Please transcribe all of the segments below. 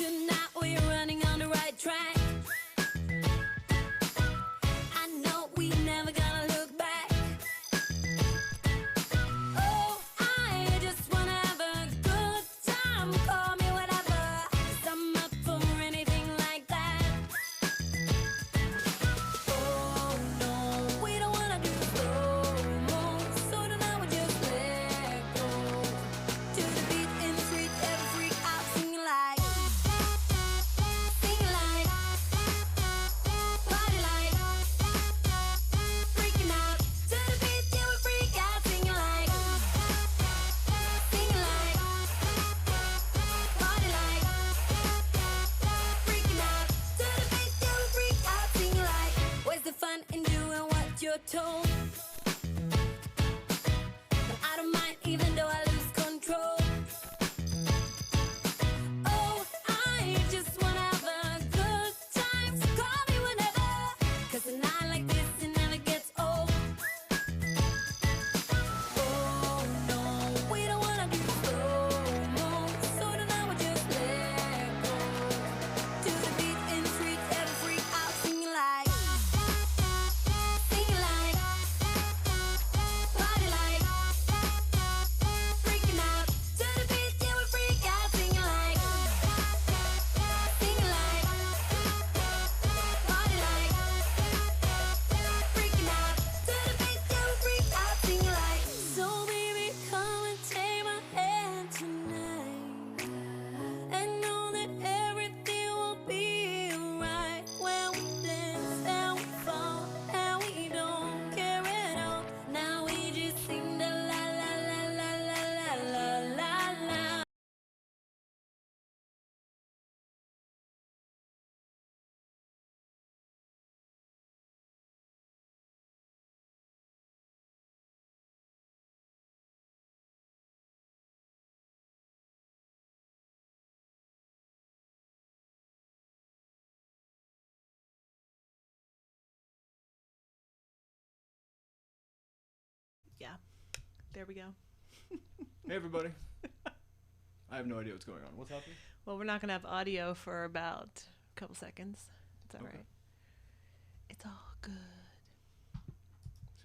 Tonight we're running on the right track. I know we never gonna look back. Oh, I just wanna have a good time. Call me whatever, 'cause I'm up for anything like that. Oh no, we don't wanna do slow-mo, so tonight we just let go. To the beat in the street, every freak out singing like, party like, freaking out. To the beat, yeah, we freak out singing like, party like, freaking out. To the beat, yeah, we freak out singing like. Where's the fun in doing what you're told? But I don't mind even though I lose control. Oh, I just wanna have a good time, so call me whenever, 'cause a night like this, it never gets old. Oh no, we don't wanna do slow-mo, so tonight we just let go. To the beat in the street, every freak out singing like, party like, freaking out. To the beat, yeah, we freak out singing like, party like, freaking out. To the beat, yeah, we freak out singing like. So baby, come and take my hand tonight, and know that everything will be alright. When we dance and we fall and we don't care at all. Now we just sing the la la la la la la la la. Yeah, there we go. Hey everybody. I have no idea what's going on. What's happening? Well, we're not gonna have audio for about a couple seconds. It's all Okay. right. It's all good.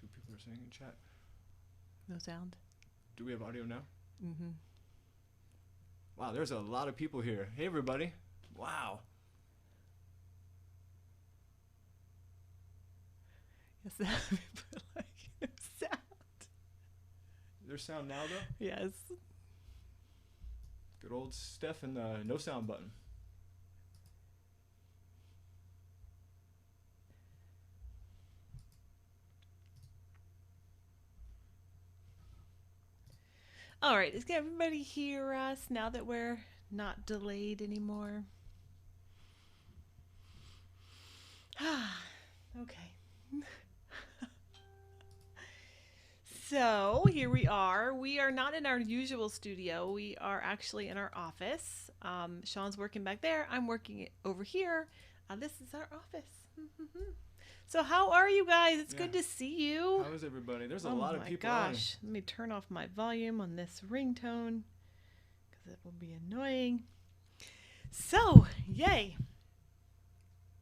See what people are saying in chat. No sound. Do we have audio now? Mm-hmm. Wow, there's a lot of people here. Hey everybody. Wow. Yes, but like no sound. There's sound now though? Yes. Good old Stef and the no sound button. All right. Can everybody hear us now that we're not delayed anymore? Okay. So here we are. We are not in our usual studio. We are actually in our office. Sean's working back there. I'm working over here. This is our office. So how are you guys? It's good to see you. How is everybody? There's a lot of people Oh my gosh. Let me turn off my volume on this ringtone because it will be annoying. So, yay.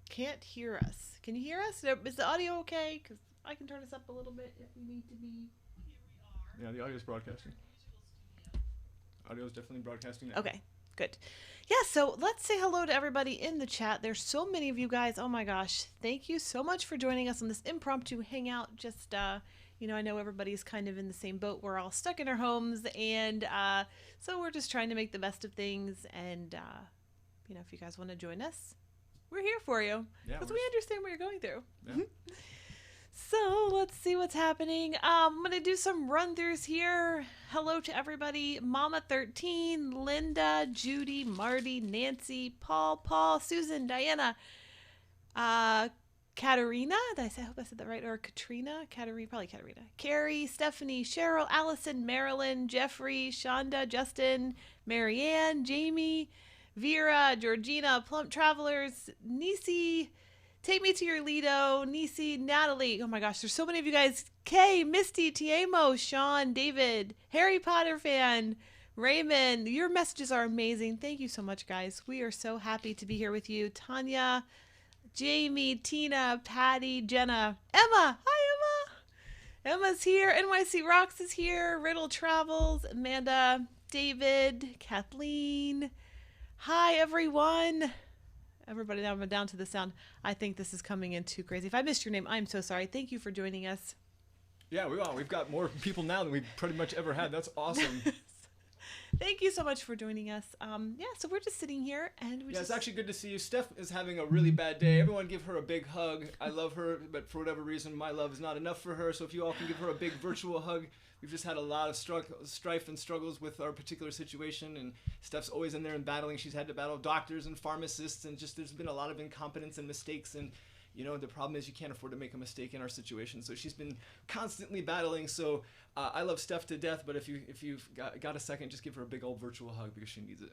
Can't hear us. Can you hear us? Is the audio okay? Because I can turn us up a little bit if we need to be. Yeah, the audio's broadcasting. Audio's definitely broadcasting now. Okay, good. Yeah, so let's say hello to everybody in the chat. There's so many of you guys. Oh my gosh. Thank you so much for joining us on this impromptu hangout. Just, you know, I know everybody's kind of in the same boat. We're all stuck in our homes. And so we're just trying to make the best of things. And, you know, if you guys want to join us, we're here for you. Yeah, Because we understand what you're going through. Yeah. So let's see what's happening. I'm going to do some run-throughs here. Hello to everybody. Mama13, Linda, Judy, Marty, Nancy, Paul, Susan, Diana, Katerina. I hope I said that right. Or Katrina. Probably Katerina. Carrie, Stephanie, Cheryl, Allison, Marilyn, Jeffrey, Shonda, Justin, Marianne, Jamie, Vera, Georgina, Plump Travelers, Nisi, Take Me to Your Lido, Nisi, Natalie. Oh my gosh, there's so many of you guys. Kay, Misty, Tiamo, Sean, David, Harry Potter fan, Raymond, your messages are amazing. Thank you so much, guys. We are so happy to be here with you. Tanya, Jamie, Tina, Patty, Jenna, Emma. Hi, Emma. Emma's here. NYC Rocks is here. Riddle Travels, Amanda, David, Kathleen. Hi, everyone. Everybody, now I'm down to the sound. I think this is coming in too crazy. If I missed your name, I'm so sorry. Thank you for joining us. Yeah, we've got more people now than we've pretty much ever had. That's awesome. Thank you so much for joining us. So we're just sitting here and it's actually good to see you. Steph is having a really bad day. Everyone give her a big hug. I love her, but for whatever reason, my love is not enough for her. So if you all can give her a big virtual hug. We've just had a lot of strife and struggles with our particular situation, and Steph's always in there and battling. She's had to battle doctors and pharmacists, and just there's been a lot of incompetence and mistakes, and the problem is you can't afford to make a mistake in our situation. So she's been constantly battling. So I love Steph to death, but if you've got a second, just give her a big old virtual hug because she needs it.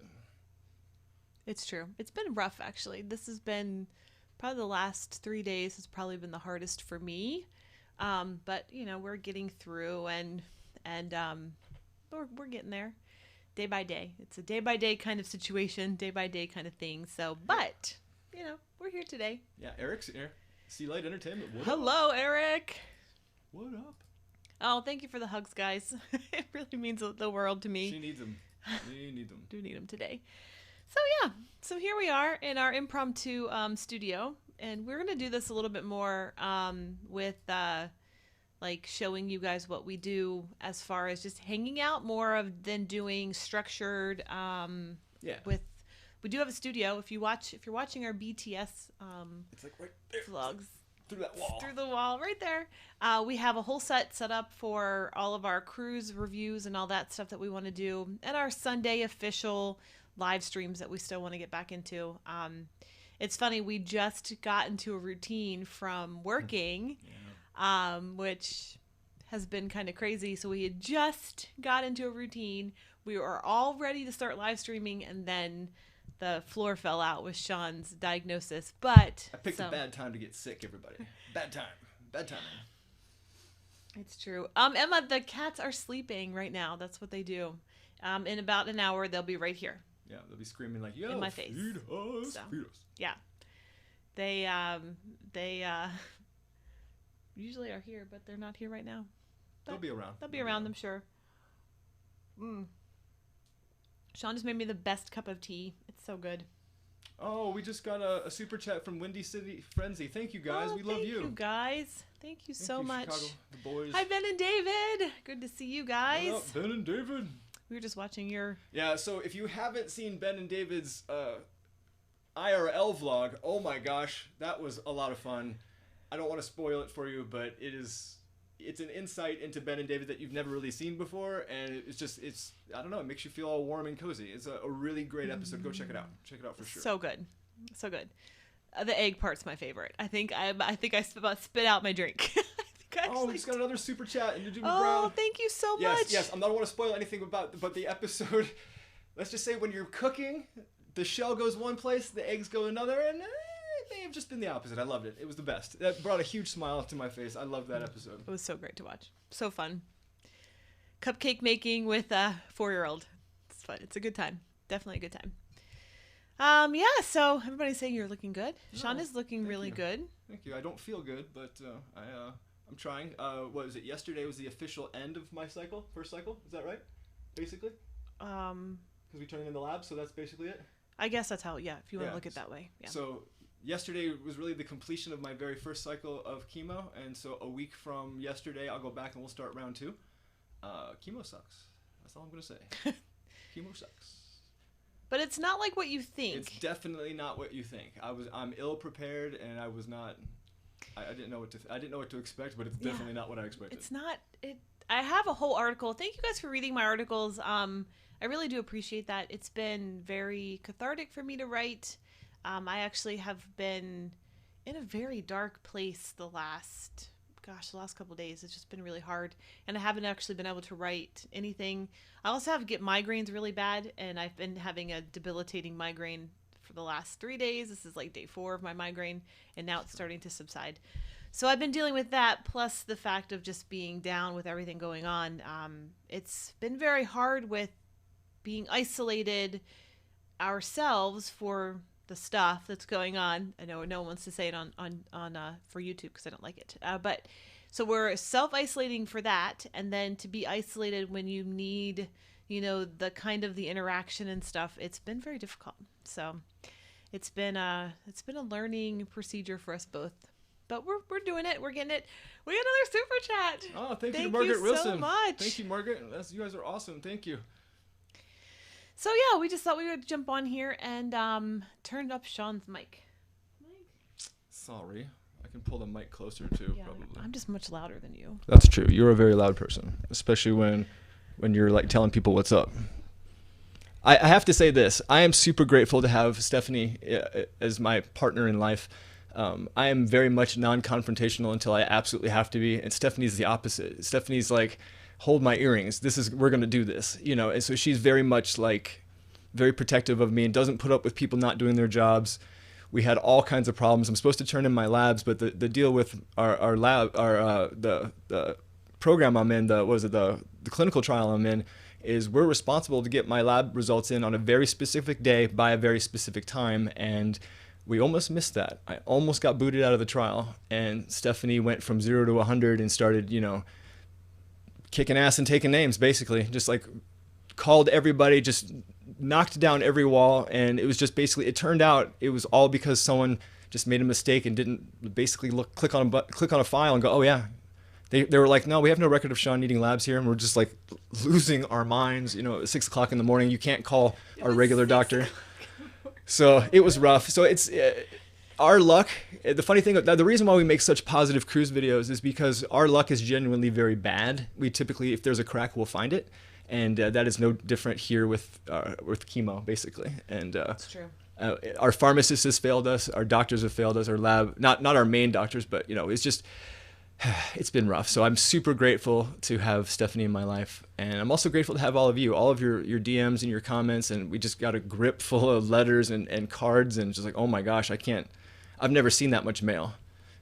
It's true. It's been rough, actually. This has been probably the last 3 days has probably been the hardest for me. But we're getting through and we're getting there day by day. It's a day by day kind of situation, day by day kind of thing. So, but we're here today. Yeah, Eric's here. Sea Light Entertainment. Hello, Eric. What up? Oh, thank you for the hugs, guys. It really means the world to me. She needs them. We need them. Do need them today. So here we are in our impromptu studio, and we're gonna do this a little bit more with like showing you guys what we do as far as just hanging out more than doing structured. We do have a studio. If you're watching our BTS it's like right there. vlogs Through that wall. through the wall right there, we have a whole set up for all of our cruise reviews and all that stuff that we want to do, and our Sunday official live streams that we still want to get back into. It's funny, we just got into a routine from working, which has been kind of crazy. So we had just got into a routine. We were all ready to start live streaming, and then the floor fell out with Sean's diagnosis. But I picked a bad time to get sick, everybody. Bad time. It's true. Emma, the cats are sleeping right now. That's what they do. In about an hour, they'll be right here. Yeah, they'll be screaming like, "Yo, in my face. Feed us, feed us." Yeah, they usually are here, but they're not here right now. But they'll be around. They'll be around, I'm sure. Sean just made me the best cup of tea. It's so good. Oh, we just got a super chat from Windy City Frenzy. Thank you, guys. We love you. Thank you, guys. Thank you so much. Chicago, the boys. Hi, Ben and David. Good to see you guys. What up, Ben and David? We were just watching your... Yeah, so if you haven't seen Ben and David's IRL vlog, oh my gosh, that was a lot of fun. I don't want to spoil it for you, but it's an insight into Ben and David that you've never really seen before, and it's I don't know, it makes you feel all warm and cozy. It's a really great episode. Go check it out. Check it out for sure. So good. So good. The egg part's my favorite. I think I spit out my drink. We just got another super chat, and you're doing Brown. Thank you so much. Yes, I don't want to spoil anything about the episode. Let's just say when you're cooking, the shell goes one place, the eggs go another, and it may have just been the opposite. I loved it. It was the best. That brought a huge smile to my face. I loved that episode. It was so great to watch. So fun. Cupcake making with a 4-year-old. It's fun. It's a good time. Definitely a good time. So everybody's saying you're looking good. Sean is looking really good. Thank you. I don't feel good, but I'm trying. What was it? Yesterday was the official end of my cycle, first cycle. Is that right? Basically? Because we turned in the lab, so that's basically it? I guess that's how, if you want to look at it that way. Yeah. So yesterday was really the completion of my very first cycle of chemo, and so a week from yesterday, I'll go back and we'll start round 2. Chemo sucks. That's all I'm going to say. Chemo sucks. But it's not like what you think. It's definitely not what you think. I'm ill prepared, and I was not... I didn't know what to expect, but it's definitely not what I expected. It's not. I have a whole article. Thank you guys for reading my articles. I really do appreciate that. It's been very cathartic for me to write. I actually have been in a very dark place the last couple of days. It's just been really hard, and I haven't actually been able to write anything. I also get migraines really bad, and I've been having a debilitating migraine for the last 3 days. This is like day 4 of my migraine, and now it's starting to subside. So I've been dealing with that, plus the fact of just being down with everything going on. It's been very hard with being isolated ourselves for the stuff that's going on. I know no one wants to say it on for YouTube because I don't like it. But so we're self-isolating for that, and then to be isolated when you need, the kind of the interaction and stuff. It's been very difficult. So it's been a learning procedure for us both. But we're doing it. We're getting it. We got another super chat. Oh, thank you to Margaret Wilson. So much. Thank you, Margaret. You guys are awesome. Thank you. So yeah, we just thought we would jump on here and turn up Sean's mic. Sorry, I can pull the mic closer too. Yeah, probably. I'm just much louder than you. That's true. You're a very loud person, especially when you're like telling people what's up. I have to say this. I am super grateful to have Stephanie as my partner in life. I am very much non-confrontational until I absolutely have to be, and Stephanie's the opposite. Stephanie's like, hold my earrings. We're going to do this, and so she's very much like very protective of me and doesn't put up with people not doing their jobs. We had all kinds of problems. I'm supposed to turn in my labs, but the deal with our lab, the program I'm in, the clinical trial I'm in, is we're responsible to get my lab results in on a very specific day by a very specific time, and we almost missed that. I almost got booted out of the trial, and Stephanie went from 0 to 100 and started, kicking ass and taking names, basically. Just like called everybody, just knocked down every wall, and it was just basically, it turned out it was all because someone just made a mistake and didn't basically click on a file and go, oh yeah. They were like, no, we have no record of Sean needing labs here, and we're just like losing our minds. At 6:00 in the morning, you can't call our regular doctor. So it was rough. So it's our luck. The funny thing, the reason why we make such positive cruise videos is because our luck is genuinely very bad. We typically, if there's a crack, we'll find it, and that is no different here with chemo, basically. And that's true. Our pharmacist has failed us. Our doctors have failed us. Our lab, not our main doctors, but it's just. It's been rough. So I'm super grateful to have Stephanie in my life. And I'm also grateful to have all of you, all of your DMs and your comments. And we just got a grip full of letters and cards and just like, oh my gosh, I've never seen that much mail.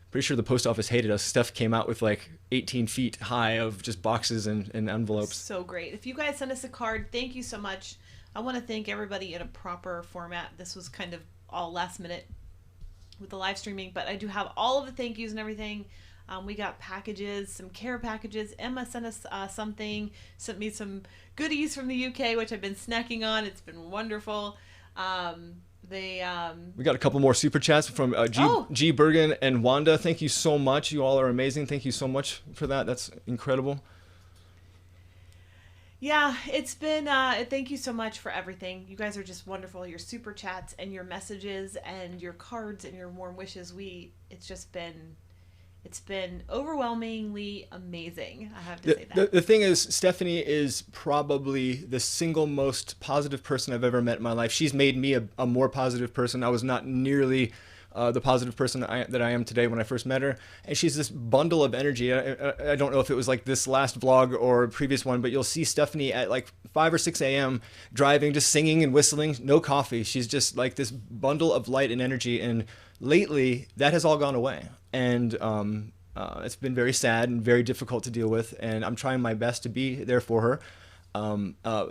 Pretty sure the post office hated us. Steph came out with like 18 feet high of just boxes and envelopes. So great. If you guys send us a card, thank you so much. I want to thank everybody in a proper format. This was kind of all last minute with the live streaming, but I do have all of the thank yous and everything. We got packages, some care packages. Emma sent us sent me some goodies from the UK, which I've been snacking on. It's been wonderful. We got a couple more super chats from G. Bergen and Wanda. Thank you so much. You all are amazing. Thank you so much for that. That's incredible. Yeah, it's been, thank you so much for everything. You guys are just wonderful. Your super chats and your messages and your cards and your warm wishes. It's been overwhelmingly amazing, I have to say that. The thing is, Stephanie is probably the single most positive person I've ever met in my life. She's made me a more positive person. I was not nearly the positive person that I am today when I first met her. And she's this bundle of energy. I don't know if it was like this last vlog or previous one, but you'll see Stephanie at like 5 or 6 a.m. driving, just singing and whistling, no coffee. She's just like this bundle of light and energy. And lately, that has all gone away. And it's been very sad and very difficult to deal with. And I'm trying my best to be there for her.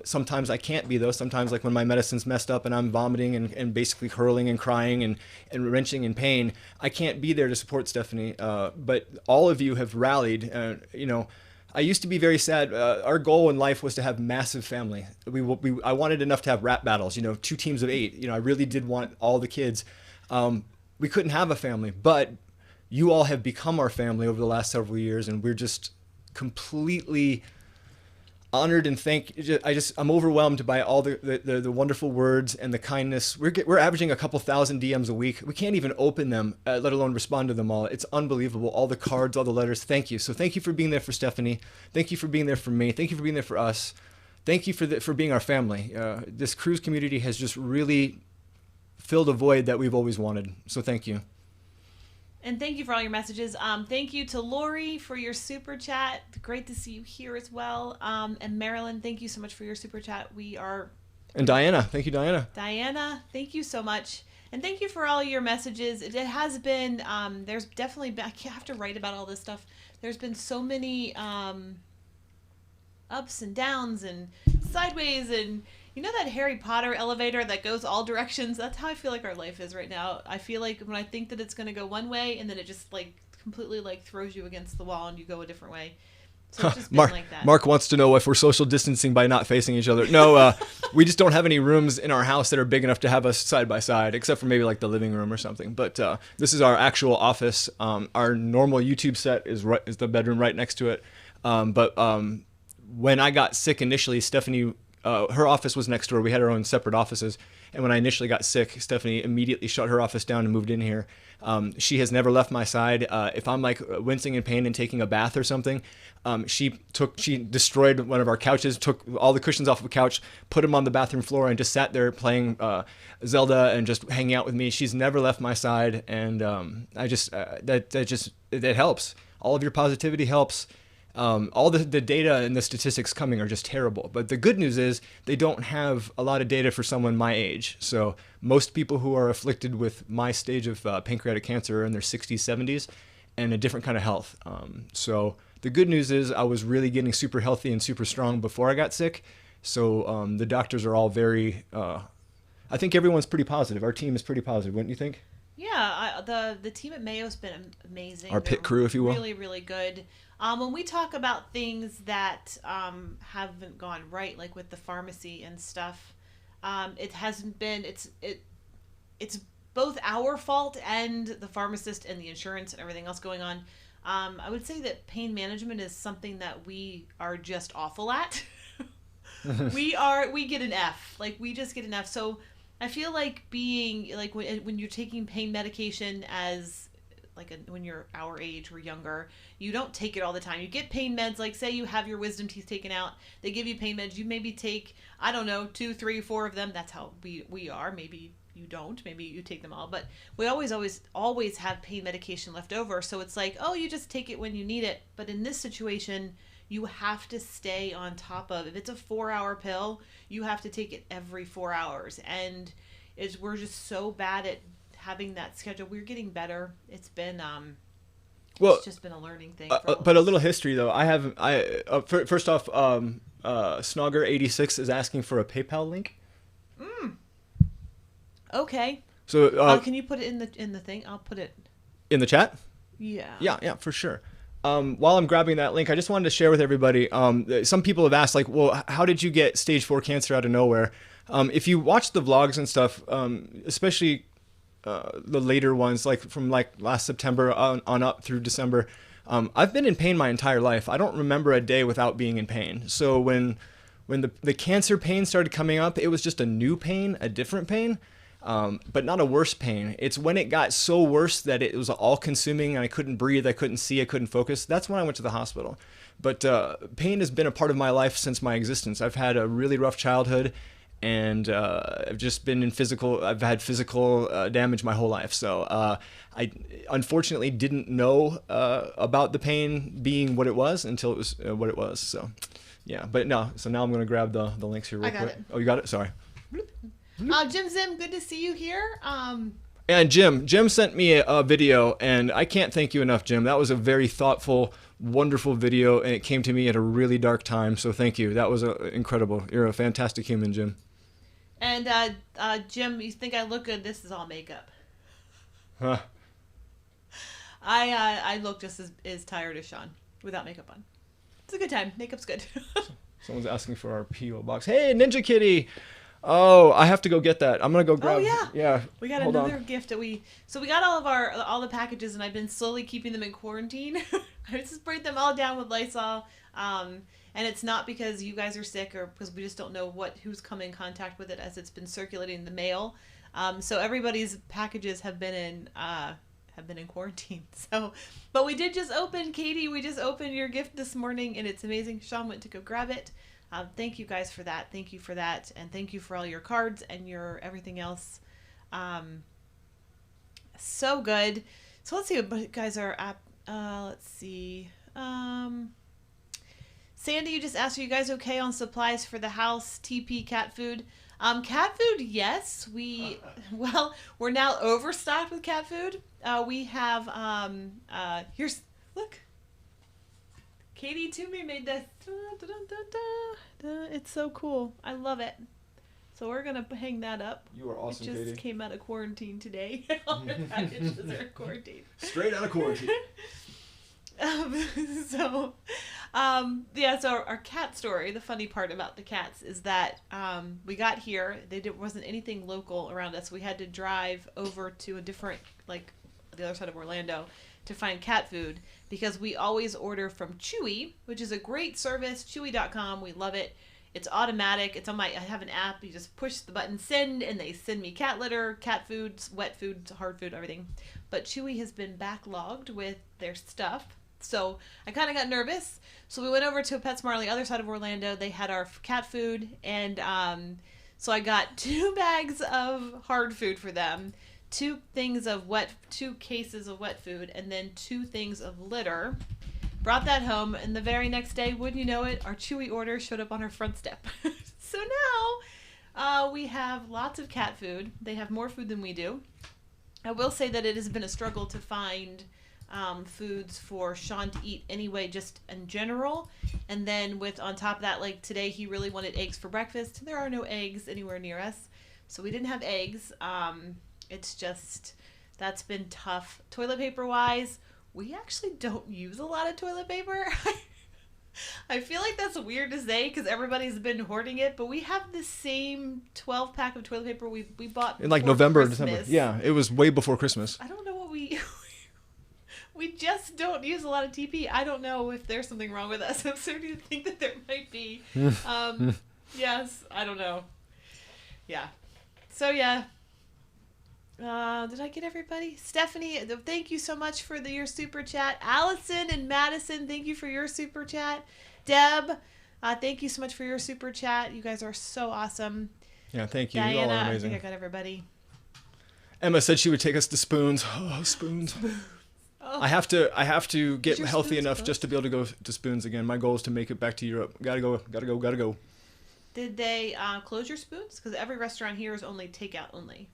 Sometimes I can't be, though. Sometimes, like when my medicine's messed up and I'm vomiting and basically hurling and crying and wrenching in pain, I can't be there to support Stephanie. But all of you have rallied. I used to be very sad. Our goal in life was to have massive family. I wanted enough to have rap battles, 2 teams of 8. I really did want all the kids. We couldn't have a family, but you all have become our family over the last several years, and we're just completely honored and I'm overwhelmed by all the wonderful words and the kindness. We're averaging a couple thousand DMs a week. We can't even open them, let alone respond to them all. It's unbelievable. All the cards, all the letters. Thank you. So thank you for being there for Stephanie. Thank you for being there for me. Thank you for being there for us. Thank you for being our family. This cruise community has just really filled a void that we've always wanted. So thank you. And thank you for all your messages. Thank you to Lori for your super chat. Great to see you here as well. And Marilyn, thank you so much for your super chat. And Diana. Thank you, Diana. Diana, thank you so much. And thank you for all your messages. It has been, there's definitely been, I have to write about all this stuff. There's been so many ups and downs and sideways and, You know that Harry Potter elevator that goes all directions? That's how I feel like our life is right now. I feel like when I think that it's going to go one way, and then it just like completely like throws you against the wall and you go a different way. So it's just been like that. Mark wants to know if we're social distancing by not facing each other. No, we just don't have any rooms in our house that are big enough to have us side by side, except for maybe like the living room or something. But this is our actual office. Our normal YouTube set is the bedroom right next to it. But when I got sick initially, Stephanie, her office was next door. We had our own separate offices. And when I initially got sick, Stephanie immediately shut her office down and moved in here. She has never left my side. If I'm like wincing in pain and taking a bath or something, she destroyed one of our couches, took all the cushions off of the couch, put them on the bathroom floor, and just sat there playing Zelda and just hanging out with me. She's never left my side, and that helps. All of your positivity helps. All the data and the statistics coming are just terrible. But the good news is they don't have a lot of data for someone my age. So most people who are afflicted with my stage of pancreatic cancer are in their 60s, 70s, and a different kind of health. So the good news is I was really getting super healthy and super strong before I got sick. So the doctors are all very, I think everyone's pretty positive. Our team is pretty positive, wouldn't you think? Yeah, the team at Mayo's been amazing. Our pit crew, if you will. Really, really good. When we talk about things that haven't gone right, like with the pharmacy and stuff, it hasn't been. It's both our fault and the pharmacist and the insurance and everything else going on. I would say that pain management is something that we are just awful at. We get an F. Like we just get an F. So I feel like being like when you're taking pain medication as when you're our age or younger, you don't take it all the time. You get pain meds, like say you have your wisdom teeth taken out, they give you pain meds. You maybe take, I don't know, 2, 3, 4 of them. That's how we are. Maybe you don't. Maybe you take them all. But we always have pain medication left over. So it's like, oh, you just take it when you need it. But in this situation, you have to stay on top of. If it's a 4-hour pill, you have to take it every 4 hours. And we're just so bad at having that schedule. We're getting better. It's been it's just been a learning thing. But a little history though. First off, Snogger86 is asking for a PayPal link. Okay. So can you put it in the thing? I'll put it in the chat. Yeah. Yeah, for sure. While I'm grabbing that link, I just wanted to share with everybody. Some people have asked, like, well, how did you get stage 4 cancer out of nowhere? If you watch the vlogs and stuff, especially the later ones, like from like last September on up through December, I've been in pain my entire life. I don't remember a day without being in pain. So when the cancer pain started coming up, it was just a new pain, a different pain, but not a worse pain. It's when it got so worse that it was all consuming and I couldn't breathe, I couldn't see, I couldn't focus. That's when I went to the hospital. But pain has been a part of my life since my existence. I've had a really rough childhood. And I've just been I've had physical damage my whole life. So I unfortunately didn't know about the pain being what it was until it was what it was. So yeah, but no. So now I'm going to grab the links here real quick. It. Oh, you got it? Sorry. Jim Zim, good to see you here. And Jim sent me a video, and I can't thank you enough, Jim. That was a very thoughtful, wonderful video, and it came to me at a really dark time. So thank you. That was incredible. You're a fantastic human, Jim. And Jim, you think I look good? This is all makeup. Huh. I look just as tired as Sean without makeup on. It's a good time. Makeup's good. Someone's asking for our P.O. box. Hey, Ninja Kitty. Oh, I have to go get that. I'm gonna go grab. Oh yeah. Yeah. We got another gift that we got all the packages, and I've been slowly keeping them in quarantine. I just sprayed them all down with Lysol. And it's not because you guys are sick or because we just don't know who's come in contact with it as it's been circulating in the mail. So everybody's packages have been in quarantine. So, but we did just open, Katie. We just opened your gift this morning, and it's amazing. Sean went to go grab it. Thank you guys for that. Thank you for that, and thank you for all your cards and your everything else. So good. So let's see what you guys are at. Let's see. Sandy, you just asked, are you guys okay on supplies for the house? TP cat food. Cat food, yes. We're now overstocked with cat food. We have, look. Katie Toomey made this. It's so cool. I love it. So we're gonna hang that up. You are awesome, It just Katie. came out of quarantine today. All the packages are in quarantine. Straight out of quarantine. So our cat story, the funny part about the cats is that we got here, wasn't anything local around us. We had to drive over to a different, like the other side of Orlando, to find cat food because we always order from Chewy, which is a great service, chewy.com. We love it. It's automatic. It's on I have an app. You just push the button send and they send me cat litter, cat food, wet food, hard food, everything. But Chewy has been backlogged with their stuff. So I kind of got nervous. So we went over to PetSmart on the other side of Orlando. They had our cat food. And so I got 2 bags of hard food for them, 2 cases of wet food, and then 2 things of litter. Brought that home, and the very next day, wouldn't you know it, our Chewy order showed up on our front step. So now we have lots of cat food. They have more food than we do. I will say that it has been a struggle to find foods for Sean to eat anyway, just in general. And then on top of that, like today, he really wanted eggs for breakfast. There are no eggs anywhere near us, so we didn't have eggs. It's just, that's been tough. Toilet paper wise, we actually don't use a lot of toilet paper. I feel like that's weird to say because everybody's been hoarding it, but we have the same 12-pack of toilet paper we bought In like before November or Christmas. December. Yeah, it was way before Christmas. I don't know what we just don't use a lot of TP. I don't know if there's something wrong with us. I'm starting to think that there might be. Yes, I don't know. Yeah. So yeah. Did I get everybody? Stephanie, thank you so much for your super chat. Allison and Madison, thank you for your super chat. Deb, thank you so much for your super chat. You guys are so awesome. Yeah, thank you. Diana, You all are I amazing. think I got everybody. Emma said she would take us to Spoons. Oh, Spoons. Oh, I have to get your healthy Spoons enough closed? just to be able to go to Spoons again. My goal is to make it back to Europe. Gotta go. did they close your Spoons? Because every restaurant here is only takeout only.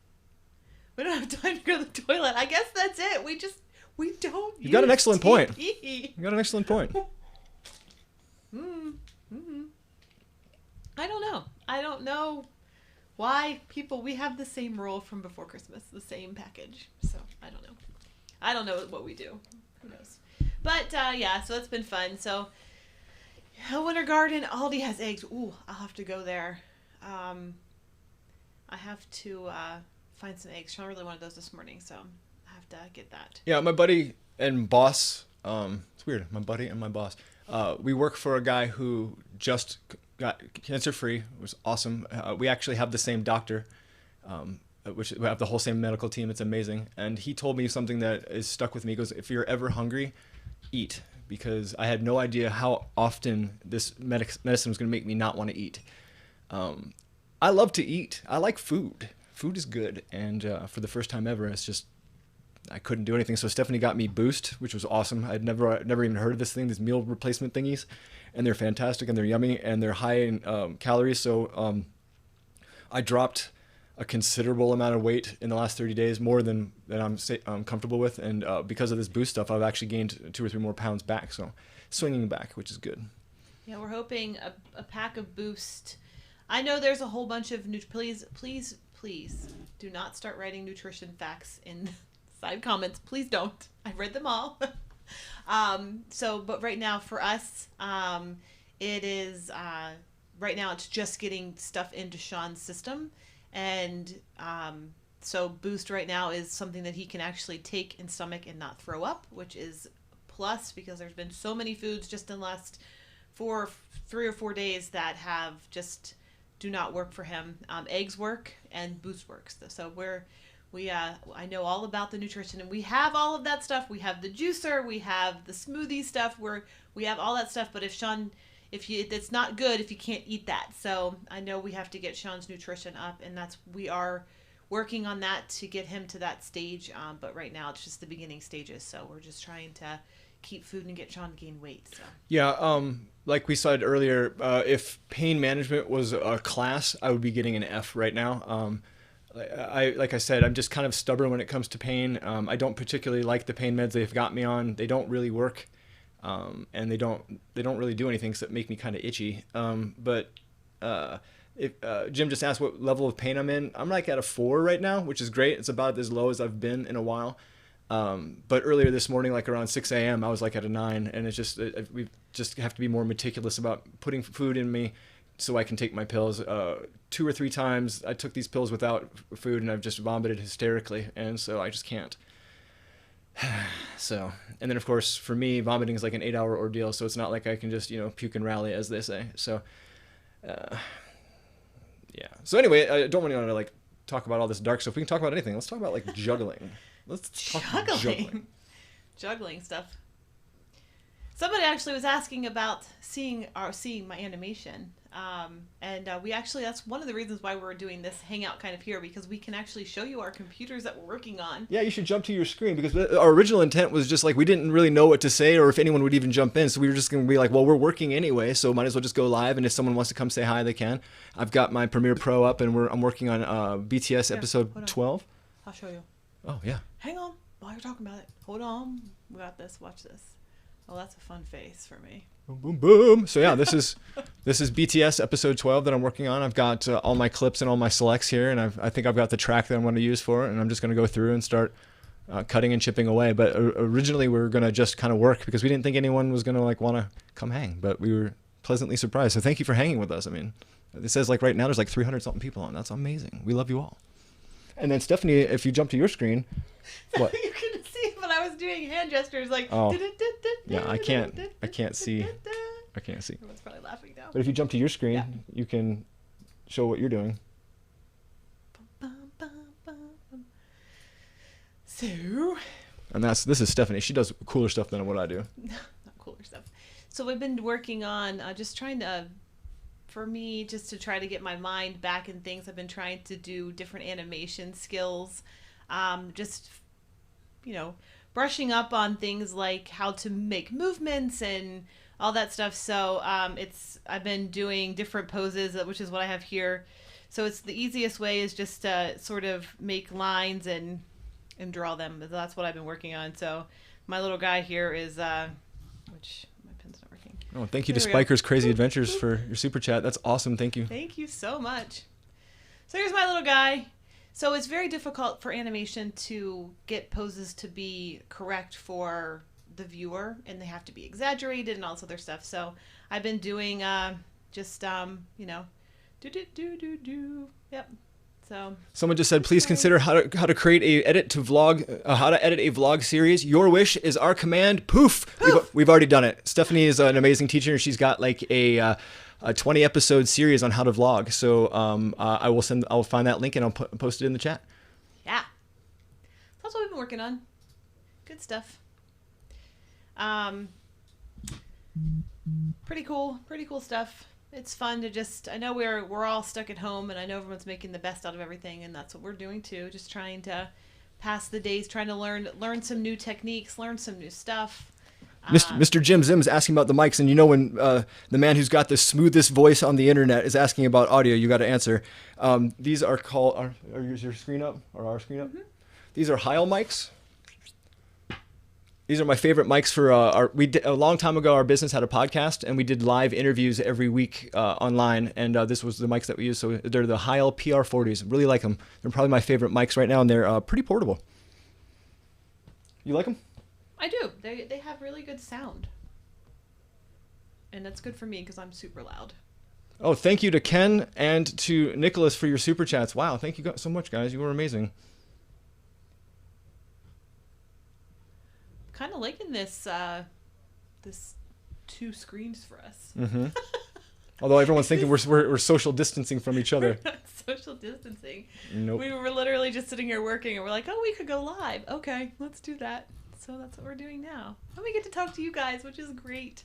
We don't have time to go to the toilet. I guess that's it. We don't. You got an excellent point. TP. You got an excellent point. I don't know why we have the same roll from before Christmas, the same package. So I don't know what we do. Who knows? But yeah, so it's been fun. So Winter Garden, Aldi has eggs. Ooh, I'll have to go there. I have to find some eggs. Sean really wanted those this morning, so I have to get that. Yeah, my buddy and boss. It's weird. My buddy and my boss. We work for a guy who just got cancer free. It was awesome. We actually have the same doctor, which we have the whole same medical team. It's amazing. And he told me something that is stuck with me. He goes, if you're ever hungry, eat. Because I had no idea how often this medicine was going to make me not want to eat. I love to eat. I like food. Food is good. And for the first time ever, it's just, I couldn't do anything. So Stephanie got me Boost, which was awesome. I'd never even heard of this thing, these meal replacement thingies. And they're fantastic and they're yummy and they're high in calories. So I dropped a considerable amount of weight in the last 30 days, more than I'm comfortable with. And because of this Boost stuff, I've actually gained 2 or 3 more pounds back. So swinging back, which is good. Yeah, we're hoping a pack of Boost. I know there's a whole bunch of please do not start writing nutrition facts in side comments. Please don't. I've read them all. But right now for us, it is right now it's just getting stuff into Sean's system, and so Boost right now is something that he can actually take in stomach and not throw up, which is plus because there's been so many foods just in the last 3 or 4 days that have just do not work for him. Eggs work and Boost works. So I know all about the nutrition, and we have all of that stuff. We have the juicer, we have the smoothie stuff, we have all that stuff. But if it's not good if you can't eat that. So I know we have to get Sean's nutrition up, and we are working on that to get him to that stage. But right now it's just the beginning stages. So we're just trying to keep food and get Sean to gain weight. So Yeah, like we said earlier, if pain management was a class, I would be getting an F right now. Like I said, I'm just kind of stubborn when it comes to pain. I don't particularly like the pain meds they've got me on. They don't really work, and they don't really do anything except make me kind of itchy. But if Jim just asked what level of pain I'm in, I'm like at a 4 right now, which is great. It's about as low as I've been in a while. But earlier this morning, like around 6 a.m., I was like at a 9, and it's just we just have to be more meticulous about putting food in me so I can take my pills. 2 or 3 times I took these pills without food, and I've just vomited hysterically, and so I just can't. So, and then of course for me, vomiting is like an 8-hour ordeal, so it's not like I can just puke and rally, as they say. So, yeah. So anyway, I don't want to like talk about all this dark stuff. We can talk about anything. Let's talk about like juggling. Let's talk about juggling. Juggling stuff. Somebody actually was asking about seeing my animation, and we actually, that's one of the reasons why we're doing this hangout kind of here, because we can actually show you our computers that we're working on. Yeah, you should jump to your screen, because our original intent was just like we didn't really know what to say or if anyone would even jump in, so we were just going to be like, well, we're working anyway, so might as well just go live, and if someone wants to come say hi, they can. I've got my Premiere Pro up, and I'm working on BTS episode 12. I'll show you. Oh yeah. Hang on, while you're talking about it. Hold on, we got this. Watch this. Oh, that's a fun face for me. Boom, boom, boom. So yeah, this is BTS episode 12 that I'm working on. I've got all my clips and all my selects here, and I think I've got the track that I'm going to use for it, and I'm just going to go through and start cutting and chipping away. But originally we were going to just kind of work, because we didn't think anyone was going to like want to come hang, but we were pleasantly surprised. So thank you for hanging with us. I mean, it says like right now there's like 300 something people on. That's amazing. We love you all. And then Stephanie, if you jump to your screen, what? You couldn't see, but I was doing hand gestures like. Oh. Yeah, I can't see. I can't see. Everyone's probably laughing now. But if you jump to your screen, you can show what you're doing. So. And this is Stephanie. She does cooler stuff than what I do. Not cooler stuff. So we've been working on just trying to, for me, just to try to get my mind back in things. I've been trying to do different animation skills, just, brushing up on things like how to make movements and all that stuff. So I've been doing different poses, which is what I have here. So it's the easiest way is just to sort of make lines and draw them. That's what I've been working on. So my little guy here is, which my pen's not working. Oh, thank you to Spiker's Crazy Adventures for your super chat. That's awesome. Thank you. Thank you so much. So here's my little guy. So it's very difficult for animation to get poses to be correct for the viewer, and they have to be exaggerated and all this other stuff. So I've been doing Yep. So someone just said, please consider how to create how to edit a vlog series. Your wish is our command. Poof. We've already done it. Stephanie is an amazing teacher. She's got like a 20 episode series on how to vlog. So I'll find that link and I'll post it in the chat. Yeah. That's what we've been working on. Good stuff. Pretty cool stuff. It's fun to just, I know we're all stuck at home, and I know everyone's making the best out of everything, and that's what we're doing too. Just trying to pass the days, trying to learn some new techniques, learn some new stuff. Mr. Jim Zim is asking about the mics, and when the man who's got the smoothest voice on the internet is asking about audio, you got to answer. These are called, are your screen up, or our screen up? Mm-hmm. These are Heil mics. These are my favorite mics for a long time ago, our business had a podcast, and we did live interviews every week online, and this was the mics that we use. So they're the Heil PR40s. Really like them. They're probably my favorite mics right now, and they're pretty portable. You like them? I do. They have really good sound, and that's good for me because I'm super loud. Oh, thank you to Ken and to Nicholas for your super chats. Wow, thank you so much, guys. You were amazing. Kind of liking this two screens for us. Mm-hmm. Although everyone's thinking we're social distancing from each other. We're not social distancing. Nope. We were literally just sitting here working, and we're like, oh, we could go live. Okay, let's do that. So that's what we're doing now. And we get to talk to you guys, which is great,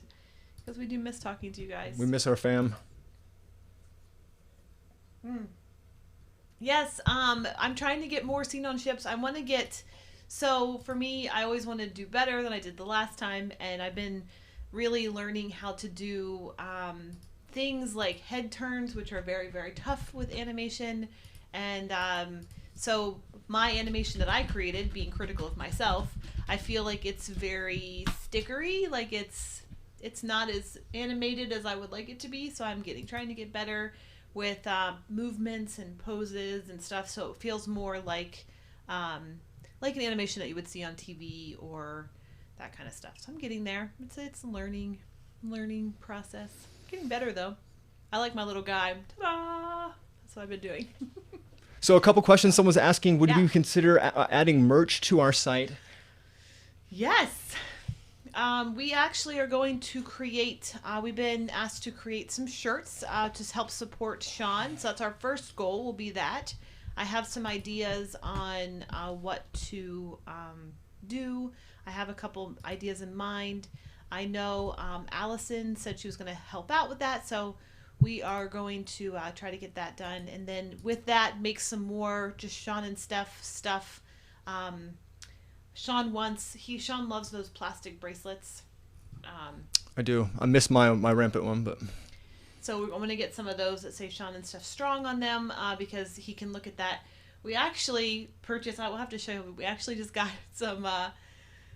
because we do miss talking to you guys. We miss our fam. Yes, I'm trying to get more seen on ships. I want to get... So for me, I always want to do better than I did the last time, and I've been really learning how to do things like head turns, which are very, very tough with animation. And so my animation that I created, being critical of myself, I feel like it's very stickery, like it's not as animated as I would like it to be. So I'm trying to get better with movements and poses and stuff, so it feels more like an animation that you would see on TV or that kind of stuff. So I'm getting there. It's a learning process. Getting better though. I like my little guy. Ta-da! That's what I've been doing. So a couple questions. Someone's asking, would Yeah. we consider adding merch to our site? Yes. We actually are going to create, we've been asked to create some shirts to help support Sean. So that's our first goal, will be that. I have some ideas on what to do. I have a couple ideas in mind. I know Allison said she was going to help out with that. So we are going to try to get that done. And then with that, make some more just Sean and Stef stuff. Sean loves those plastic bracelets. I do. I miss my Rampant one, but So I'm going to get some of those that say Sean and Stef Strong on them because he can look at that. We actually purchased, I will have to show you, we actually just got some,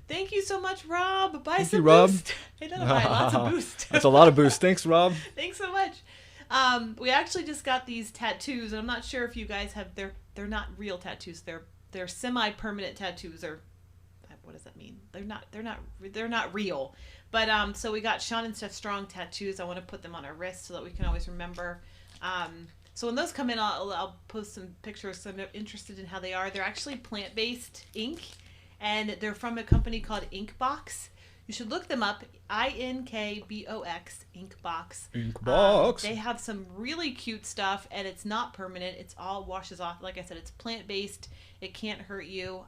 thank you so much, Rob. Buy Thank some you, Rob. Boost. I know, buy lots of Boost. That's a lot of boost. Thanks, Rob. Thanks so much. We actually just got these tattoos, and I'm not sure if you guys have, they're not real tattoos. They're semi-permanent tattoos, or what does that mean? They're not real. But so we got Sean and Stef Strong tattoos. I want to put them on our wrists so that we can always remember. So when those come in, I'll post some pictures. So I'm interested in how they are. They're actually plant-based ink, and they're from a company called Inkbox. You should look them up. INKBOX, Inkbox. Inkbox. They have some really cute stuff, and it's not permanent. It's all washes off. Like I said, it's plant-based. It can't hurt you.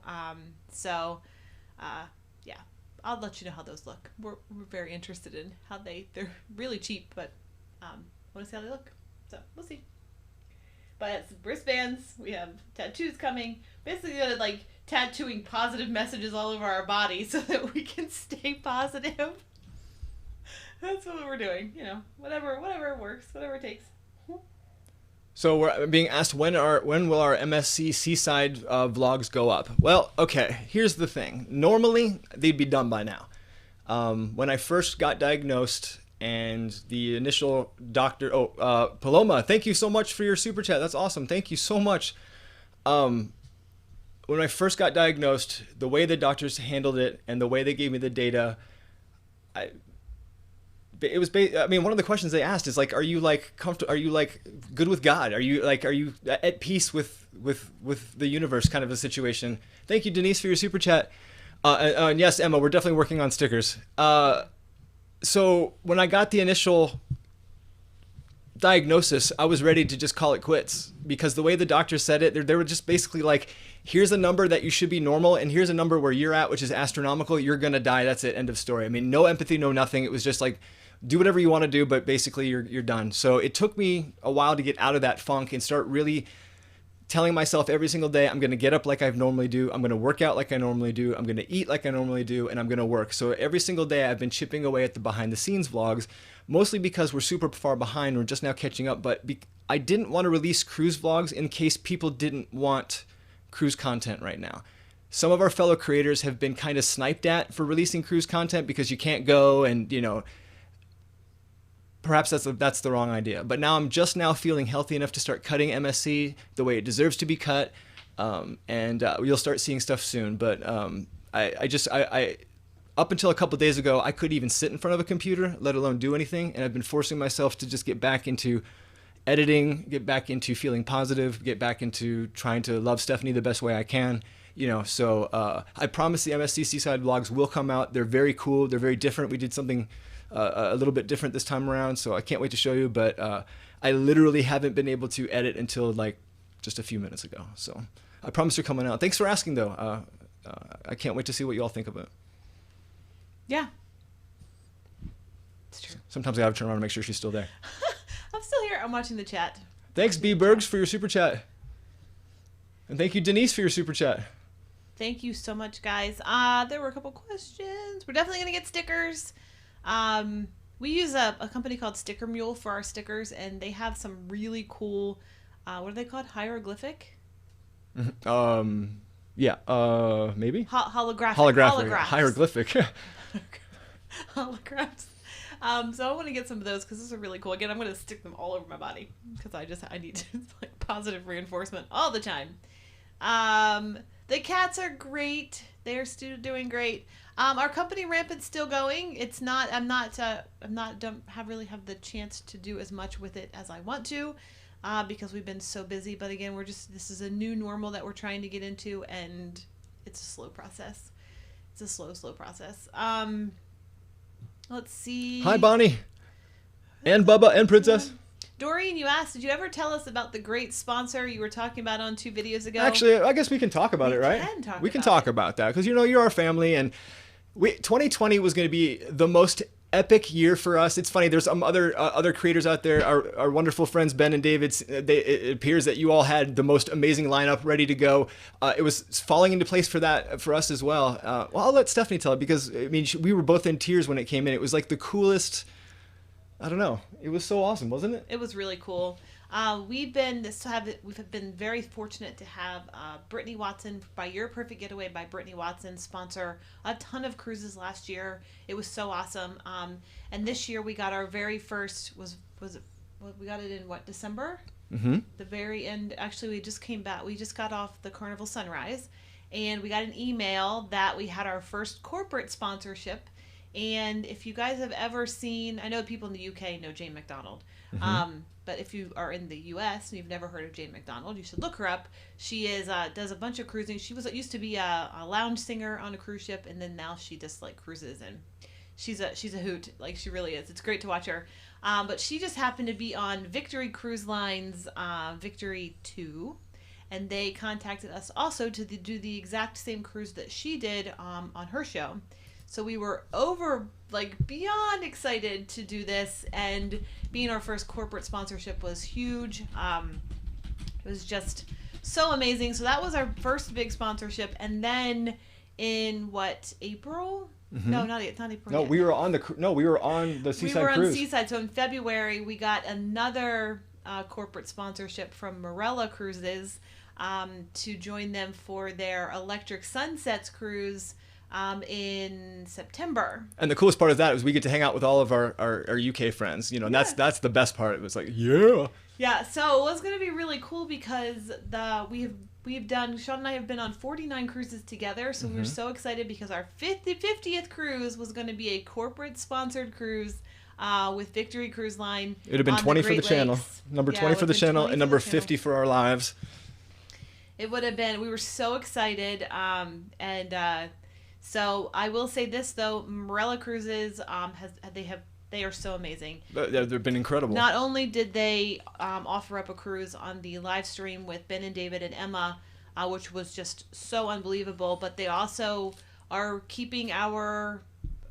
Yeah, I'll let you know how those look. We're very interested in how they're really cheap, but want to see how they look. So we'll see. But it's wristbands. We have tattoos coming. Basically, like tattooing positive messages all over our body so that we can stay positive. That's what we're doing. You know, whatever works, whatever it takes. So we're being asked when will our MSC Seaside vlogs go up? Well, okay, here's the thing. Normally, they'd be done by now. When I first got diagnosed and the initial doctor, Paloma, thank you so much for your super chat. That's awesome. Thank you so much. When I first got diagnosed, the way the doctors handled it and the way they gave me the data, one of the questions they asked is like, are you like comfortable? Are you like good with God? Are you at peace with the universe? Kind of a situation. Thank you, Denise, for your super chat. And yes, Emma, we're definitely working on stickers. So when I got the initial diagnosis, I was ready to just call it quits because the way the doctor said it, they were just basically like, here's a number that you should be normal, and here's a number where you're at, which is astronomical. You're gonna die. That's it. End of story. I mean, no empathy, no nothing. It was just like, do whatever you want to do, but basically you're done. So it took me a while to get out of that funk and start really telling myself every single day, I'm going to get up like I normally do. I'm going to work out like I normally do. I'm going to eat like I normally do, and I'm going to work. So every single day I've been chipping away at the behind the scenes vlogs, mostly because we're super far behind. We're just now catching up, but I didn't want to release cruise vlogs in case people didn't want cruise content right now. Some of our fellow creators have been kind of sniped at for releasing cruise content because you can't go, and perhaps that's the wrong idea. But now I'm just now feeling healthy enough to start cutting MSC the way it deserves to be cut, and you'll start seeing stuff soon. But I up until a couple days ago, I couldn't even sit in front of a computer, let alone do anything, and I've been forcing myself to just get back into editing, get back into feeling positive, get back into trying to love Stephanie the best way I can. So I promise the MSC Seaside vlogs will come out. They're very cool. They're very different. We did something a little bit different this time around, so I can't wait to show you. But I literally haven't been able to edit until like just a few minutes ago. So I promise they're coming out. Thanks for asking, though. I can't wait to see what you all think of it. Yeah. It's true. Sometimes I gotta turn around and make sure she's still there. I'm still here. I'm watching the chat. Thanks, B. Bergs, for your super chat. And thank you, Denise, for your super chat. Thank you so much, guys. There were a couple questions. We're definitely going to get stickers. We use a company called Sticker Mule for our stickers, and they have some really cool, what are they called? Hieroglyphic? Yeah, maybe? Holographic. Holographic. Hieroglyphic. Holographs. So I want to get some of those because those are really cool. Again, I'm going to stick them all over my body because I need like positive reinforcement all the time. The cats are great. They're still doing great. Our company Rampant's still going. It's not. Don't really have the chance to do as much with it as I want to, because we've been so busy. But again, this is a new normal that we're trying to get into, and it's a slow process. It's a slow process. Let's see. Hi, Bonnie. And Bubba and Princess. Doreen, you asked, did you ever tell us about the great sponsor you were talking about on 2 videos ago? Actually, I guess we can talk about it, right? We can talk about that because, you're our family, and 2020 was going to be the most epic year for us. It's funny. There's some other creators out there. Our wonderful friends Ben and David. It appears that you all had the most amazing lineup ready to go. It was falling into place for us as well. Well, I'll let Stephanie tell it because we were both in tears when it came in. It was like the coolest. I don't know. It was so awesome, wasn't it? It was really cool. We've been very fortunate to have Brittany Watson by Your Perfect Getaway by Brittany Watson sponsor a ton of cruises last year. It was so awesome. And this year we got our very first we got it in December? Mm-hmm. The very end. Actually, we just came back. We just got off the Carnival Sunrise, and we got an email that we had our first corporate sponsorship. And if you guys have ever seen, I know people in the UK know Jane McDonald. Mm-hmm. But if you are in the U.S. and you've never heard of Jane McDonald, you should look her up. She does a bunch of cruising. She used to be a lounge singer on a cruise ship, and then now she just like cruises, and she's a hoot. Like, she really is. It's great to watch her. But she just happened to be on Victory Cruise Line's Victory 2, and they contacted us also to do the exact same cruise that she did on her show. So we were beyond excited to do this, and being our first corporate sponsorship was huge. It was just so amazing. So that was our first big sponsorship, and then in April? Mm-hmm. No, not April. No, yet. we were on the Seaside We were cruise. on Seaside. So in February, we got another corporate sponsorship from Morella Cruises to join them for their Electric Sunsets cruise in September. And the coolest part of that is we get to hang out with all of our UK friends, and that's the best part. It was like, yeah, so it was going to be really cool because we've done, Sean and I have been on 49 cruises together, so we were so excited because our 50th cruise was going to be a corporate sponsored cruise with Victory Cruise Line. It would have been 20 for the channel, number 20 for the channel, and number 50 for our lives. It would have been, we were so excited, so I will say this though, Morella Cruises they are so amazing. They've been incredible. Not only did they offer up a cruise on the live stream with Ben and David and Emma, which was just so unbelievable, but they also are keeping our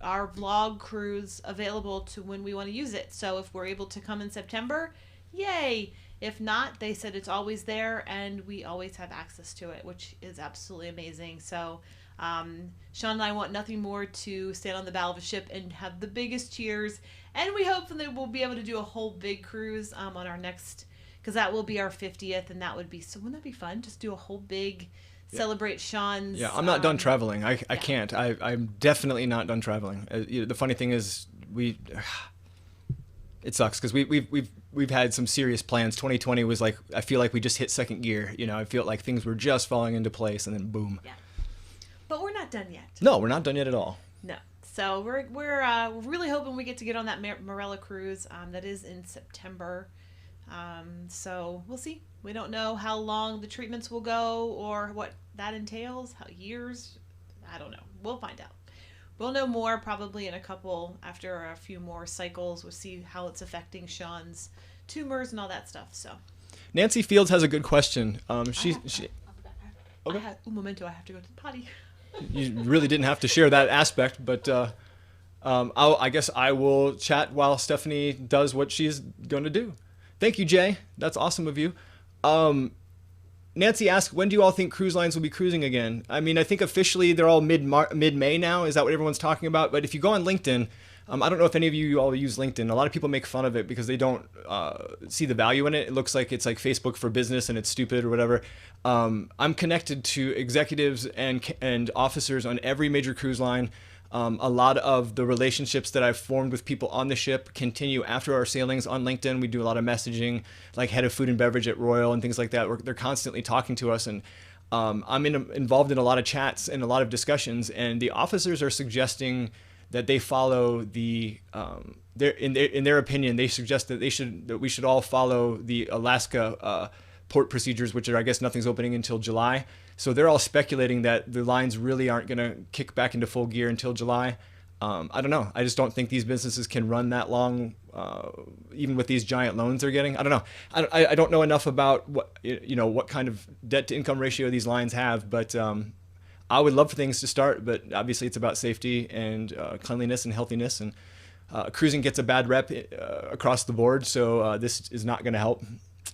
vlog cruise available to when we want to use it. So if we're able to come in September, yay! If not, they said it's always there and we always have access to it, which is absolutely amazing. So Sean and I want nothing more to stand on the bow of a ship and have the biggest cheers, and we hope that we'll be able to do a whole big cruise on our next, because that will be our 50th, and that would be, so wouldn't that be fun? Just do a whole big celebrate Sean's. Yeah, I'm not done traveling. I can't. I'm definitely not done traveling. The funny thing is it sucks because we've had some serious plans. 2020 was like, I feel like we just hit second gear. I feel like things were just falling into place, and then boom. Yeah. But we're not done yet. No, we're not done yet at all. No. So we're really hoping we get to get on that Morella cruise. That is in September. So we'll see. We don't know how long the treatments will go or what that entails. How years? I don't know. We'll find out. We'll know more probably after a few more cycles. We'll see how it's affecting Sean's tumors and all that stuff. So. Nancy Fields has a good question. Okay. Un momento, I have to go to the potty. You really didn't have to share that aspect, but I guess I will chat while Stephanie does what she's going to do. Thank you, Jay. That's awesome of you. Nancy asked, when do you all think cruise lines will be cruising again? I mean, I think officially they're all mid-May now. Is that what everyone's talking about? But if you go on LinkedIn, I don't know if any of you all use LinkedIn. A lot of people make fun of it because they don't see the value in it. It looks like it's like Facebook for business and it's stupid or whatever. I'm connected to executives and officers on every major cruise line. A lot of the relationships that I've formed with people on the ship continue after our sailings on LinkedIn. We do a lot of messaging, like head of food and beverage at Royal and things like that. They're constantly talking to us, and I'm involved in a lot of chats and a lot of discussions. And the officers are suggesting that they follow the in their opinion, they suggest that we should all follow the Alaska port procedures, which are, I guess, nothing's opening until July. So they're all speculating that the lines really aren't going to kick back into full gear until July. I don't know. I just don't think these businesses can run that long, even with these giant loans they're getting. I don't know. I don't know enough about what kind of debt to income ratio these lines have, but I would love for things to start. But obviously, it's about safety and cleanliness and healthiness, and cruising gets a bad rep across the board. So this is not going to help.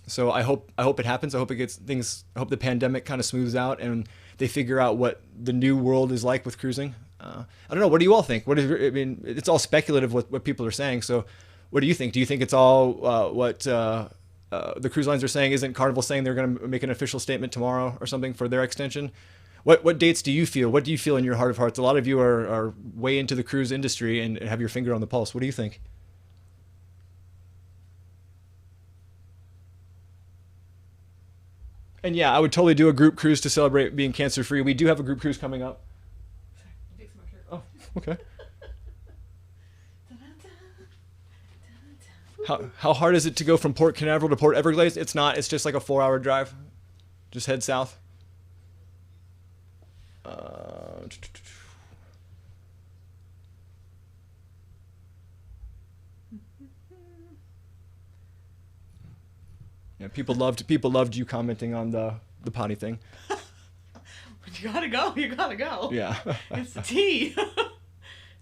So I hope it happens. I hope it gets things. I hope the pandemic kind of smooths out and they figure out what the new world is like with cruising. I don't know. What do you all think? It's all speculative what people are saying. So what do you think? Do you think it's all what the cruise lines are saying? Isn't Carnival saying they're going to make an official statement tomorrow or something for their extension? What dates do you feel? What do you feel in your heart of hearts? A lot of you are way into the cruise industry and have your finger on the pulse. What do you think? And yeah, I would totally do a group cruise to celebrate being cancer-free. We do have a group cruise coming up. Oh, okay. How hard is it to go from Port Canaveral to Port Everglades? It's not. It's just like a 4-hour drive. Just head south. Yeah, people loved you commenting on the potty thing. You gotta go. You gotta go. Yeah. It's the tea.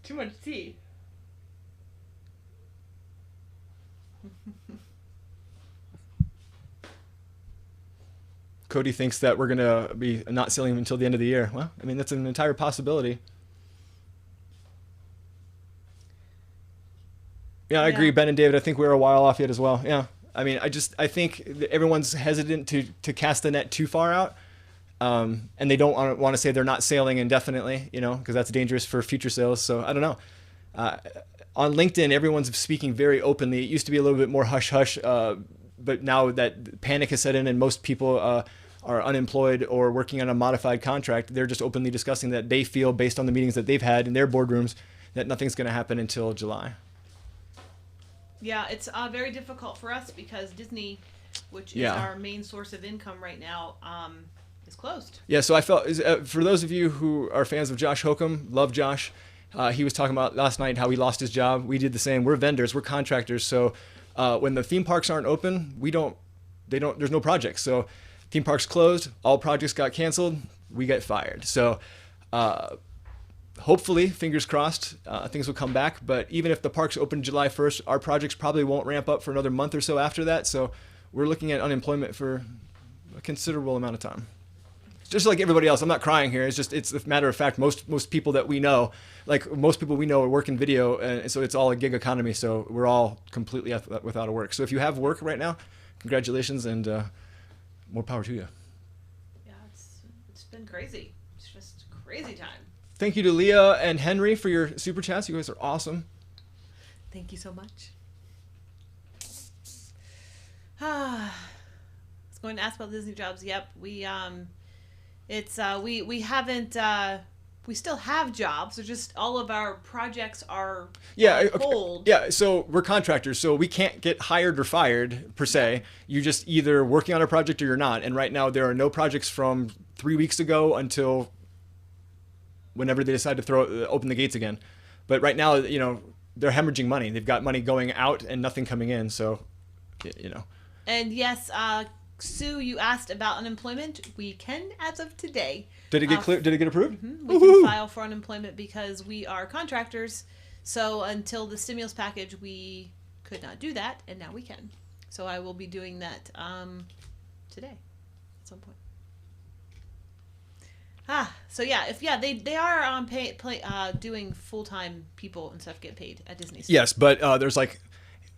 Too much tea. Cody thinks that we're gonna be not sailing until the end of the year. Well, I mean, that's an entire possibility. Yeah, I agree, Ben and David. I think we're a while off yet as well. Yeah. I mean, I think everyone's hesitant to cast the net too far out, and they don't want to say they're not sailing indefinitely, because that's dangerous for future sales. So I don't know. On LinkedIn, everyone's speaking very openly. It used to be a little bit more hush hush, but now that panic has set in and most people are unemployed or working on a modified contract, they're just openly discussing that they feel, based on the meetings that they've had in their boardrooms, that nothing's going to happen until July. Yeah, it's very difficult for us because Disney, which is our main source of income right now, is closed. Yeah, so I felt, for those of you who are fans of Josh Hokum, love Josh, he was talking about last night how he lost his job. We did the same. We're vendors, we're contractors, so when the theme parks aren't open, there's no projects. So theme parks closed, all projects got canceled, we get fired. So hopefully, fingers crossed, things will come back. But even if the parks open July 1st, our projects probably won't ramp up for another month or so after that. So we're looking at unemployment for a considerable amount of time. Just like everybody else, I'm not crying here. It's a matter of fact. Most people that we know, work in video, and so it's all a gig economy. So we're all completely without a work. So if you have work right now, congratulations and more power to you. Yeah, it's been crazy. It's just crazy time. Thank you to Leah and Henry for your super chats. You guys are awesome. Thank you so much. I was going to ask about Disney jobs. Yep, we haven't. We still have jobs. So just all of our projects are on hold. Yeah, so we're contractors, so we can't get hired or fired per se. You're just either working on a project or you're not. And right now there are no projects from 3 weeks ago until whenever they decide to open the gates again. But right now, they're hemorrhaging money. They've got money going out and nothing coming in. So, And yes, Sue, you asked about unemployment. We can, as of today. Did it get clear? Did it get approved? Mm-hmm. We can file for unemployment because we are contractors. So until the stimulus package, we could not do that, and now we can. So I will be doing that today at some point. So yeah, they are doing full-time people and stuff get paid at Disney. Yes, but there's like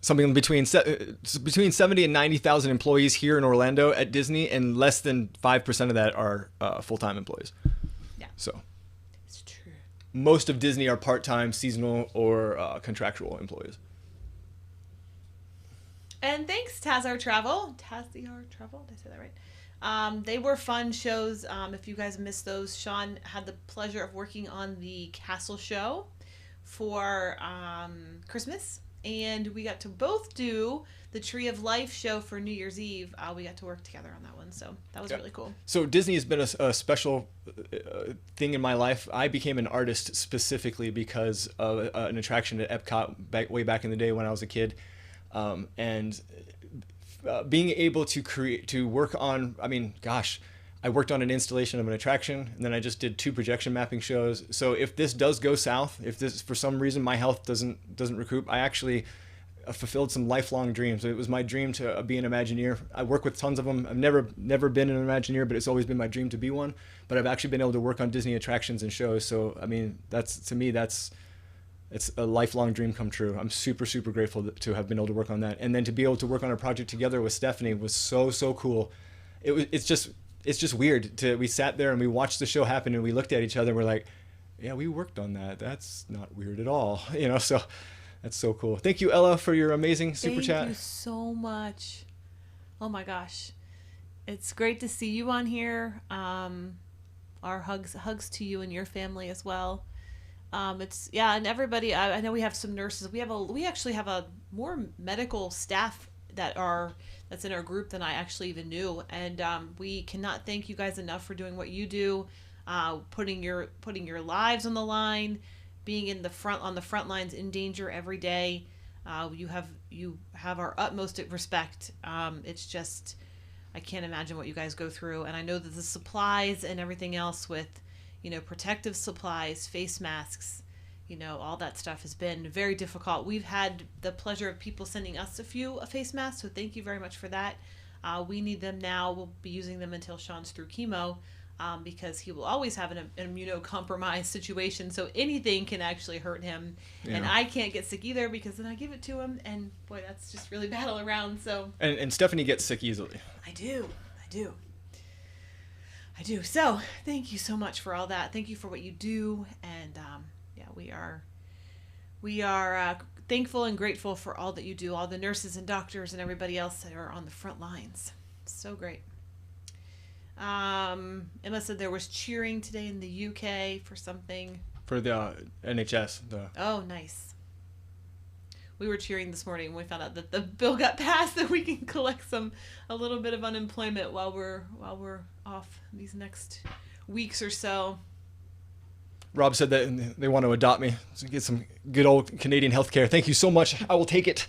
something between 70 and 90,000 employees here in Orlando at Disney, and less than 5% of that are full-time employees. Yeah. So. It's true. most of Disney are part-time, seasonal, or contractual employees. And thanks, Tazar Travel. Did I say that right? They were fun shows. If you guys missed those, Sean had the pleasure of working on the Castle show for Christmas. And we got to both do the Tree of Life show for New Year's Eve. We got to work together on that one. So that was really cool. So Disney has been a special thing in my life. I became an artist specifically because of an attraction at Epcot way back in the day when I was a kid. And being able to work on, I worked on an installation of an attraction, and then I just did 2 projection mapping shows. So if this does go south, if this for some reason my health doesn't recoup, I actually fulfilled some lifelong dreams. It was my dream to be an Imagineer. I work with tons of them. I've never been an Imagineer, but it's always been my dream to be one. But I've actually been able to work on Disney attractions and shows. So it's a lifelong dream come true. I'm super, super grateful to have been able to work on that. And then to be able to work on a project together with Stephanie was so cool. It's just weird. We sat there and we watched the show happen and we looked at each other and we're like, yeah, we worked on that. That's not weird at all. So that's so cool. Thank you, Ella, for your amazing super chat. Thank you so much. Oh my gosh. It's great to see you on here. Our hugs to you and your family as well. And everybody, I know we have some nurses. We actually have a more medical staff that's in our group than I actually even knew. And we cannot thank you guys enough for doing what you do, putting your lives on the line, being on the front lines in danger every day. You have our utmost respect. It's just, I can't imagine what you guys go through. And I know that the supplies and everything else with, protective supplies, face masks, all that stuff has been very difficult. We've had the pleasure of people sending us a face masks, so thank you very much for that. We need them now. We'll be using them until Sean's through chemo, because he will always have an immunocompromised situation, so anything can actually hurt him. Yeah. And I can't get sick either because then I give it to him, and boy, that's just really bad all around. So and Stephanie gets sick easily. I do. So thank you so much for all that. Thank you for what you do, and we are thankful and grateful for all that you do, all the nurses and doctors and everybody else that are on the front lines. So great. Emma said there was cheering today in the UK for something. For the NHS. Oh, nice. We were cheering this morning when we found out that the bill got passed, that we can collect a little bit of unemployment while we're off these next weeks or so. Rob said that they want to adopt me to get some good old Canadian healthcare. Thank you so much. I will take it.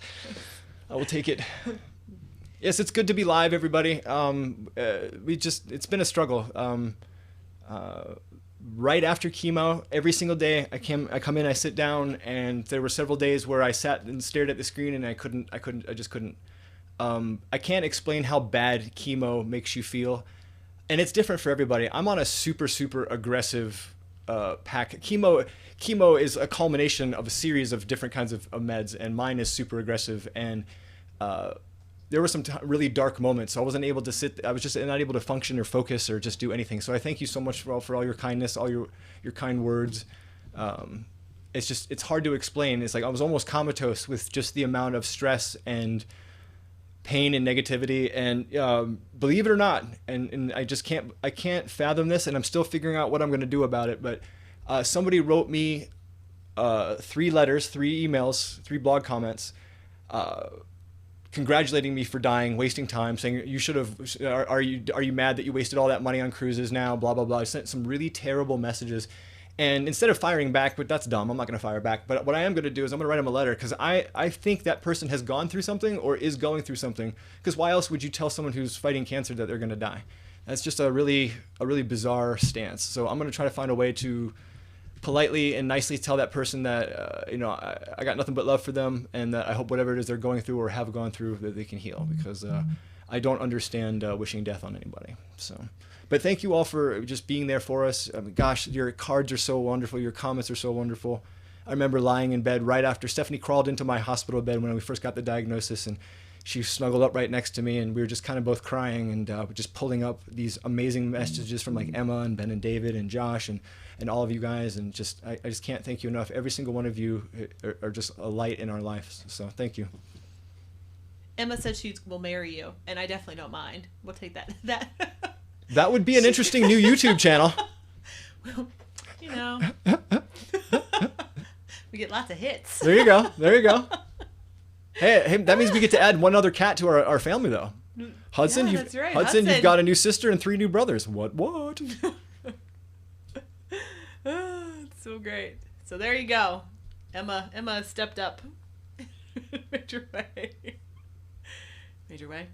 Yes, it's good to be live, everybody. It's been a struggle. Right after chemo, every single day I come in, I sit down, and there were several days where I sat and stared at the screen and I just couldn't. I can't explain how bad chemo makes you feel, and it's different for everybody. I'm on a super, super aggressive pack. Chemo is a culmination of a series of different kinds of meds, and mine is super aggressive, and there were some really dark moments. So I wasn't able to sit. I was just not able to function or focus or just do anything. So I thank you so much for all your kindness, all your kind words. It's hard to explain. It's like I was almost comatose with just the amount of stress and pain and negativity. And believe it or not, and I can't fathom this, and I'm still figuring out what I'm going to do about it. But somebody wrote me 3 letters, 3 emails, 3 blog comments. Congratulating me for dying, wasting time, saying you should have. Are you mad that you wasted all that money on cruises now? Blah blah blah. I sent some really terrible messages, and instead of firing back, but that's dumb. I'm not going to fire back. But what I am going to do is I'm going to write him a letter, because I think that person has gone through something or is going through something. Because why else would you tell someone who's fighting cancer that they're going to die? That's just a really bizarre stance. So I'm going to try to find a way to politely and nicely tell that person that I got nothing but love for them, and that I hope whatever it is they're going through or have gone through, that they can heal, because I don't understand wishing death on anybody. So, but thank you all for just being there for us. Gosh, your cards are so wonderful. Your comments are so wonderful. I remember lying in bed right after Stephanie crawled into my hospital bed when we first got the diagnosis, and she snuggled up right next to me, and we were just kind of both crying and just pulling up these amazing messages from like Emma and Ben and David and Josh, and and all of you guys, and just I just can't thank you enough. Every single one of you are just a light in our lives. So thank you. Emma said she will marry you, and I definitely don't mind. We'll take that. That would be an interesting new YouTube channel. Well, you know, we get lots of hits. There you go. There you go. Hey, that means we get to add one other cat to our family, though. Hudson, Yeah, that's right. Hudson, you've got a new sister and 3 new brothers. What? It's so great. So there you go. Emma stepped up. Major way. Major way.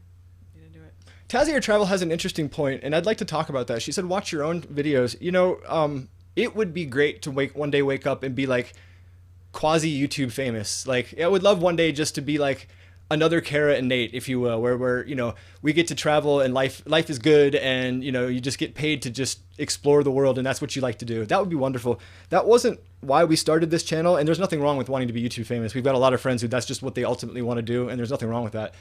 You didn't do it. Tazier Travel has an interesting point, and I'd like to talk about that. She said, watch your own videos. You know, it would be great to one day wake up and be like quasi YouTube famous. Like, I would love one day just to be like another Kara and Nate, if you will, where you know, we get to travel and life is good, and you know, you just get paid to just explore the world, and that's what you like to do. That would be wonderful. That wasn't why we started this channel, and there's nothing wrong with wanting to be YouTube famous. We've got a lot of friends who that's just what they ultimately want to do, and there's nothing wrong with that.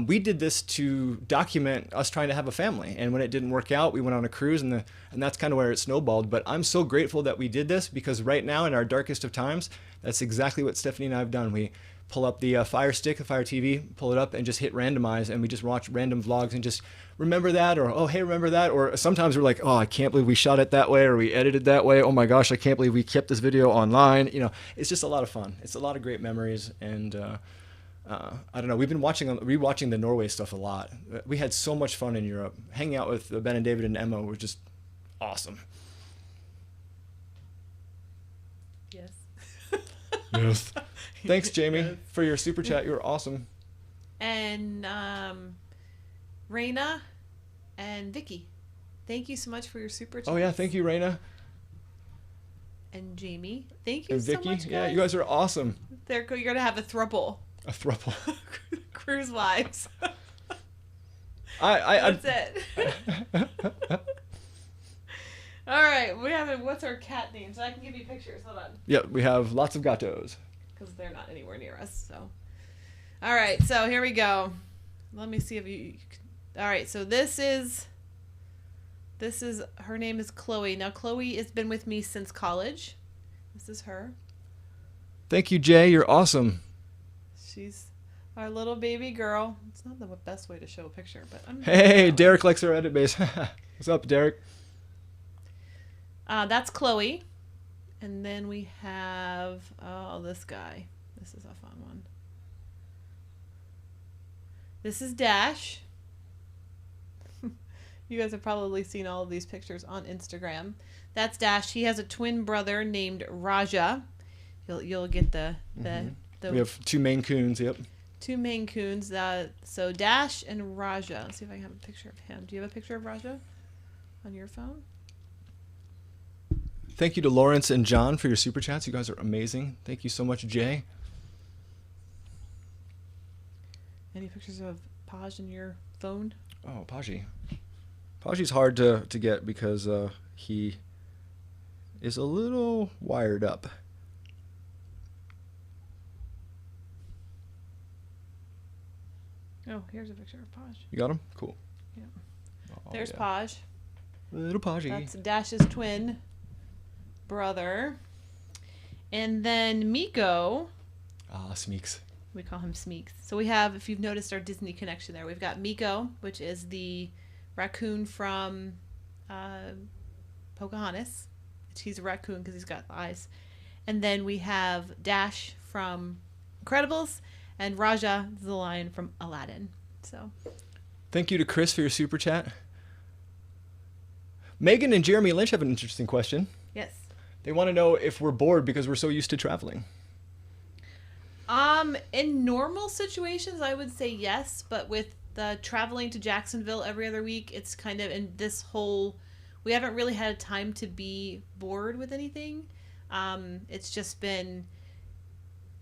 We did this to document us trying to have a family, and when it didn't work out, we went on a cruise, and that's kind of where it snowballed. But I'm so grateful that we did this, because right now, in our darkest of times, that's exactly what Stephanie and I have done. We pull up the Fire Stick, the Fire TV, pull it up, and just hit randomize, and we just watch random vlogs and just remember that, or oh hey, remember that, or sometimes we're like, oh, I can't believe we shot it that way, or we edited that way. Oh my gosh, I can't believe we kept this video online. You know, it's just a lot of fun. It's a lot of great memories, and I don't know. We've been rewatching the Norway stuff a lot. We had so much fun in Europe. Hanging out with Ben and David and Emma was just awesome. Yes. Yes. Thanks, Jamie, Yes. for your super chat. You were awesome. And Raina and Vicky, thank you so much for your super chat. Oh yeah, thank you, Raina. And Jamie, thank you And Vicky. so much, guys. Yeah, you guys are awesome. You're gonna have a throuple. A throuple. Cruise wives. I That's it. All right, we have what's our cat name? So I can give you pictures. Hold on. Yeah, we have lots of gatos. Because they're not anywhere near us. So, all right. So here we go. Let me see if you. All right. So this is her name is Chloe. Now Chloe has been with me since college. This is her. Thank you, Jay. You're awesome. She's our little baby girl. It's not the best way to show a picture, but I'm. Hey, Derek likes our edit base. What's up, Derek? That's Chloe. And then we have, this guy. This is a fun one. This is Dash. You guys have probably seen all of these pictures on Instagram. That's Dash. He has a twin brother named Raja. You'll get the We have 2 Maine Coons, yep. 2 Maine Coons. So Dash and Raja. Let's see if I can have a picture of him. Do you have a picture of Raja on your phone? Thank you to Lawrence and John for your super chats. You guys are amazing. Thank you so much, Jay. Any pictures of Paj in your phone? Oh, Paji. Paji's hard to get because he is a little wired up. Oh, here's a picture of Paj. You got him? Cool. Yeah. Oh, There's yeah. Paj. Little Paji. That's Dash's twin brother. And then Miko, Ah, Smeeks. we call him Smeeks. So we have, if you've noticed our Disney connection there, we've got Miko, which is the raccoon from Pocahontas. He's a raccoon because he's got eyes. And then we have Dash from Incredibles, and Raja, the lion from Aladdin. So Thank you to Chris for your super chat. Megan and Jeremy Lynch have an interesting question. yes. They want to know if we're bored because we're so used to traveling. In normal situations, I would say yes, but with the traveling to Jacksonville every other week, it's kind of in this whole. We haven't really had time to be bored with anything. It's just been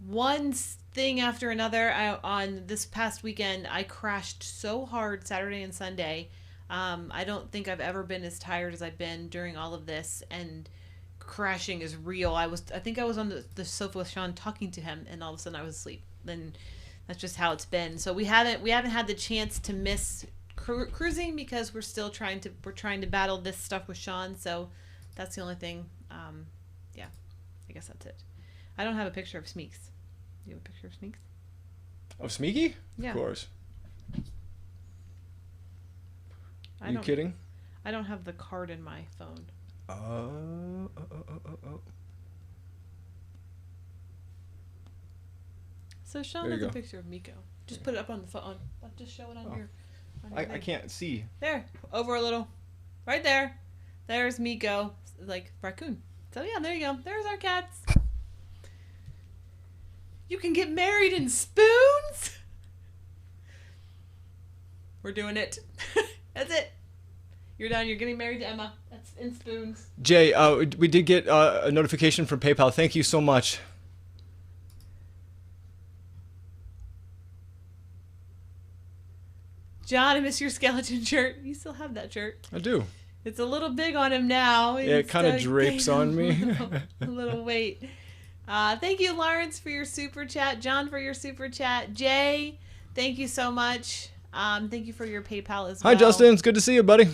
one thing after another. On this past weekend, I crashed so hard Saturday and Sunday. I don't think I've ever been as tired as I've been during all of this, and crashing is real. I think I was on the sofa with Sean talking to him, and all of a sudden I was asleep. Then that's just how it's been. So we haven't had the chance to miss cruising because we're trying to battle this stuff with Sean. So that's the only thing Yeah, I guess that's it. I don't have a picture of Smeeks. You have a picture of Smeeks? Oh, Smeeky? Yeah. Of course. I Are you don't- kidding? I don't have the card in my phone. Oh. So Sean There has you a go. picture of Miko. Just put it up on the phone. Just show it on Oh. your. On your I thing. can't see. There, over a little, right there. There's Miko, like raccoon. So yeah, there you go. There's our cats. You can get married in spoons. We're doing it. That's it. You're done. You're getting married to Emma. That's in spoons. Jay, we did get a notification from PayPal. Thank you so much. John, I miss your skeleton shirt. You still have that shirt. I do. It's a little big on him now. Yeah, it kind of It's, drapes on me. a little weight. Thank you, Lawrence, for your super chat. John, for your super chat. Jay, thank you so much. Thank you for your PayPal as well. Hi, Justin. It's good to see you, buddy.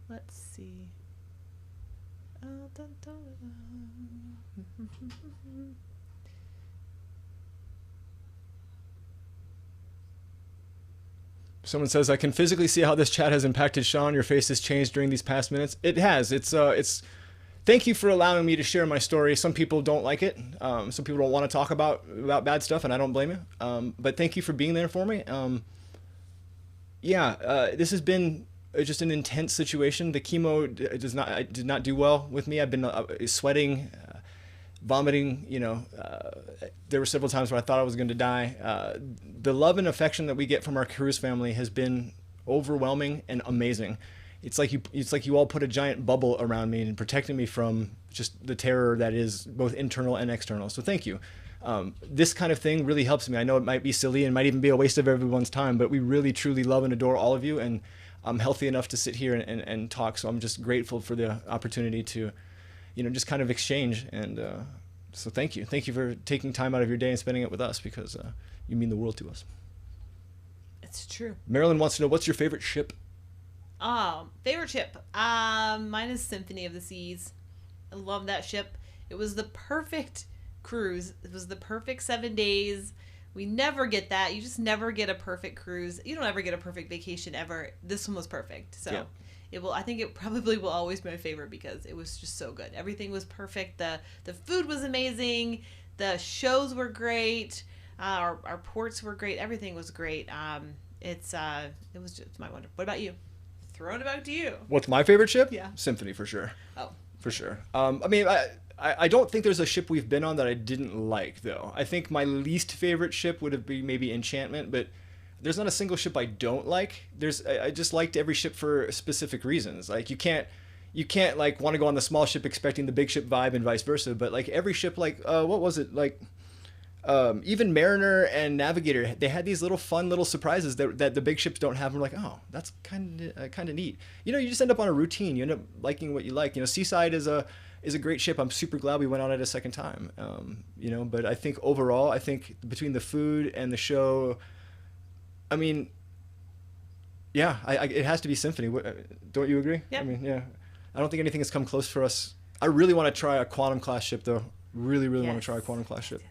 Let's see. Someone says, I can physically see how this chat has impacted Sean. Your face has changed during these past minutes. It has. It's thank you for allowing me to share my story. Some people don't like it. Some people don't want to talk about bad stuff, and I don't blame you. But thank you for being there for me. This has been just an intense situation. The chemo did not do well with me. I've been sweating, vomiting. There were several times where I thought I was going to die. The love and affection that we get from our Cruz family has been overwhelming and amazing. It's like you all put a giant bubble around me and protecting me from just the terror that is both internal and external. So thank you. This kind of thing really helps me. I know it might be silly and might even be a waste of everyone's time, but we really truly love and adore all of you, and I'm healthy enough to sit here and talk. So I'm just grateful for the opportunity to, just kind of exchange. And so thank you. Thank you for taking time out of your day and spending it with us, because you mean the world to us. It's true. Marilyn wants to know, what's your favorite ship? Favorite ship. Mine is Symphony of the Seas. I love that ship. It was the perfect cruise. It was the perfect 7 days. We never get that. You just never get a perfect cruise. You don't ever get a perfect vacation ever. This one was perfect. So Yeah. I think it probably will always be my favorite because it was just so good. Everything was perfect. The food was amazing. The shows were great. Our ports were great. Everything was great. It was just my wonder. What about you? Throwing it back to you. What's my favorite ship? Yeah. Symphony, for sure. Oh. For sure. I don't think there's a ship we've been on that I didn't like, though. I think my least favorite ship would have been maybe Enchantment, but there's not a single ship I don't like. I just liked every ship for specific reasons. Like you can't like want to go on the small ship expecting the big ship vibe and vice versa. But like every ship, like what was it like? Even Mariner and Navigator, they had these little fun little surprises that the big ships don't have. And we're like, oh, that's kind of neat. You just end up on a routine. You end up liking what you like. Seaside is a great ship. I'm super glad we went on it a second time. But I think overall, between the food and the show, it has to be Symphony. Don't you agree? Yeah. I don't think anything has come close for us. I really want to try a Quantum class ship, though. Really, really want to try a Quantum class ship. Yes.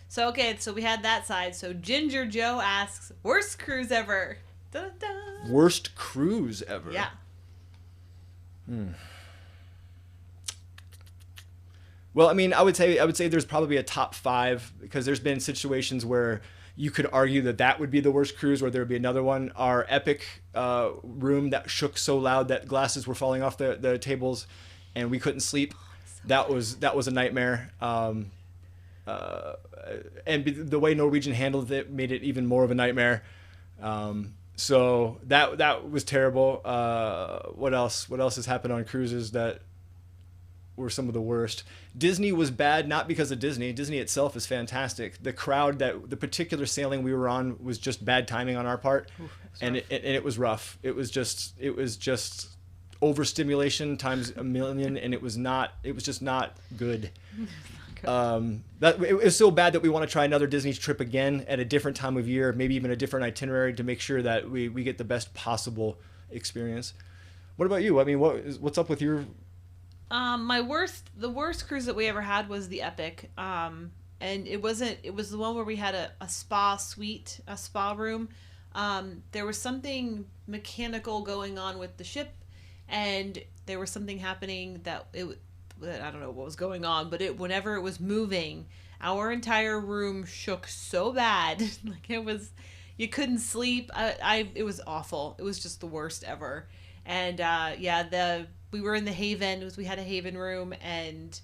So we had that side. So Ginger Joe asks, worst cruise ever. Dun-dun. Worst cruise ever. Yeah. Well, I would say there's probably a top 5, because there's been situations where you could argue that would be the worst cruise, where there would be another one. Our Epic room that shook so loud that glasses were falling off the tables, and we couldn't sleep. That was a nightmare. And the way Norwegian handled it made it even more of a nightmare. So that was terrible. What else has happened on cruises that were some of the worst? Disney was bad, not because of Disney. Disney itself is fantastic. The crowd, the particular sailing we were on, was just bad timing on our part. And it was rough. It was just overstimulation times a million, and it was just not good. That it was so bad that we want to try another Disney trip again at a different time of year, maybe even a different itinerary to make sure that we get the best possible experience. What about you? I mean, what's up with your? The worst cruise that we ever had was the Epic. And it was the one where we had a spa suite, a spa room. There was something mechanical going on with the ship, and there was something happening that I don't know what was going on, but whenever it was moving, our entire room shook so bad. Like you couldn't sleep. It was awful. It was just the worst ever. And we were in the Haven. We had a Haven room, and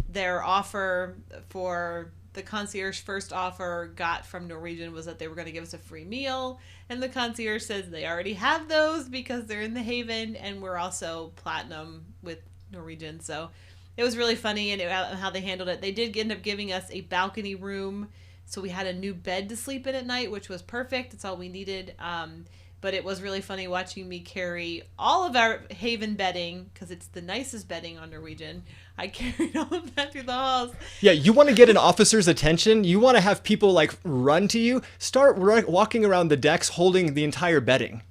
their offer for the concierge first offer got from Norwegian was that they were going to give us a free meal, and the concierge says they already have those because they're in the Haven, and we're also platinum with Norwegian. So it was really funny and how they handled it. They did end up giving us a balcony room, so we had a new bed to sleep in at night, which was perfect. That's all we needed. But it was really funny watching me carry all of our Haven bedding, because it's the nicest bedding on Norwegian. I carried all of that through the halls. Yeah, you want to get an officer's attention? You want to have people like run to you? Start walking around the decks holding the entire bedding.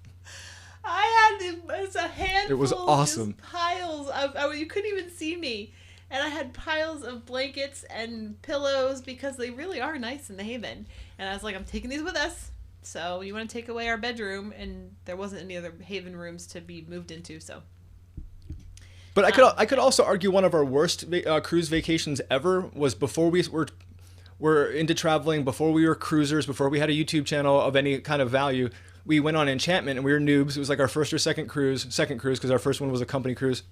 I had a handful. It was awesome. Just piles of, you couldn't even see me. And I had piles of blankets and pillows because they really are nice in the Haven. And I was like, I'm taking these with us. So you want to take away our bedroom, and there wasn't any other Haven rooms to be moved into. So, but I could also argue one of our worst cruise vacations ever was before we were into traveling, before we were cruisers, before we had a YouTube channel of any kind of value. We went on Enchantment, and we were noobs. It was like our first or second cruise because our first one was a company cruise.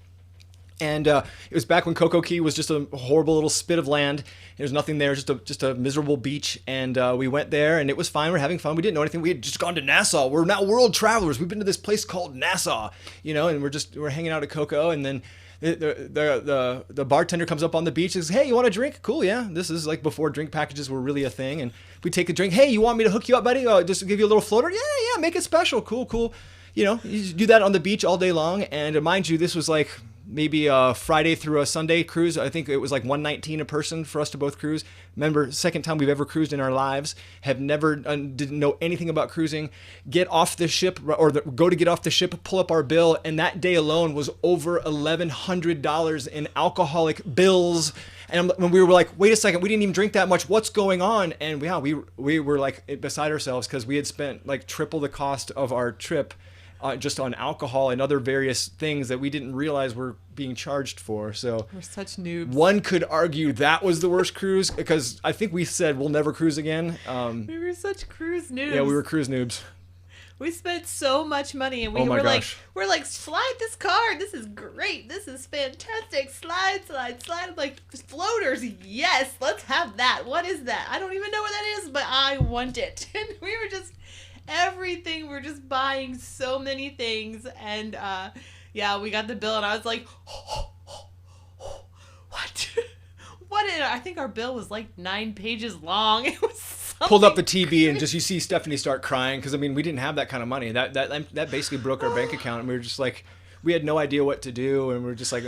And it was back when Coco Key was just a horrible little spit of land. There was nothing there, just a miserable beach. And we went there, and it was fine. We're having fun. We didn't know anything. We had just gone to Nassau. We're now world travelers. We've been to this place called Nassau, and we're hanging out at Coco. And then the bartender comes up on the beach and says, "Hey, you want a drink? Cool, yeah." This is like before drink packages were really a thing. And we take a drink. "Hey, you want me to hook you up, buddy? Just give you a little floater?" Yeah, make it special. Cool. You do that on the beach all day long. And mind you, this was like maybe a Friday through a Sunday cruise. I think it was like $119 a person for us to both cruise. Remember, second time we've ever cruised in our lives. Have never didn't know anything about cruising. Get off the ship go to get off the ship, pull up our bill, and that day alone was over $1,100 in alcoholic bills. And when we were like, wait a second, we didn't even drink that much. What's going on? And yeah, we were like beside ourselves because we had spent like triple the cost of our trip just on alcohol and other various things that we didn't realize were being charged for. So we're such noobs. One could argue that was the worst cruise because I think we said we'll never cruise again. We were such cruise noobs. Yeah, we were cruise noobs. We spent so much money, and we're like, slide this card. This is great. This is fantastic. Slide. Like floaters. Yes, let's have that. What is that? I don't even know what that is, but I want it. And we were just everything. We're just buying so many things, and we got the bill, and I was like, what? What? I think our bill was like 9 pages long. It was pulled up the TV and you see Stephanie start crying because we didn't have that kind of money. That basically broke our bank account, and we were just like, we had no idea what to do, and we were just like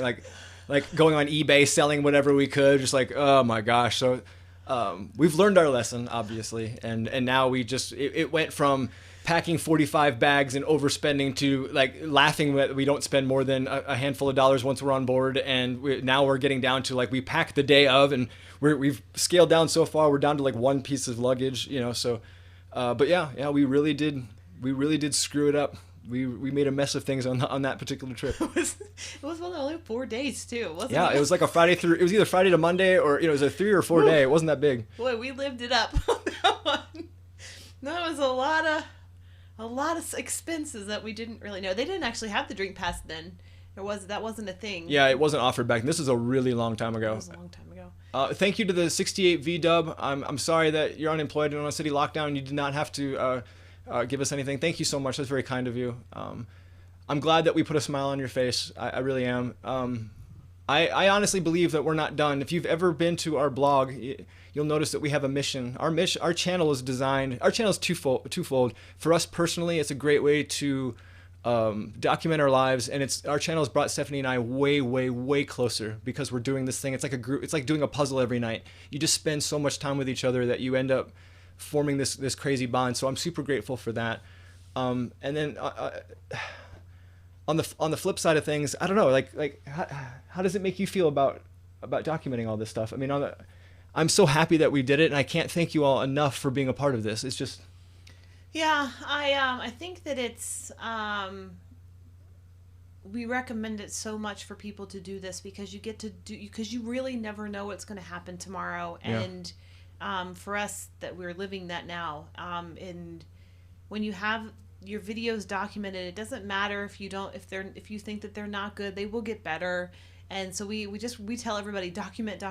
going on eBay selling whatever we could, just like, oh my gosh. So we've learned our lesson, obviously, and now it went from packing 45 bags and overspending to like laughing that we don't spend more than a handful of dollars once we're on board, and now we're getting down to like we pack the day of, and we've scaled down so far. We're down to like one piece of luggage, So, but yeah, we really did screw it up. We made a mess of things on that particular trip. It was only 4 days too, wasn't it? Yeah, it was like a Friday through. It was either Friday to Monday, or it was a 3 or 4 day. It wasn't that big. Boy, we lived it up on that one. That was a lot of expenses that we didn't really know. They didn't actually have the drink pass then. That wasn't a thing. Yeah, it wasn't offered back then. This is a really long time ago. It was a long time ago. Thank you to the 68 VW. I'm sorry that you're unemployed and on a city lockdown. You did not have to give us anything. Thank you so much. That's very kind of you. I'm glad that we put a smile on your face. I really am. I honestly believe that we're not done. If you've ever been to our blog, you'll notice that we have a mission. Our channel is designed. Our channel is twofold. For us personally, it's a great way to document our lives, and our channel has brought Stephanie and I way, way, way closer because we're doing this thing. It's like a group. It's like doing a puzzle every night. You just spend so much time with each other that you end up forming this crazy bond. So I'm super grateful for that. And then on the flip side of things, I don't know, like how does it make you feel about documenting all this stuff? I mean, I'm so happy that we did it, and I can't thank you all enough for being a part of this. It's just. Yeah, I think that it's we recommend it so much for people to do this because you get to because you really never know what's going to happen tomorrow, and for us that we're living that now, and when you have your videos documented, it doesn't matter if you think that they're not good, they will get better. And so we tell everybody document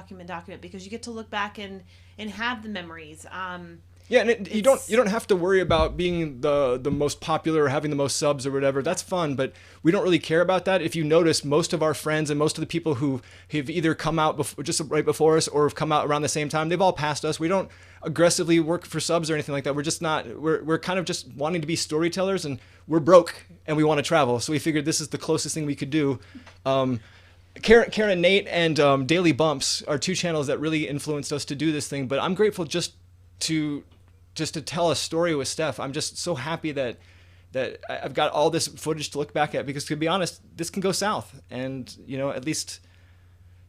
because you get to look back and have the memories. Yeah, and you don't have to worry about being the most popular or having the most subs or whatever. That's fun, but we don't really care about that. If you notice, most of our friends and most of the people who have either come out just right before us or have come out around the same time, they've all passed us. We don't aggressively work for subs or anything like that. We're just not. We're kind of just wanting to be storytellers, and we're broke and we want to travel. So we figured this is the closest thing we could do. Karen, Nate, and Daily Bumps are two channels that really influenced us to do this thing. But I'm grateful just to tell a story with Steph. I'm just so happy that I've got all this footage to look back at, because to be honest, this can go south. And, at least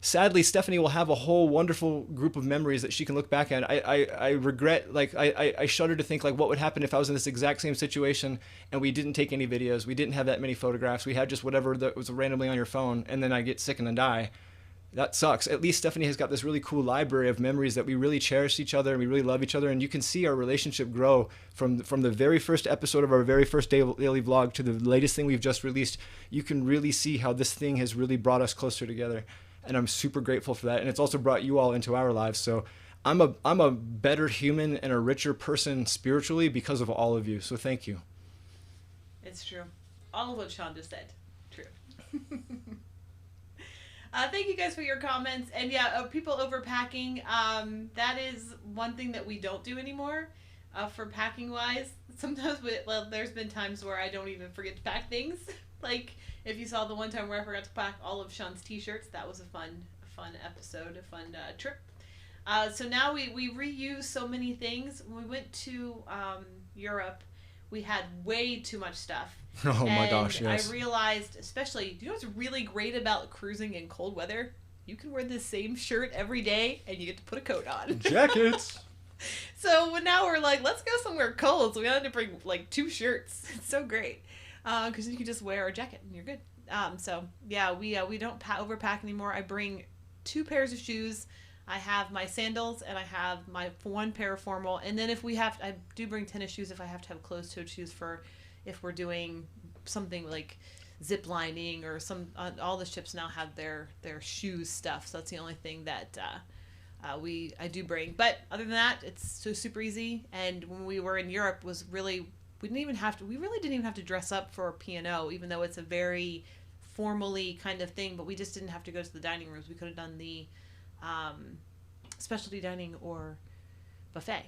sadly, Stephanie will have a whole wonderful group of memories that she can look back at. I regret, I shudder to think what would happen if I was in this exact same situation and we didn't take any videos. We didn't have that many photographs. We had just whatever that was randomly on your phone, and then I get sick and then die. That sucks. At least Stephanie has got this really cool library of memories that we really cherish each other and we really love each other. And you can see our relationship grow from the very first episode of our very first daily vlog to the latest thing we've just released. You can really see how this thing has really brought us closer together. And I'm super grateful for that. And it's also brought you all into our lives. So I'm a better human and a richer person spiritually because of all of you. So thank you. It's true. All of what Sean just said. True. Thank you guys for your comments. And people overpacking. That is one thing that we don't do anymore for packing wise. Sometimes there's been times where I don't even forget to pack things. Like if you saw the one time where I forgot to pack all of Sean's t-shirts, that was a fun episode, a fun trip. So now we reuse so many things. When we went to Europe, we had way too much stuff. Oh my gosh, yes. I realized, especially, do you know what's really great about cruising in cold weather? You can wear the same shirt every day and you get to put a coat on. Jackets. So now we're like, let's go somewhere cold. So we had to bring 2 shirts. It's so great. Because you can just wear a jacket and you're good. We don't overpack anymore. I bring 2 pairs of shoes. I have my sandals and I have my 1 pair of formal. And then I do bring tennis shoes if I have to have closed-toed shoes for if we're doing something like zip lining or all the ships now have their shoes stuff. So that's the only thing that I do bring. But other than that, it's so super easy. And when we were in Europe, we really didn't even have to dress up for P&O, even though it's a very formally kind of thing. But we just didn't have to go to the dining rooms. We could have done the specialty dining or buffet.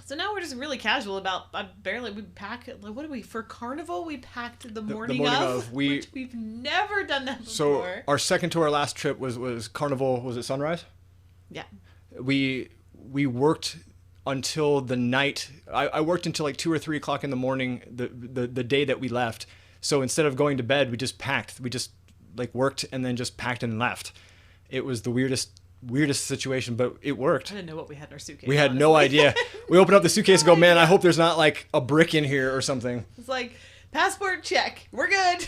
So now we're just really casual about. We pack. What do we for Carnival? We packed the morning of. Which we've never done that before. So our second to our last trip was Carnival. Was it sunrise? Yeah. We worked until the night. I worked until 2 or 3 o'clock in the morning. The day that we left. So instead of going to bed, we just packed. We just worked and then just packed and left. It was the weirdest situation, but it worked. I didn't know what we had in our suitcase. We had no idea. We opened up the suitcase and go, man, I hope there's not a brick in here or something. It's passport check. We're good.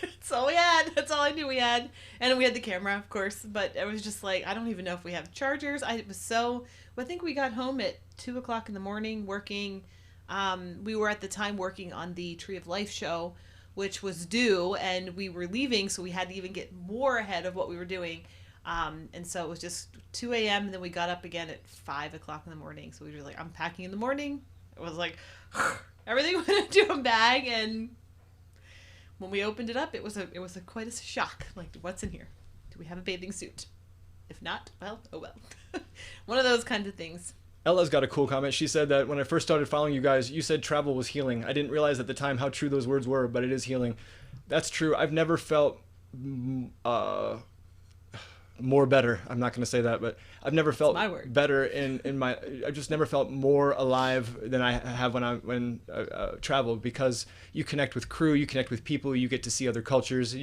That's all we had. That's all I knew we had. And we had the camera, of course, but it was just I don't even know if we have chargers. I think we got home at 2 o'clock in the morning working. We were at the time working on the Tree of Life show, which was due, and we were leaving, so we had to even get more ahead of what we were doing. And so it was just 2 a.m. and then we got up again at 5 o'clock in the morning. So we were I'm packing in the morning. It was everything went into a bag, and when we opened it up, it was quite a shock. What's in here? Do we have a bathing suit? If not, well, oh well. One of those kinds of things. Ella's got a cool comment. She said that when I first started following you guys, you said travel was healing. I didn't realize at the time how true those words were, but it is healing. That's true. I've never felt more better. I'm not going to say that, but I've never felt better in my. I just never felt more alive than I have when I travel, because you connect with crew, you connect with people, you get to see other cultures.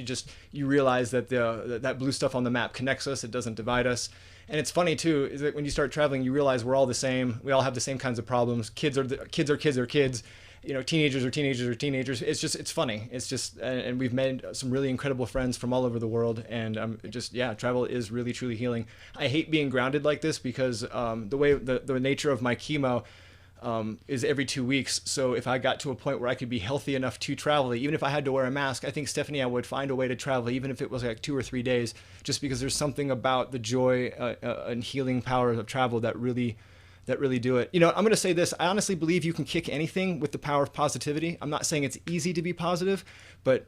You realize that that blue stuff on the map connects us. It doesn't divide us. And it's funny too, is that when you start traveling, you realize we're all the same. We all have the same kinds of problems. Kids are kids. You know, teenagers are teenagers. It's funny. It's just, and we've made some really incredible friends from all over the world. And travel is really, truly healing. I hate being grounded like this because the nature of my chemo is every 2 weeks. So if I got to a point where I could be healthy enough to travel, even if I had to wear a mask, I think Stephanie, I would find a way to travel, even if it was like 2 or 3 days, just because there's something about the joy and healing power of travel that really do it. You know, I'm going to say this. I honestly believe you can kick anything with the power of positivity. I'm not saying it's easy to be positive, but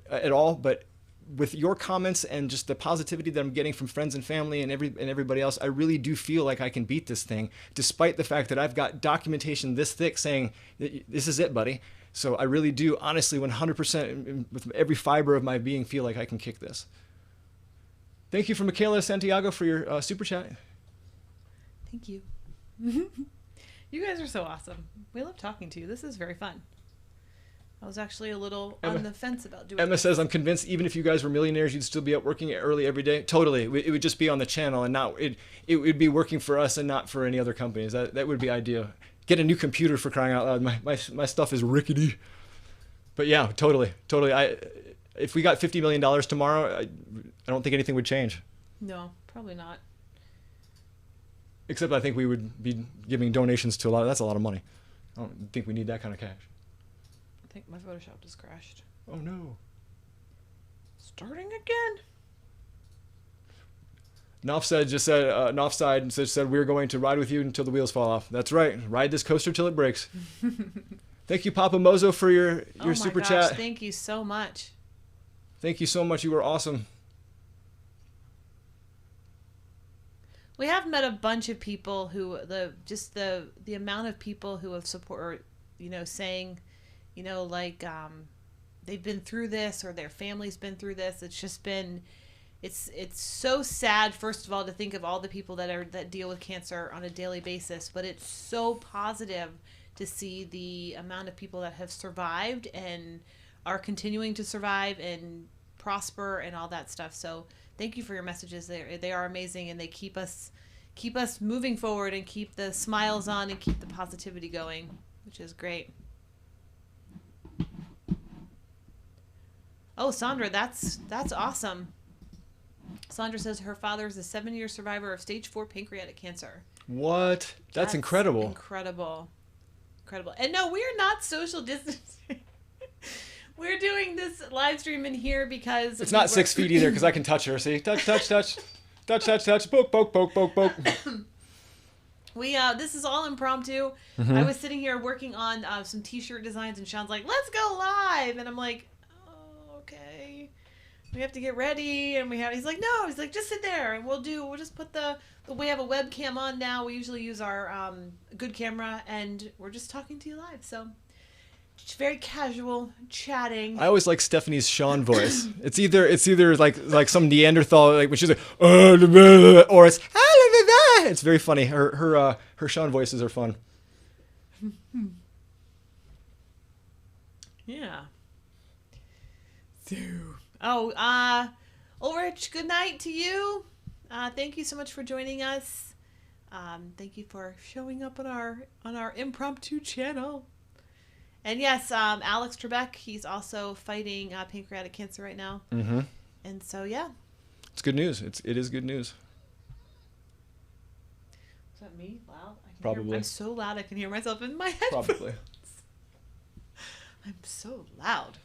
with your comments and just the positivity that I'm getting from friends and family and everybody else, I really do feel like I can beat this thing, despite the fact that I've got documentation this thick saying, this is it, buddy. So I really do, honestly, 100% with every fiber of my being, feel like I can kick this. Thank you for Michaela Santiago for your super chat. Thank you. You guys are so awesome. We love talking to you. This is very fun. I was actually a little on the fence about doing Emma this. says, I'm convinced even if you guys were millionaires, you'd still be up working early every day. Totally. It would just be on the channel and not, it would be working for us and not for any other companies. That would be ideal. Get a new computer, for crying out loud. My stuff is rickety. But yeah, totally. If we got $50 million tomorrow, I don't think anything would change. No, probably not. Except I think we would be giving donations to that's a lot of money. I don't think we need that kind of cash. I think my Photoshop just crashed. Oh no. Starting again. Knopfside just said we're going to ride with you until the wheels fall off. That's right. Ride this coaster till it breaks. Thank you, Papa Mozo, for your super chat. Thank you so much. Thank you so much. You were awesome. We have met a bunch of people who the amount of people who have support, saying, they've been through this or their family's been through this. It's just been, it's so sad, first of all, to think of all the people that deal with cancer on a daily basis, but it's so positive to see the amount of people that have survived and are continuing to survive and prosper and all that stuff. So thank you for your messages. They are amazing, and they keep us moving forward and keep the smiles on and keep the positivity going, which is great. Oh, Sandra, that's awesome. Sandra says her father is a 7-year survivor of stage 4 pancreatic cancer. What? That's incredible. Incredible. And no, we're not social distancing. We're doing this live stream in here because it's not 6 feet either, because I can touch her. See, touch, poke, poke. This is all impromptu. Mm-hmm. I was sitting here working on some T-shirt designs, and Sean's like, "Let's go live," and I'm like, "Oh, okay." We have to get ready, and he's like, "No," he's like, "Just sit there, and we'll just put we have a webcam on now. We usually use our good camera, and we're just talking to you live, so." Just very casual chatting. I always like Stephanie's Sean voice. It's either like some Neanderthal, like when she's like, or it's very funny. Her Sean voices are fun. Yeah. So, Ulrich, good night to you. Thank you so much for joining us. Thank you for showing up on our impromptu channel. And yes, Alex Trebek, he's also fighting pancreatic cancer right now. Mm-hmm. And so, yeah. It's good news. It is good news. Is that me? Loud? Probably. I'm so loud I can hear myself in my headphones. Probably. I'm so loud.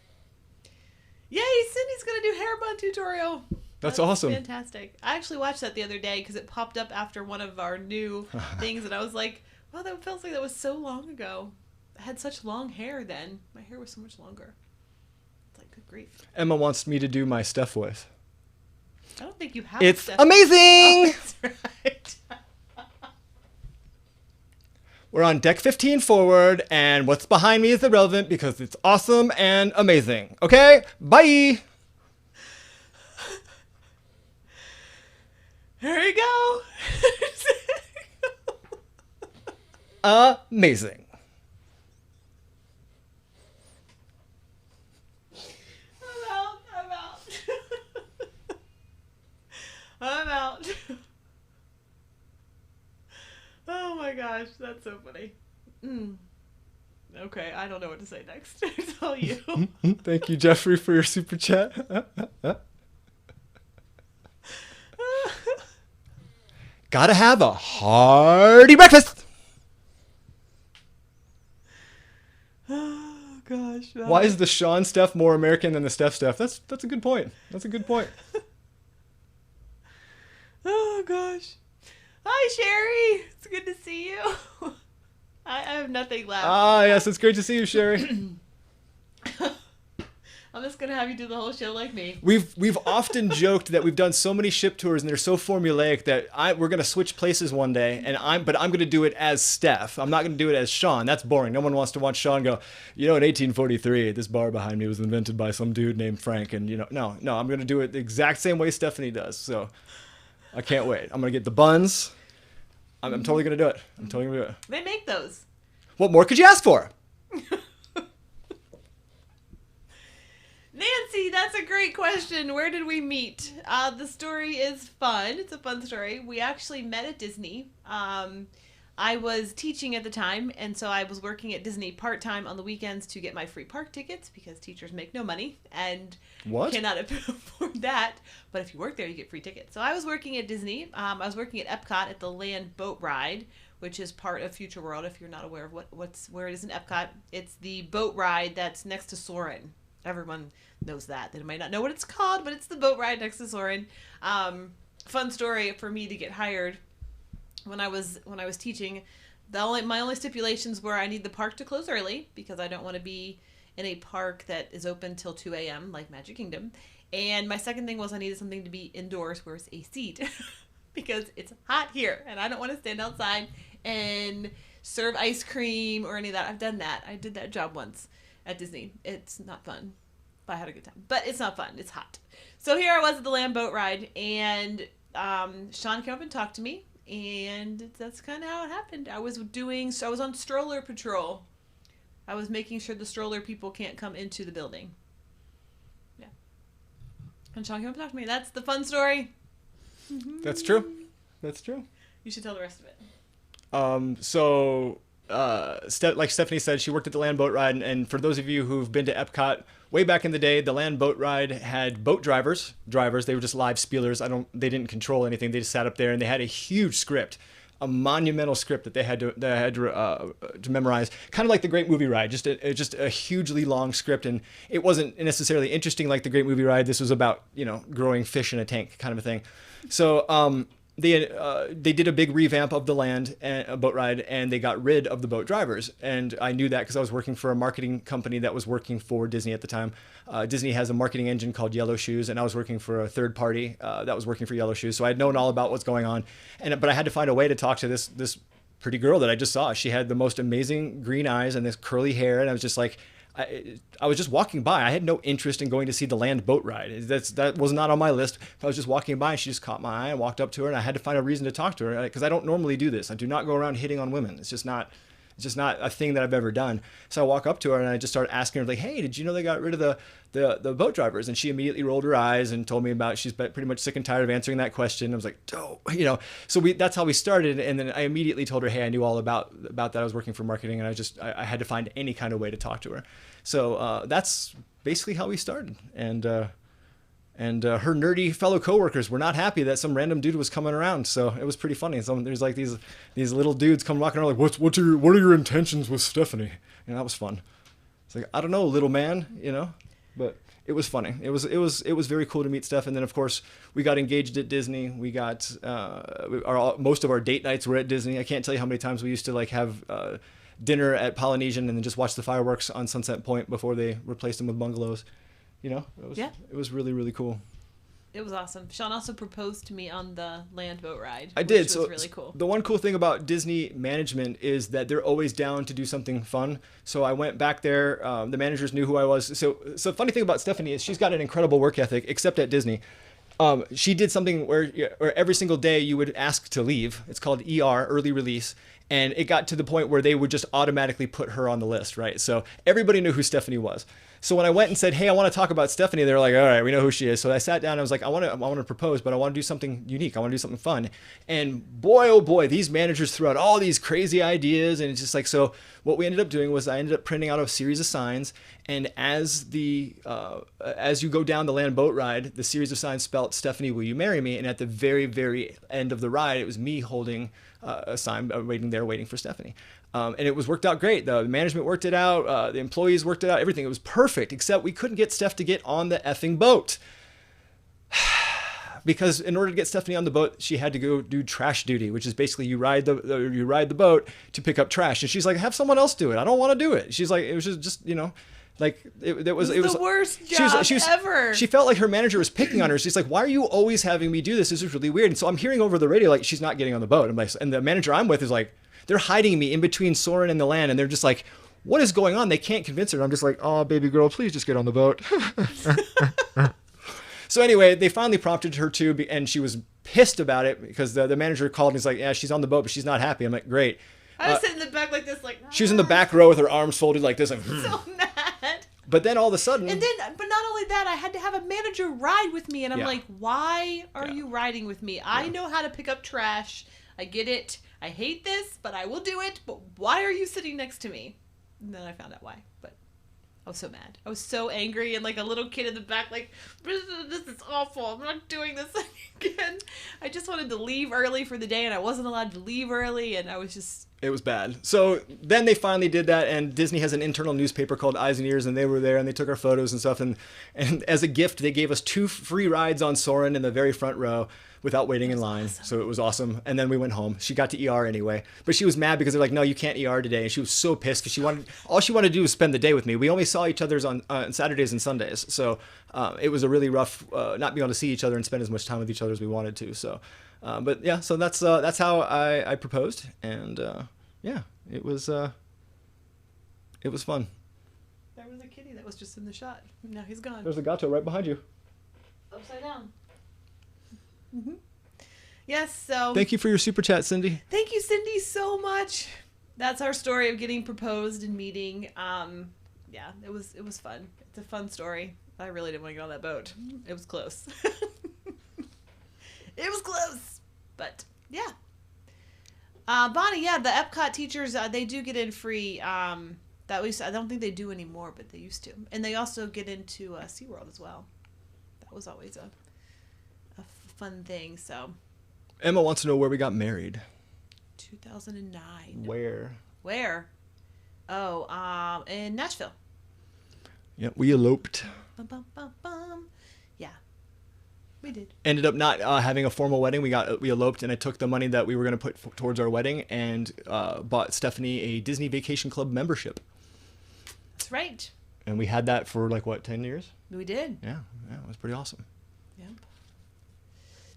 Yay, Cindy's going to do hair bun tutorial. That's awesome. Fantastic. I actually watched that the other day because it popped up after one of our new things, and I was like, wow, that feels like that was so long ago. I had such long hair then. My hair was so much longer. It's like, good grief. Emma wants me to do my Stef voice. I don't think you have. It's Stef. amazing! Oh, that's right. We're on deck 15 forward, and what's behind me is irrelevant because it's awesome and amazing. Okay? Bye! Here you go. Amazing. I'm out. I'm out. Oh my gosh, that's so funny. Okay, I don't know what to say next. It's all you. Thank you, Jeffrey, for your super chat. Gotta have a hearty breakfast. Oh gosh. Why is the Sean Stef more American than the Stef? That's a good point. That's a good point. Oh gosh. Hi Sherry. It's good to see you. I have nothing left. Yes, it's great to see you, Sherry. I'm just gonna have you do the whole show like me. We've often joked that we've done so many ship tours and they're so formulaic that we're gonna switch places one day, but I'm gonna do it as Stef. I'm not gonna do it as Sean. That's boring. No one wants to watch Sean go, in 1843, this bar behind me was invented by some dude named Frank, and no, I'm gonna do it the exact same way Stephanie does. So I can't wait. I'm gonna get the buns. I'm totally gonna do it. I'm totally gonna do it. They make those. What more could you ask for? Nancy, that's a great question. Where did we meet? The story is fun. It's a fun story. We actually met at Disney. I was teaching at the time, and so I was working at Disney part-time on the weekends to get my free park tickets because teachers make no money and cannot afford that. But if you work there, you get free tickets. So I was working at Disney. I was working at Epcot at the Land Boat Ride, which is part of Future World. If you're not aware of where it is in Epcot, it's the boat ride that's next to Soarin'. Everyone knows that. They might not know what it's called, but it's the boat ride next to Soarin'. Fun story for me to get hired. When I was teaching, my only stipulations were I need the park to close early because I don't want to be in a park that is open till 2 a.m. like Magic Kingdom. And my second thing was I needed something to be indoors where it's AC'd because it's hot here and I don't want to stand outside and serve ice cream or any of that. I've done that. I did that job once at Disney. It's not fun. I had a good time, but it's not fun. It's hot. So here I was at the Land Boat Ride, and Sean came up and talked to me, and that's kind of how it happened. I was on stroller patrol. I was making sure the stroller people can't come into the building. Yeah. And Sean came up and talked to me. That's the fun story. That's true. That's true. You should tell the rest of it. Like Stephanie said, she worked at the Land Boat Ride, and for those of you who've been to Epcot way back in the day, the Land Boat Ride had boat drivers. They were just live spielers. They didn't control anything. They just sat up there, and they had a huge script, a monumental script that they had to memorize, kind of like the Great Movie Ride, just a hugely long script, and it wasn't necessarily interesting like the Great Movie Ride. This was about growing fish in a tank kind of a thing. So they did a big revamp of the Land Boat Ride, and they got rid of the boat drivers. And I knew that because I was working for a marketing company that was working for Disney at the time. Disney has a marketing engine called Yellow Shoes, and I was working for a third party that was working for Yellow Shoes. So I had known all about what's going on, but I had to find a way to talk to this pretty girl that I just saw. She had the most amazing green eyes and this curly hair, and I was just like, I was just walking by. I had no interest in going to see the Land Boat Ride. That was not on my list. I was just walking by, and she just caught my eye. I walked up to her, and I had to find a reason to talk to her because I don't normally do this. I do not go around hitting on women. It's just not a thing that I've ever done. So I walk up to her, and I just started asking her, like, "Hey, did you know they got rid of the boat drivers?" And she immediately rolled her eyes and told me about she's pretty much sick and tired of answering that question. I was like, "Oh, So that's how we started. And then I immediately told her, "Hey, I knew all about that. I was working for marketing, and I had to find any kind of way to talk to her." So that's basically how we started. And her nerdy fellow coworkers were not happy that some random dude was coming around. So it was pretty funny. So there's like these little dudes come walking around like, what are your intentions with Stephanie? That was fun. It's like, I don't know, little man, but it was funny. It was very cool to meet Steph. And then of course we got engaged at Disney. We got most of our date nights were at Disney. I can't tell you how many times we used to like have dinner at Polynesian and then just watch the fireworks on Sunset Point before they replaced them with bungalows. It was really, really cool. It was awesome. Sean also proposed to me on the land boat ride. I did. Which So was really cool. The one cool thing about Disney management is that they're always down to do something fun. So I went back there. The managers knew who I was. So funny thing about Stephanie is she's got an incredible work ethic, except at Disney. She did something where every single day you would ask to leave. It's called ER, early release. And it got to the point where they would just automatically put her on the list, right? So everybody knew who Stephanie was. So when I went and said, hey, I want to talk about Stephanie, they were like, all right, we know who she is. So I sat down and I was like, I want to propose, but I want to do something unique. I want to do something fun. And boy, oh boy, these managers threw out all these crazy ideas. And it's just like, so what we ended up doing was I ended up printing out a series of signs. And as you go down the land boat ride, the series of signs spelled, Stephanie, will you marry me? And at the very, very end of the ride, it was me holding a sign, waiting for Stephanie. And it was worked out great. The management worked it out. The employees worked it out. Everything. It was perfect, except we couldn't get Steph to get on the effing boat. Because in order to get Stephanie on the boat, she had to go do trash duty, which is basically you ride the boat to pick up trash. And she's like, have someone else do it. I don't want to do it. She's like, it was just like it was the worst job ever. She felt like her manager was picking on her. She's like, why are you always having me do this? This is really weird. And so I'm hearing over the radio, like, she's not getting on the boat. I'm like, and the manager I'm with is like, they're hiding me in between Soren and the land. And they're just like, what is going on? They can't convince her. And I'm just like, oh, baby girl, please just get on the boat. So anyway, they finally prompted her to, and she was pissed about it because the manager called and he's like, yeah, she's on the boat, but she's not happy. I'm like, great. I was sitting in the back like this, like. She was in the back row with her arms folded like this. Like, so mad. But then all of a sudden. And then, but not only that, I had to have a manager ride with me. And I'm like, why are you riding with me? I know how to pick up trash. I get it. I hate this, but I will do it. But why are you sitting next to me? And then I found out why. But I was so mad. I was so angry and like a little kid in the back, like, this is awful. I'm not doing this again. I just wanted to leave early for the day and I wasn't allowed to leave early. And I was just. It was bad. So then they finally did that, and Disney has an internal newspaper called Eyes and Ears, and they were there and they took our photos and stuff. And as a gift, they gave us 2 free rides on Soren in the very front row without waiting in line. Awesome. So it was awesome. And then we went home. She got to ER anyway, but she was mad because they're like, no, you can't ER today. And she was so pissed because all she wanted to do was spend the day with me. We only saw each other's on Saturdays and Sundays. So it was a really rough, not being able to see each other and spend as much time with each other as we wanted to. So, but yeah, so that's how I proposed. And yeah, it was fun. There was a kitty that was just in the shot. Now he's gone. There's a gato right behind you. Upside down. Mm-hmm. Yes, so. Thank you for your super chat, Cindy. Thank you, Cindy, so much. That's our story of getting proposed and meeting. Yeah, it was fun. It's a fun story. I really didn't want to get on that boat. It was close. It was close, but yeah. Bonnie, yeah, the Epcot teachers, they do get in free. I don't think they do anymore, but they used to. And they also get into SeaWorld as well. That was always a fun thing, so. Emma wants to know where we got married. 2009. Where? Oh, in Nashville. Yeah, we eloped. Bum, bum, bum, bum. Yeah, we did. Ended up not having a formal wedding. We eloped, and I took the money that we were going to put towards our wedding and bought Stephanie a Disney Vacation Club membership. That's right. And we had that for 10 years? We did. Yeah, it was pretty awesome. Yep.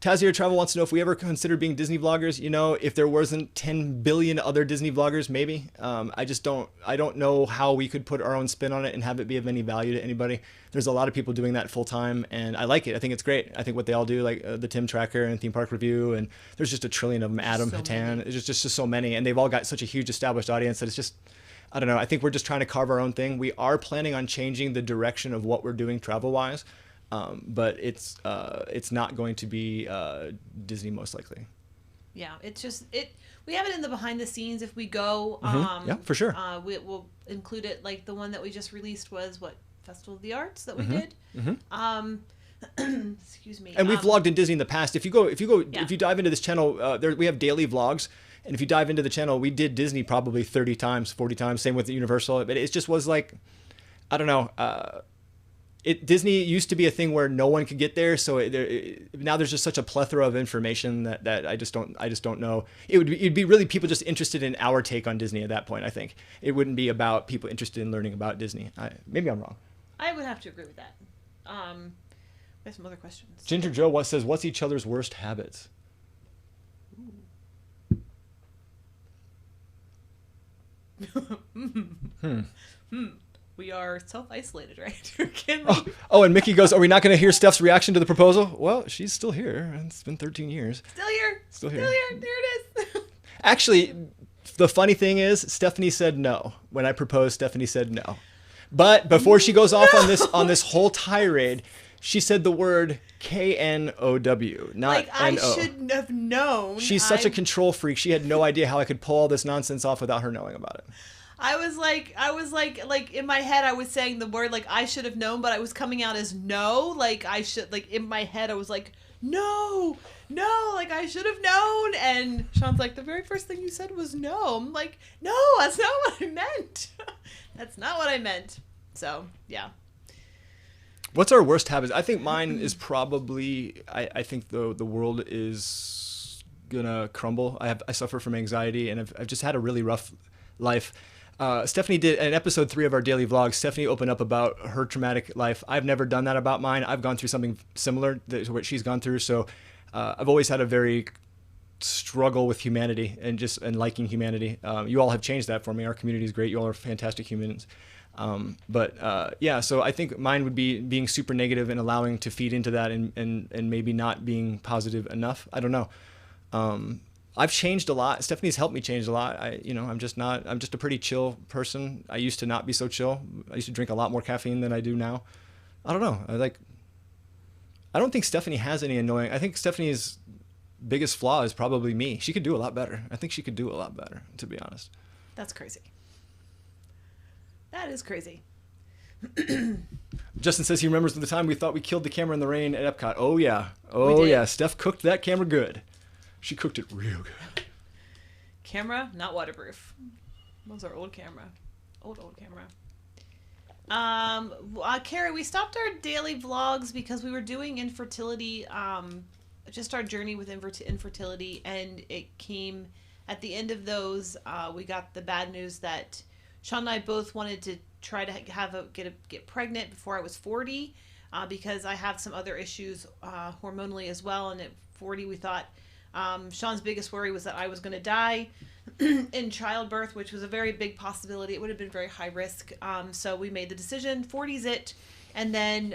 Tazier Travel wants to know if we ever considered being Disney vloggers. If there wasn't 10 billion other Disney vloggers, maybe. I don't know how we could put our own spin on it and have it be of any value to anybody. There's a lot of people doing that full time, and I like it. I think it's great. I think what they all do, like the Tim Tracker and Theme Park Review, and there's just a trillion of them. Adam, Hatan, it's just so many, and they've all got such a huge established audience that it's just, I don't know. I think we're just trying to carve our own thing. We are planning on changing the direction of what we're doing travel-wise. But it's not going to be Disney most likely. Yeah, it's just we have it in the behind the scenes if we go. Yeah, for sure. We'll include it. Like the one that we just released was Festival of the Arts that we did. Excuse me. And we've vlogged in Disney in the past. If you dive into this channel, we have daily vlogs. And if you dive into the channel, we did Disney probably 30 times, 40 times. Same with Universal. But it just was like, I don't know. Disney used to be a thing where no one could get there, so now there's just such a plethora of information that I just don't know. It'd be really people just interested in our take on Disney at that point. I think it wouldn't be about people interested in learning about Disney. Maybe I'm wrong. I would have to agree with that. have some other questions. Ginger Joe says, what's each other's worst habits? We are self-isolated, right? Can we? Oh, and Mickey goes, are we not going to hear Steph's reaction to the proposal? Well, she's still here. It's been 13 years. Still here. There it is. Actually, the funny thing is, Stephanie said no. When I proposed, Stephanie said no. But before she goes off on this whole tirade, she said the word KNOW, not like, I NO. shouldn't have known. She's such a control freak. She had no idea how I could pull all this nonsense off without her knowing about it. I was like in my head I was saying the word like I should have known, but I was coming out as no. Like I should, like in my head I was like no, like I should have known. And Sean's like, the very first thing you said was no. I'm like, no, that's not what I meant. That's not what I meant. So yeah. What's our worst habits? I think mine is probably, I think the world is gonna crumble. I suffer from anxiety, and I've just had a really rough life. Stephanie did in episode 3 of our daily vlog. Stephanie opened up about her traumatic life. I've never done that about mine. I've gone through something similar to what she's gone through. So I've always had a very struggle with humanity and liking humanity. You all have changed that for me. Our community is great. You all are fantastic humans. Yeah, so I think mine would be being super negative and allowing to feed into that and maybe not being positive enough. I don't know. I've changed a lot. Stephanie's helped me change a lot. I'm just a pretty chill person. I used to not be so chill. I used to drink a lot more caffeine than I do now. I don't know. I don't think Stephanie has any annoying. I think Stephanie's biggest flaw is probably me. She could do a lot better. I think she could do a lot better, to be honest. That's crazy. That is crazy. Justin says he remembers the time we thought we killed the camera in the rain at Epcot. Oh yeah. Oh yeah. Steph cooked that camera good. She cooked it real good. Camera, not waterproof. That was our old camera. Old camera. Carrie, we stopped our daily vlogs because we were doing infertility, just our journey with infertility, and it came at the end of those, we got the bad news that Sean and I both wanted to try to get pregnant before I was 40, because I have some other issues hormonally as well, and at 40 we thought Sean's biggest worry was that I was going to die in childbirth, which was a very big possibility. It would have been very high risk. So we made the decision, 40's it. And then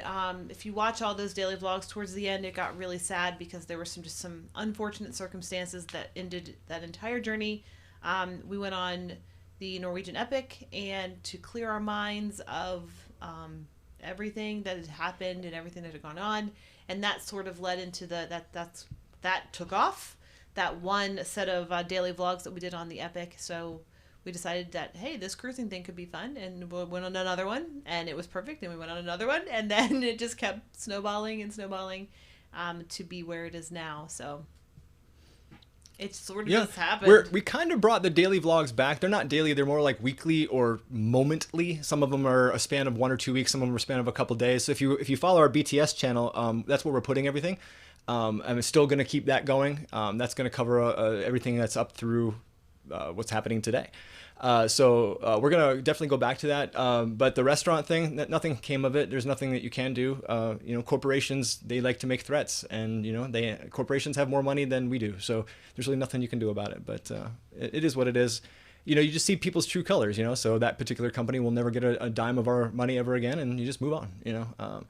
if you watch all those daily vlogs towards the end, it got really sad because there were some unfortunate circumstances that ended that entire journey. We went on the Norwegian Epic, and to clear our minds of everything that had happened and everything that had gone on. And that sort of led into that took off, that one set of daily vlogs that we did on the Epic. So we decided that, hey, this cruising thing could be fun, and we went on another one, and it was perfect, and we went on another one, and then it just kept snowballing to be where it is now. So it sort of just happened. We kind of brought the daily vlogs back. They're not daily, they're more like weekly or momently. Some of them are a span of 1 or 2 weeks, some of them are a span of a couple days. So if you follow our BTS channel, that's where we're putting everything. I'm still going to keep that going. That's going to cover everything that's up through what's happening today. So we're going to definitely go back to that. But the restaurant thing, nothing came of it. There's nothing that you can do. Corporations, they like to make threats, and corporations have more money than we do. So there's really nothing you can do about it. But it is what it is. You just see people's true colors. So that particular company will never get a dime of our money ever again, and you just move on.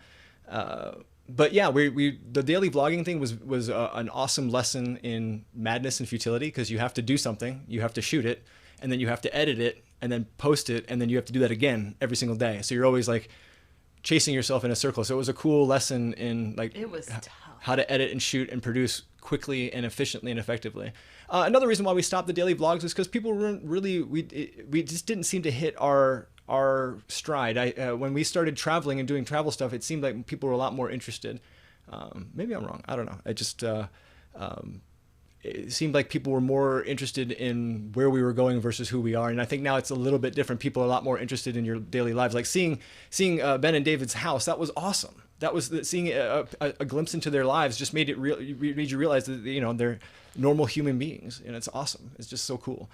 But yeah, the daily vlogging thing was an awesome lesson in madness and futility, because you have to do something, you have to shoot it, and then you have to edit it, and then post it, and then you have to do that again every single day. So you're always like chasing yourself in a circle. So it was a cool lesson in it was tough. How to edit and shoot and produce quickly and efficiently and effectively. Another reason why we stopped the daily vlogs is because people weren't really, we just didn't seem to hit our stride. When we started traveling and doing travel stuff, it seemed like people were a lot more interested. Maybe I'm wrong. I don't know. I just it seemed like people were more interested in where we were going versus who we are. And I think now it's a little bit different. People are a lot more interested in your daily lives. Like seeing Ben and David's house, that was awesome. That was seeing a glimpse into their lives just made you realize that they're normal human beings, and it's awesome. It's just so cool.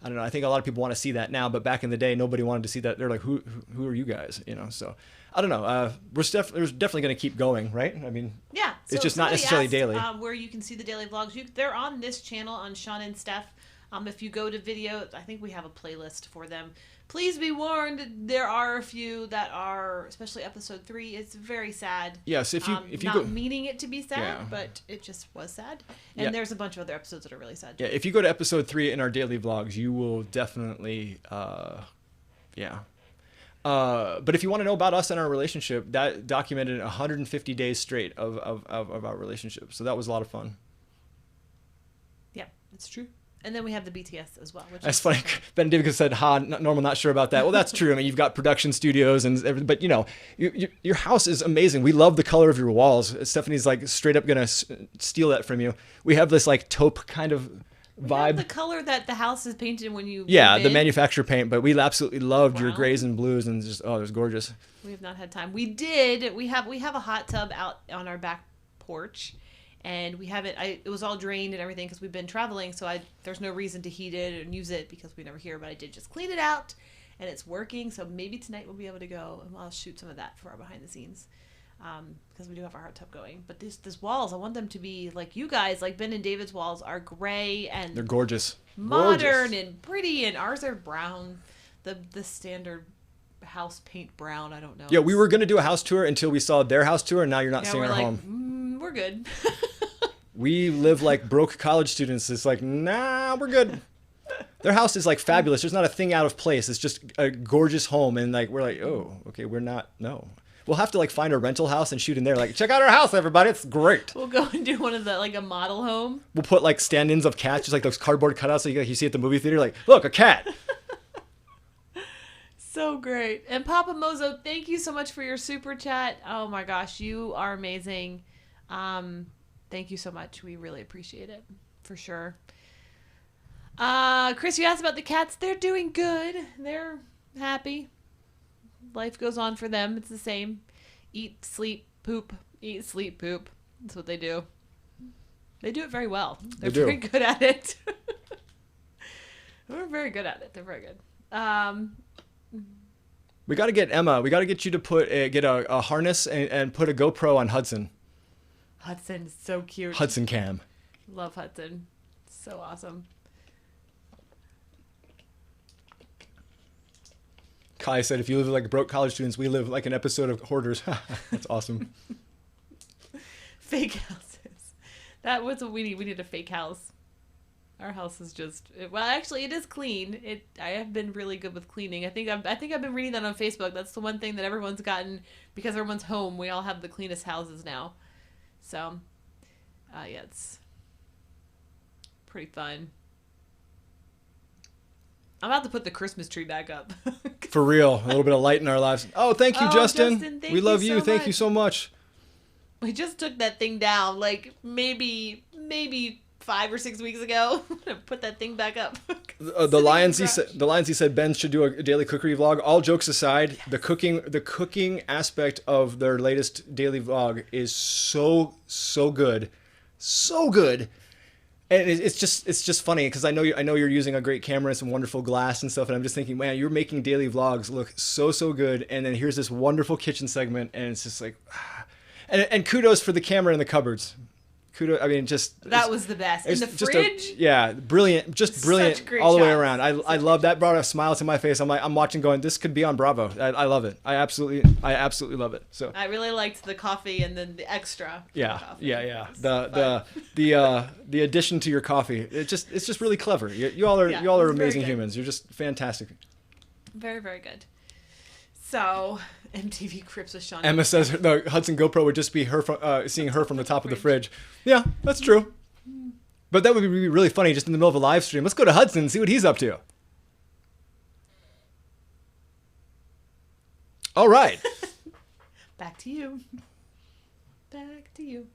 I don't know. I think a lot of people want to see that now, but back in the day, nobody wanted to see that. They're like, who are you guys? You know, so I don't know. We're definitely going to keep going, right? I mean, yeah, so it's just not necessarily asked, daily. Where you can see the daily vlogs. They're on this channel on Sean and Stef. If you go to video, I think we have a playlist for them. Please be warned, there are a few that are, especially episode 3, it's very sad. Yes, if you not go, meaning it to be sad, Yeah. but it just was sad. And there's a bunch of other episodes that are really sad. yeah, if you go to episode 3 in our daily vlogs, you will definitely, But if you want to know about us and our relationship, that documented 150 days straight of our relationship. So that was a lot of fun. Yeah, it's true. And then we have the BTS as well. Which That's is funny. Ben David said, normal, not sure about that. Well, that's true. I mean, you've got production studios and everything, but you know, your house is amazing. We love the color of your walls. Stephanie's like straight up going to steal that from you. We have this like taupe kind of vibe. The color that the house is painted when you Yeah, move the in. manufacturer paint, but we absolutely loved your Wow. grays and blues and just, oh, it was gorgeous. We have not had time. We have a hot tub out on our back porch, and we have it. It was all drained and everything because we've been traveling. So there's no reason to heat it and use it because we never here. But I did just clean it out, and it's working. So maybe tonight we'll be able to go and I'll shoot some of that for our behind the scenes, because we do have our hot tub going. But these walls, I want them to be like you guys, like Ben and David's walls are gray and They're gorgeous. modern Gorgeous. and pretty, and ours are brown, the standard house paint brown. I don't know. Yeah, we were going to do a house tour until we saw their house tour, and now you're not Yeah, seeing we're our like, home. we're good. We live like broke college students. It's like, nah, we're good. Their house is like fabulous. There's not a thing out of place. It's just a gorgeous home, and like we're like, oh, okay, we're not. No, we'll have to like find a rental house and shoot in there. Like, check out our house, everybody. It's great. We'll go and do one of the like a model home. We'll put like stand-ins of cats, just like those cardboard cutouts that you see at the movie theater. Like, look, a cat. So great. And Papa Mozo, thank you so much for your super chat. Oh my gosh, you are amazing. Thank you so much. We really appreciate it, for sure. Chris, you asked about the cats. They're doing good. They're happy. Life goes on for them. It's the same. Eat, sleep, poop. Eat, sleep, poop. That's what they do. They do it very well. They're They do. very good at it. We're very good at it. They're very good. We got to get Emma. We got to get you to get a harness and put a GoPro on Hudson. Hudson is so cute. Hudson Cam. Love Hudson. So awesome. Kai said, if you live like broke college students, we live like an episode of Hoarders. That's awesome. Fake houses. That was what we need. We need a fake house. Our house is well, actually, it is clean. I have been really good with cleaning. I think I've been reading that on Facebook. That's the one thing that everyone's gotten because everyone's home. We all have the cleanest houses now. So, yeah, it's pretty fun. I'm about to put the Christmas tree back up. For real. A little bit of light in our lives. Oh, thank you, Oh, Justin. thank We love you you. so Thank you much. so much. We just took that thing down like maybe 5 or 6 weeks ago. Put that thing back up. The Lions he said Ben should do a daily cookery vlog. All jokes aside, the cooking aspect of their latest daily vlog is so good. So good. And it's just funny because I know you're using a great camera and some wonderful glass and stuff, and I'm just thinking, man, you're making daily vlogs look so good, and then here's this wonderful kitchen segment, and it's just like, and kudos for the camera in the cupboards. Kudos, I mean, That was the best. In the just fridge? brilliant, just brilliant Such great all the way shots. around. I love that. Brought a smile to my face. I'm watching, going, this could be on Bravo. I love it. I absolutely love it. So I really liked the coffee and then the extra. yeah, coffee. yeah. It was The addition to your coffee. It's just really clever. You all are Yeah, you all are it's very amazing good. humans. You're just fantastic. Very, very good. So, MTV Crips with Sean. Emma says the Hudson GoPro would just be her seeing her from the top of the fridge. Yeah, that's true. But that would be really funny just in the middle of a live stream. Let's go to Hudson and see what he's up to. All right. Back to you. Back to you.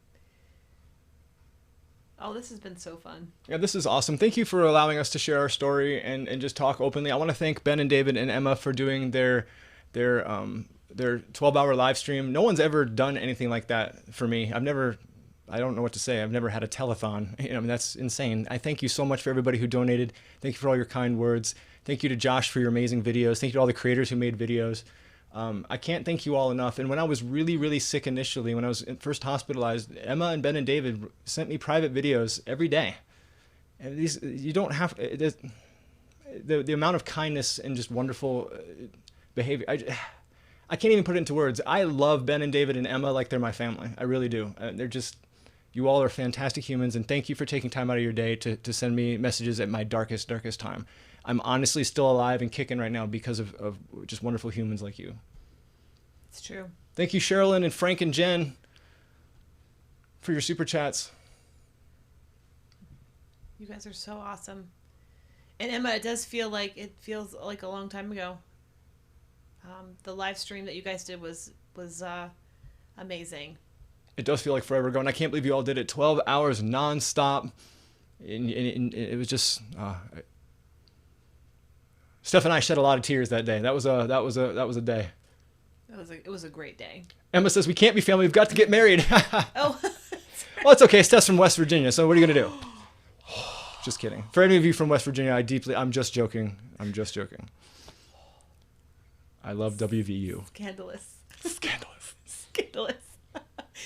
Oh, this has been so fun. Yeah, this is awesome. Thank you for allowing us to share our story and just talk openly. I want to thank Ben and David and Emma for doing their 12-hour live stream. No one's ever done anything like that for me. I've never I don't know what to say. I've never had a telethon. I mean, that's insane. I thank you so much for everybody who donated. Thank you for all your kind words. Thank you to Josh for your amazing videos. Thank you to all the creators who made videos. I can't thank you all enough. And when I was really, really sick initially, when I was first hospitalized, Emma and Ben and David sent me private videos every day. And these, you don't have, the amount of kindness and just wonderful behavior. I can't even put it into words. I love Ben and David and Emma like they're my family. I really do. They're just, you all are fantastic humans. And thank you for taking time out of your day to send me messages at my darkest, darkest time. I'm honestly still alive and kicking right now because of just wonderful humans like you. It's true. Thank you, Sherilyn and Frank and Jen, for your super chats. You guys are so awesome. And Emma, it feels like a long time ago. The live stream that you guys did was amazing. It does feel like forever ago, and I can't believe you all did it. 12 hours nonstop. And it was just... Steph and I shed a lot of tears that day. That was a day. It was a great day. Emma says we can't be family. We've got to get married. Oh, well, it's okay. Steph's from West Virginia, so what are you gonna do? Just kidding. For any of you from West Virginia, I'm just joking. I'm just joking. I love WVU. Scandalous. Scandalous.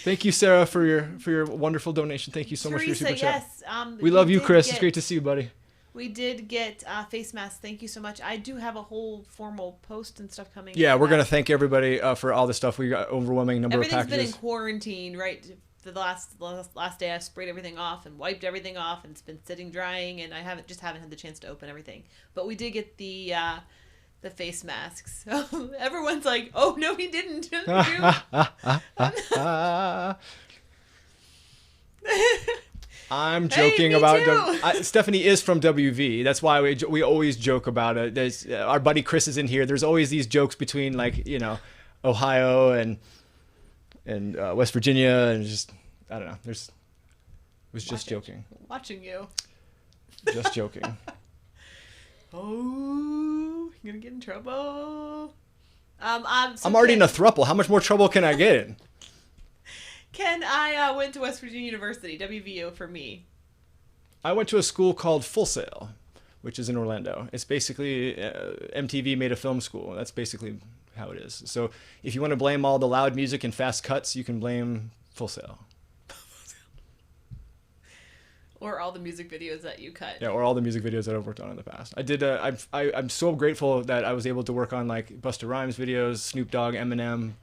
Thank you, Sarah, for your wonderful donation. Thank you so much for your super chat. Yes. We love you, Chris. It's great to see you, buddy. We did get face masks. Thank you so much. I do have a whole formal post and stuff coming. Yeah, we're going to thank everybody for all the stuff. We got overwhelming number of packages. Everything's been in quarantine, right? The last day I sprayed everything off and wiped everything off, and it's been sitting drying, and I haven't had the chance to open everything. But we did get the face masks. So everyone's like, "Oh no, he didn't." I'm joking about Stephanie is from WV. That's why we always joke about it. Our buddy Chris is in here. There's always these jokes between, like, Ohio and West Virginia, and just, I don't know. Just joking. Watching you. Just joking. Oh, you're gonna get in trouble. I'm already in a throuple. How much more trouble can I get in? Ken, I went to West Virginia University, WVU for me. I went to a school called Full Sail, which is in Orlando. It's basically MTV made a film school. That's basically how it is. So if you want to blame all the loud music and fast cuts, you can blame Full Sail. Or all the music videos that you cut. Yeah, or all the music videos that I've worked on in the past. I did. I'm so grateful that I was able to work on, like, Busta Rhymes videos, Snoop Dogg, Eminem,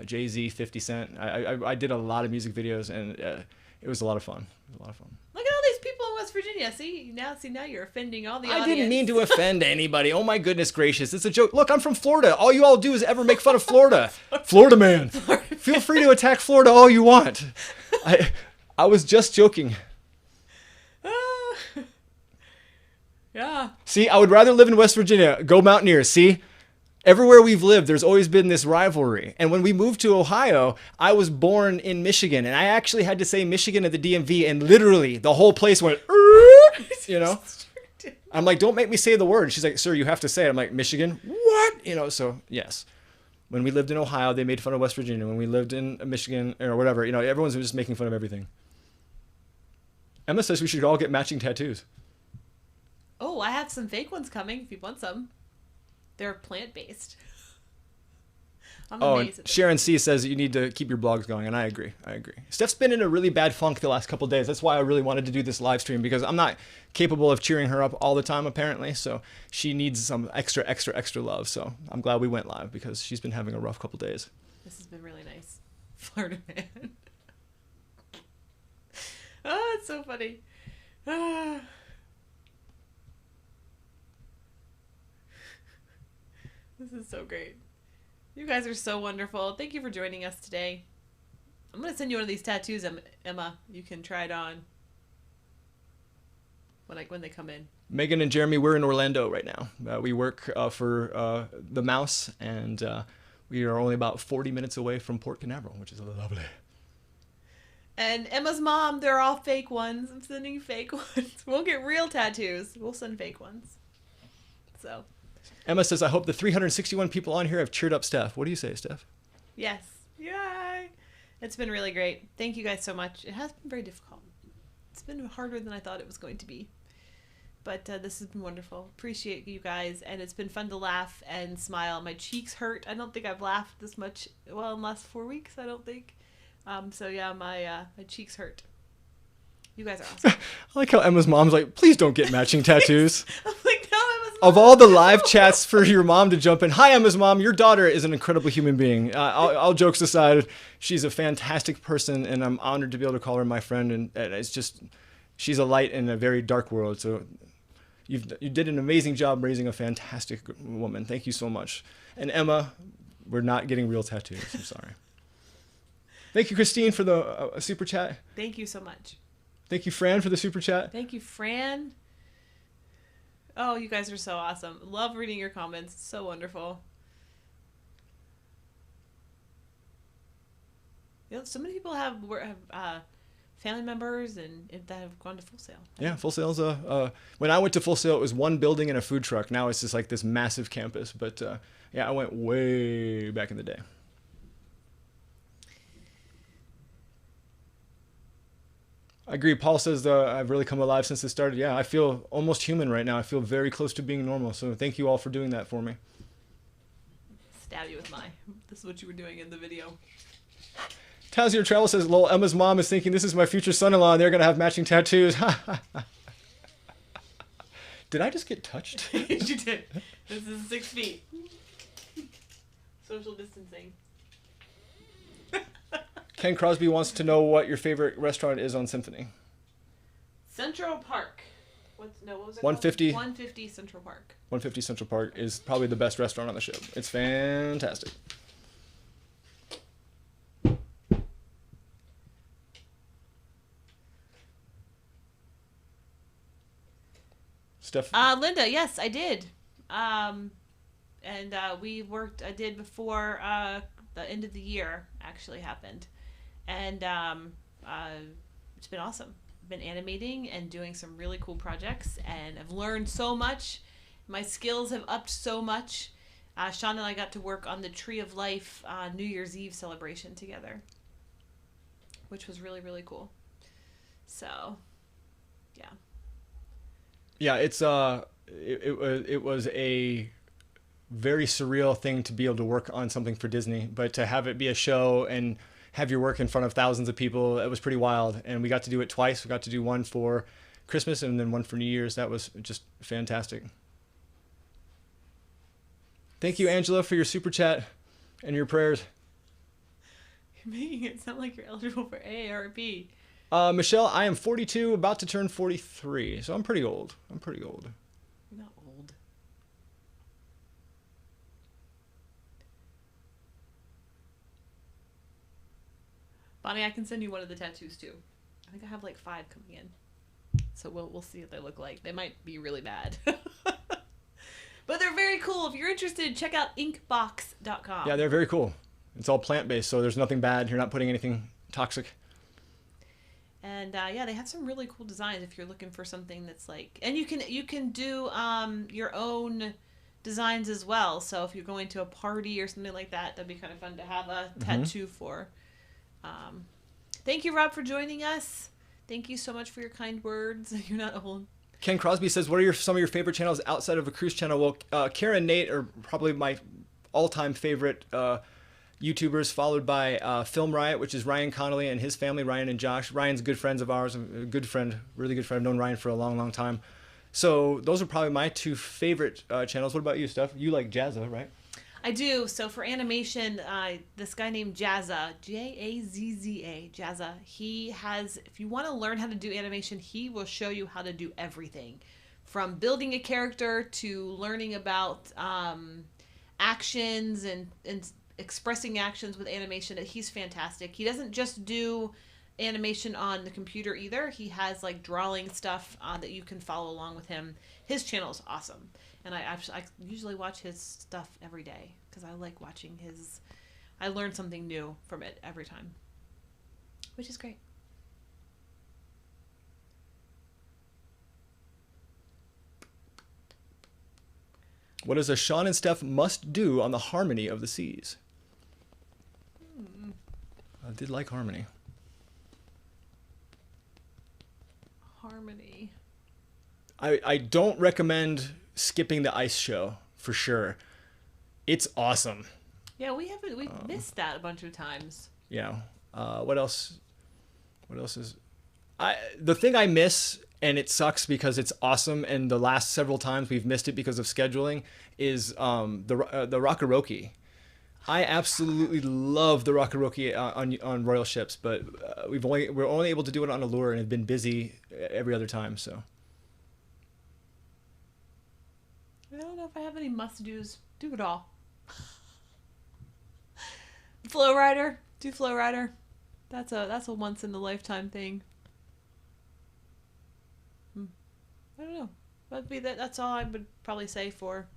Jay-Z, 50 Cent. I did a lot of music videos, and it was a lot of fun. Look at all these people in West Virginia. See now you're offending all the audience. I didn't mean to offend anybody. Oh my goodness gracious, it's a joke. Look, I'm from Florida. All you all do is ever make fun of Florida. Florida man. Feel free to attack Florida all you want. I was just joking. Yeah. See, I would rather live in West Virginia. Go Mountaineers. See? Everywhere we've lived, there's always been this rivalry. And when we moved to Ohio, I was born in Michigan. And I actually had to say Michigan at the DMV. And literally, the whole place went, I'm like, don't make me say the word. She's like, sir, you have to say it. I'm like, Michigan? What? So, yes. When we lived in Ohio, they made fun of West Virginia. When we lived in Michigan or whatever, everyone's just making fun of everything. Emma says we should all get matching tattoos. Oh, I have some fake ones coming if you want some. They're plant-based. I'm amazed. Sharon C says you need to keep your blogs going, and I agree. Steph's been in a really bad funk the last couple of days. That's why I really wanted to do this live stream, because I'm not capable of cheering her up all the time, apparently. So she needs some extra love. So I'm glad we went live, because she's been having a rough couple of days. This has been really nice. Florida man. Oh, it's so funny. This is so great. You guys are so wonderful. Thank you for joining us today. I'm going to send you one of these tattoos, Emma. You can try it on when they come in. Megan and Jeremy, we're in Orlando right now. We work for the Mouse, and we are only about 40 minutes away from Port Canaveral, which is lovely. And Emma's mom, they're all fake ones. I'm sending fake ones. We'll get real tattoos. We'll send fake ones. So... Emma says, I hope the 361 people on here have cheered up Steph. What do you say, Steph? Yes. Yay. It's been really great. Thank you guys so much. It has been very difficult. It's been harder than I thought it was going to be. But this has been wonderful. Appreciate you guys. And it's been fun to laugh and smile. My cheeks hurt. I don't think I've laughed this much, well, in the last 4 weeks, I don't think. So yeah, my cheeks hurt. You guys are awesome. I like how Emma's mom's like, please don't get matching tattoos. I'm like, no, Emma's Of mom. all the live chats for your mom to jump in, hi Emma's mom, your daughter is an incredible human being. All jokes aside, she's a fantastic person, and I'm honored to be able to call her my friend. And it's just, she's a light in a very dark world. So you did an amazing job raising a fantastic woman. Thank you so much. And Emma, we're not getting real tattoos. I'm sorry. Thank you, Christine, for the super chat. Thank you so much. Thank you, Fran, for the super chat. Thank you, Fran. Oh, you guys are so awesome. Love reading your comments. It's so wonderful. Yeah, so many people have family members and that have gone to Full Sail. Yeah, Full Sail's when I went to Full Sail, it was one building and a food truck. Now it's just like this massive campus. But yeah, I went way back in the day. I agree. Paul says I've really come alive since it started. Yeah, I feel almost human right now. I feel very close to being normal. So thank you all for doing that for me. Stab you with this is what you were doing in the video. Tazier Travel says, lol, Emma's mom is thinking this is my future son-in-law and they're going to have matching tattoos. Did I just get touched? You did. This is 6 feet. Social distancing. Ken Crosby wants to know what your favorite restaurant is on Symphony. Central Park. What was it 150. called? 150 Central Park. 150 Central Park is probably the best restaurant on the show. It's fantastic. Steph? Linda, yes, I did. And we worked, I did before the end of the year actually happened. And it's been awesome. I've been animating and doing some really cool projects, and I've learned so much. My skills have upped so much. Sean and I got to work on the Tree of Life New Year's Eve celebration together, which was really, really cool. So, yeah. Yeah, it's it was a very surreal thing to be able to work on something for Disney, but to have it be a show and have your work in front of thousands of people, it was pretty wild. And we got to do it twice. We got to do one for Christmas and then one for New Year's. That was just fantastic. Thank you, Angela, for your super chat and your prayers. You're making it sound like you're eligible for AARP. Michelle, I am 42, about to turn 43, so I'm pretty old. You're not old. Bonnie, I can send you one of the tattoos too. I think I have like 5 coming in. So we'll see what they look like. They might be really bad. But they're very cool. If you're interested, check out inkbox.com. Yeah, they're very cool. It's all plant-based, so there's nothing bad. You're not putting anything toxic. And yeah, they have some really cool designs if you're looking for something that's like, and you can do your own designs as well. So if you're going to a party or something like that, that'd be kind of fun to have a tattoo for. Thank you, Rob, for joining us. Thank you so much for your kind words. You're not old. Ken Crosby says, what are some of your favorite channels outside of a cruise channel? Well, Kara and Nate are probably my all-time favorite YouTubers, followed by Film Riot, which is Ryan Connolly and his family, Ryan and Josh. Ryan's good friends of ours, a good friend, really good friend. I've known Ryan for a long, long time. So those are probably my 2 favorite channels. What about you, Steph? You like Jazza, right? I do. So for animation, this guy named Jazza, Jazza, Jazza, he has, if you want to learn how to do animation, he will show you how to do everything. From building a character to learning about actions and expressing actions with animation. He's fantastic. He doesn't just do animation on the computer either. He has like drawing stuff that you can follow along with him. His channel is awesome. And I usually watch his stuff every day because I like watching his. I learn something new from it every time, which is great. What is a Sean and Steph must do on the Harmony of the Seas? I did like Harmony. Harmony. I don't recommend skipping the ice show for sure. It's awesome. Yeah, we've missed that a bunch of times. Yeah. What else? What else is? The thing I miss, and it sucks because it's awesome, and the last several times we've missed it because of scheduling, is the Rockaroke. I absolutely love the Rockaroke on Royal Ships, but we're only able to do it on Allure and have been busy every other time. So I don't know if I have any must-dos. Do it all. Flow Rider. Do Flow Rider. That's a once in a lifetime thing. I don't know. That'd be that. That's all I would probably say for.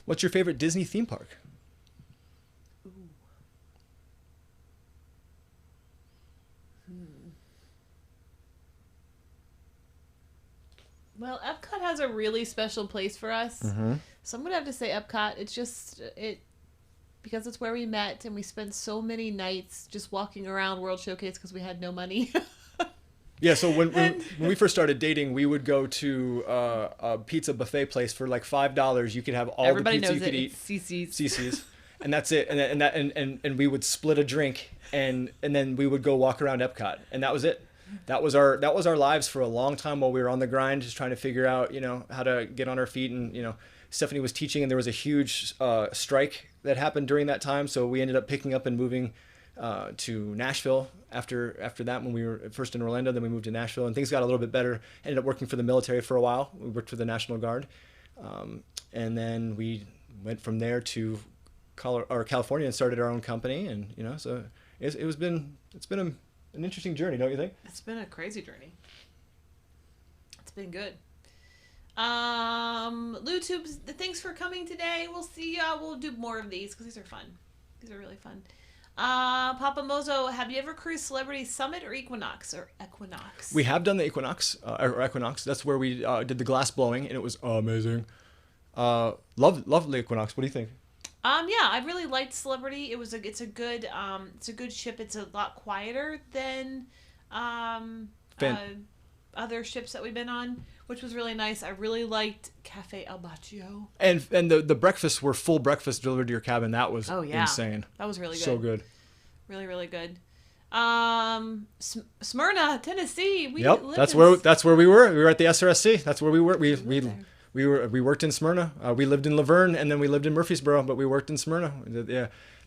What's your favorite Disney theme park? Ooh. Well, Epcot has a really special place for us. Mm-hmm. So I'm gonna have to say Epcot. It's just because it's where we met and we spent so many nights just walking around World Showcase because we had no money. Yeah, so when we first started dating, we would go to a pizza buffet place for like $5. You could have all Everybody the pizza knows you could it. eat. It's CC's, and that's it. And we would split a drink, and then we would go walk around Epcot, and that was it. That was our lives for a long time while we were on the grind, just trying to figure out how to get on our feet. And Stephanie was teaching, and there was a huge strike that happened during that time, so we ended up picking up and moving to Nashville after that, when we were first in Orlando. Then we moved to Nashville, and things got a little bit better. Ended up working for the military for a while. We worked for the National Guard, and then we went from there to California and started our own company. And so it's been an interesting journey, don't you think? It's been a crazy journey. It's been good. LouTubes, thanks for coming today. We'll see. We'll do more of these because these are fun. These are really fun. Papa Mozo, have you ever cruised Celebrity Summit or Equinox? We have done the Equinox, or Equinox. That's where we did the glass blowing, and it was amazing. Lovely Equinox. What do you think? Yeah, I really liked Celebrity. It's a good ship. It's a lot quieter than other ships that we've been on, which was really nice. I really liked Cafe El Baccio. And the breakfasts were full breakfast delivered to your cabin. That was insane. That was really good. So good. Really, really good. Smyrna, Tennessee. That's where we were. We were at the SRSC. That's where we were. We worked in Smyrna. We lived in Laverne, and then we lived in Murfreesboro, but we worked in Smyrna.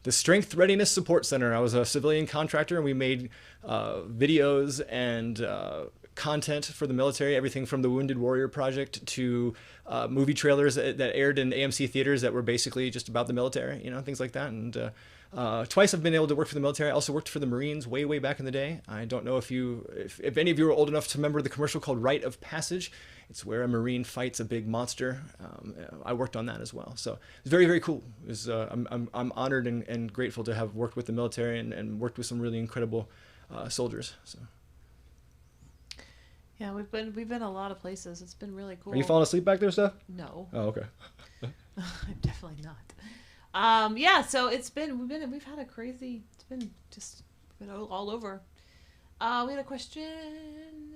The Strength Readiness Support Center. I was a civilian contractor, and we made videos and content for the military, everything from the Wounded Warrior Project to movie trailers that aired in AMC theaters that were basically just about the military, things like that. And twice I've been able to work for the military. I also worked for the Marines way back in the day. I don't know if any of you are old enough to remember the commercial called Rite of Passage. It's where a Marine fights a big monster. I worked on that as well. So it's very, very cool. I'm honored and grateful to have worked with the military and worked with some really incredible soldiers. So. Yeah, we've been a lot of places. It's been really cool. Are you falling asleep back there, Steph? No. Oh, okay. I'm definitely not. Yeah, so we've had a crazy. It's been all over. We had a question.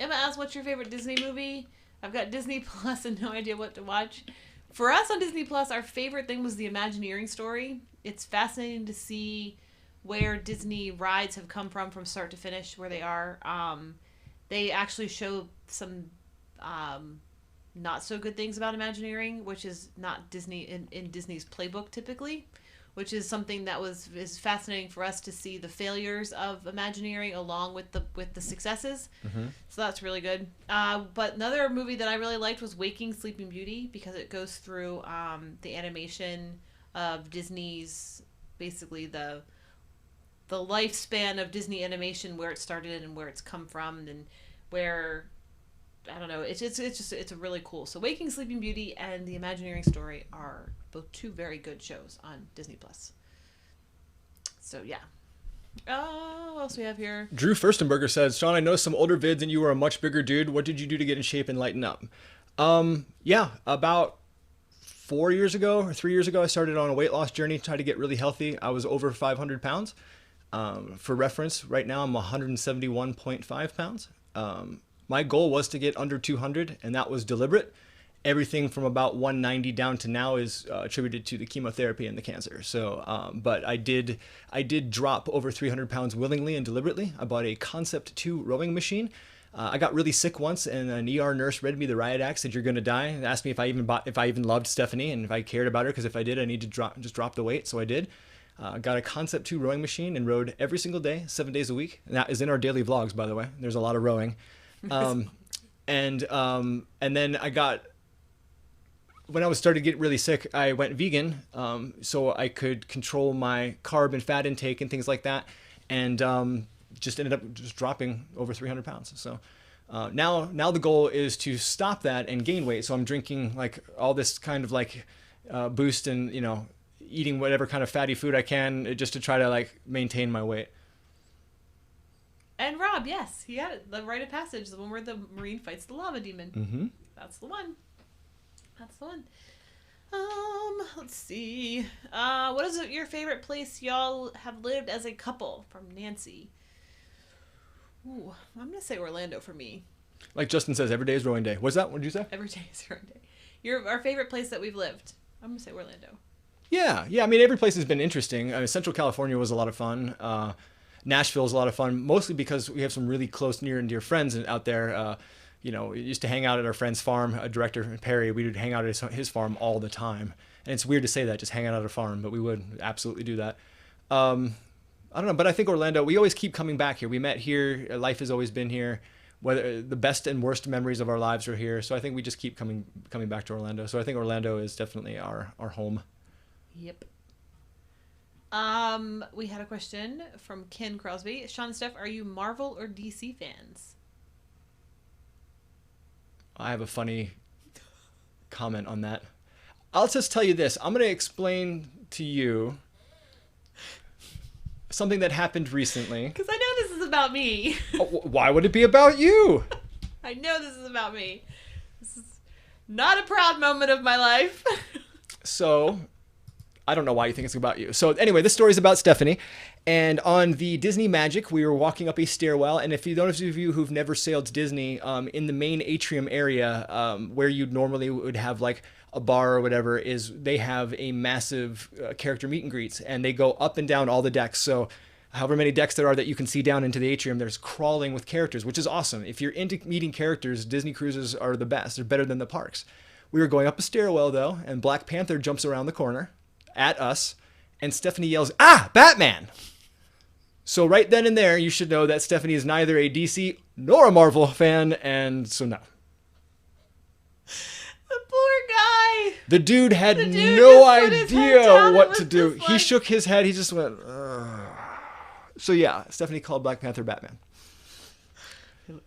Emma asked, "What's your favorite Disney movie?" I've got Disney Plus and no idea what to watch. For us on Disney Plus, our favorite thing was the Imagineering story. It's fascinating to see where Disney rides have come from start to finish, where they are. They actually show some not so good things about Imagineering, which is not Disney in Disney's playbook typically, which is something that is fascinating for us to see the failures of Imagineering along with the successes. Mm-hmm. So that's really good. But another movie that I really liked was Waking Sleeping Beauty, because it goes through the animation of Disney's, basically the lifespan of Disney animation, where it started and where it's come from, and where, I don't know, it's a really cool. So Waking Sleeping Beauty and the Imagineering story are both two very good shows on Disney Plus. So yeah. What else we have here? Drew Furstenberger says, "Sean, I noticed some older vids and you were a much bigger dude. What did you do to get in shape and lighten up?" Yeah, about 4 years ago or 3 years ago, I started on a weight loss journey to try to get really healthy. I was over 500 pounds. For reference, right now I'm 171.5 pounds. My goal was to get under 200, and that was deliberate. Everything from about 190 down to now is attributed to the chemotherapy and the cancer. So, but I did drop over 300 pounds willingly and deliberately. I bought a Concept 2 rowing machine. I got really sick once, and an ER nurse read me the riot act, said, "You're going to die," and asked me if I even loved Stephanie and if I cared about her, because if I did, I need to drop the weight. So I did. Got a Concept 2 rowing machine and rowed every single day, 7 days a week. And that is in our daily vlogs, by the way. There's a lot of rowing. And then when I was starting to get really sick, I went vegan, so I could control my carb and fat intake and things like that. And just ended up just dropping over 300 pounds. So now the goal is to stop that and gain weight. So I'm drinking like all this kind of like boost and, eating whatever kind of fatty food I can just to try to like maintain my weight. And Rob, yes, he had it. The rite of passage, the one where the Marine fights the lava demon. Mm-hmm. That's the one. Let's see. What is your favorite place y'all have lived as a couple? From Nancy. Ooh, I'm gonna say Orlando for me. Like Justin says, every day is rowing day. What's that? What did you say? Every day is rowing day. Our favorite place that we've lived. I'm gonna say Orlando. Yeah. I mean, every place has been interesting. Central California was a lot of fun. Nashville is a lot of fun, mostly because we have some really close, near and dear friends out there. We used to hang out at our friend's farm. Director Perry, we would hang out at his farm all the time. And it's weird to say that, just hang out at a farm, but we would absolutely do that. I don't know, but I think Orlando, we always keep coming back here. We met here. Life has always been here. Whether the best and worst memories of our lives are here. So I think we just keep coming back to Orlando. So I think Orlando is definitely our home. Yep. We had a question from Ken Crosby. Sean and Steph, are you Marvel or DC fans? I have a funny comment on that. I'll just tell you this. I'm going to explain to you something that happened recently. Because I know this is about me. Why would it be about you? I know this is about me. This is not a proud moment of my life. So, I don't know why you think it's about you. So anyway, this story is about Stephanie. And on the Disney Magic, we were walking up a stairwell. And if those of you who've never sailed Disney, in the main atrium area, where you normally would have like a bar or whatever, is they have a massive character meet and greets. And they go up and down all the decks. So however many decks there are that you can see down into the atrium, there's crawling with characters, which is awesome. If you're into meeting characters, Disney cruises are the best. They're better than the parks. We were going up a stairwell, though, and Black Panther jumps around the corner at us, and Stephanie yells, "Ah, Batman!" So right then and there, you should know that Stephanie is neither a DC nor a Marvel fan, and so no. The poor guy. The dude had no no idea what to do. Like... He shook his head. He just went, ugh. So yeah, Stephanie called Black Panther Batman.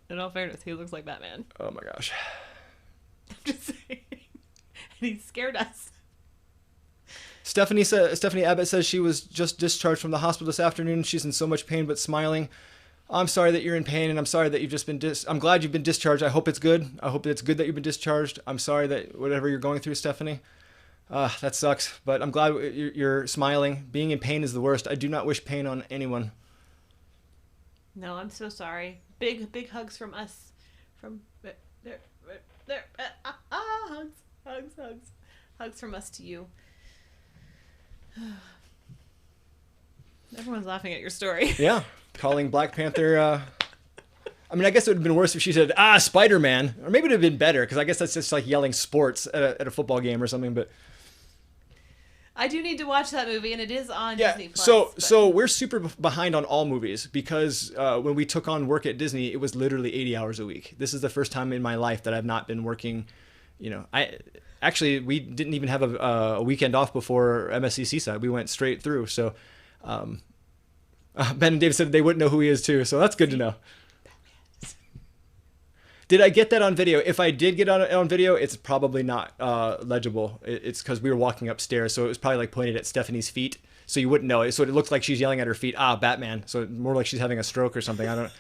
In all fairness, he looks like Batman. Oh my gosh. I'm just saying. And he scared us. Stephanie Abbott says she was just discharged from the hospital this afternoon. She's in so much pain, but smiling. I'm sorry that you're in pain, and I'm sorry that you've just been I'm glad you've been discharged. I hope it's good. I hope it's good that you've been discharged. I'm sorry that whatever you're going through, Stephanie. That sucks, but I'm glad you're smiling. Being in pain is the worst. I do not wish pain on anyone. No, I'm so sorry. Big hugs from us. From there. Hugs from us to you. Everyone's laughing at your story. Yeah, calling Black Panther. I mean, I guess it would have been worse if she said, Spider-Man. Or maybe it would have been better, because I guess that's just like yelling sports at a football game or something. But I do need to watch that movie, and it is on Disney Plus. So we're super behind on all movies, because when we took on work at Disney, it was literally 80 hours a week. This is the first time in my life that I've not been working. We didn't even have a weekend off before MSC Seaside. We went straight through. So Ben and David said they wouldn't know who he is too. So that's good to know. Did I get that on video? If I did get on video, it's probably not legible. It's because we were walking upstairs. So it was probably like pointed at Stephanie's feet. So you wouldn't know. So it looks like she's yelling at her feet, Batman. So more like she's having a stroke or something. I don't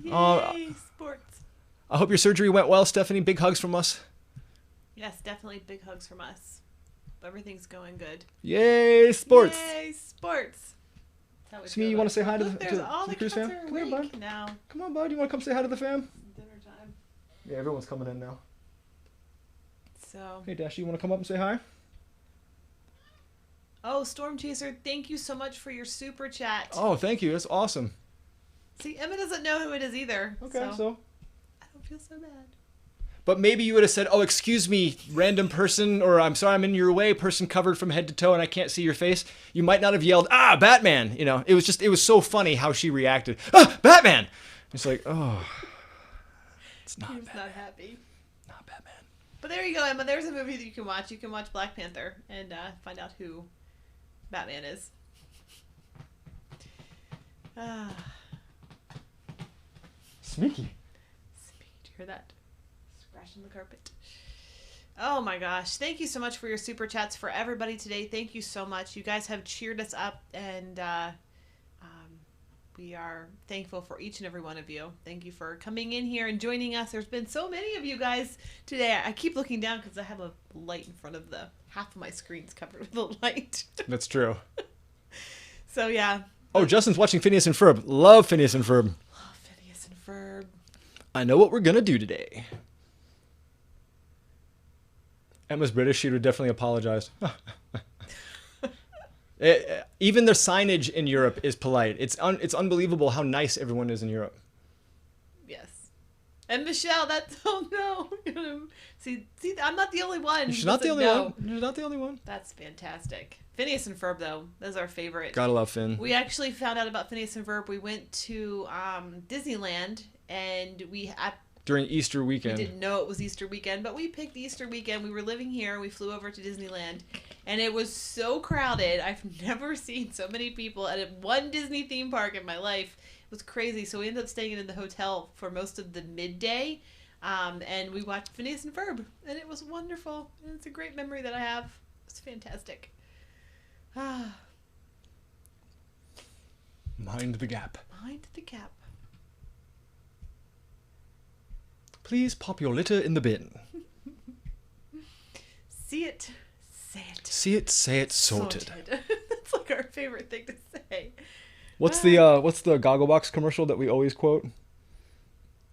know. Yay, sports. I hope your surgery went well, Stephanie. Big hugs from us. Yes, definitely big hugs from us. Everything's going good. Yay, sports. Yay, sports. Smee, you want to say hi to Look, the, there's all to the Cruise cats fam? are Come here, bud. awake now. Come on, bud. You want to come say hi to the fam? Dinner time. Yeah, everyone's coming in now. So. Hey, Dashy, you want to come up and say hi? Oh, Storm Chaser, thank you so much for your super chat. Oh, thank you. That's awesome. See, Emma doesn't know who it is either. Okay, so. I don't feel so bad. But maybe you would have said, "Oh, excuse me, random person," or "I'm sorry, I'm in your way, person covered from head to toe and I can't see your face." You might not have yelled, "Ah, Batman!" You know, it was so funny how she reacted. "Ah, Batman!" It's like, oh, it's not He was Batman. not happy. Not Batman. But there you go, Emma. There's a movie that you can watch. You can watch Black Panther and find out who Batman is. Sneaky. Did you hear that? Scratching the carpet. Oh my gosh. Thank you so much for your super chats for everybody today. Thank you so much. You guys have cheered us up, and we are thankful for each and every one of you. Thank you for coming in here and joining us. There's been so many of you guys today. I keep looking down because I have a light in front of the half of my screen's covered with a light. That's true. So yeah. Oh, Justin's watching Phineas and Ferb. Love Phineas and Ferb. Oh, Phineas and Ferb. I know what we're gonna do today. Emma's British. She would definitely apologize. Even the signage in Europe is polite. It's unbelievable how nice everyone is in Europe. Yes. And Michelle, that's oh no. see, I'm not the only one. She's not the only No. one. She's not the only one. That's fantastic. Phineas and Ferb, though, that's our favorite. Gotta love Finn. We actually found out about Phineas and Ferb. We went to Disneyland, and During Easter we weekend. didn't know it was Easter weekend, but we picked Easter weekend. We were living here. We flew over to Disneyland, and it was so crowded. I've never seen so many people at one Disney theme park in my life. It was crazy. So we ended up staying in the hotel for most of the midday, and we watched Phineas and Ferb, and it was wonderful. And it's a great memory that I have. It's fantastic. Mind the gap. Mind the gap. Please pop your litter in the bin. See it, say it. See it, say it, sorted. That's like our favorite thing to say. What's the Gogglebox commercial that we always quote?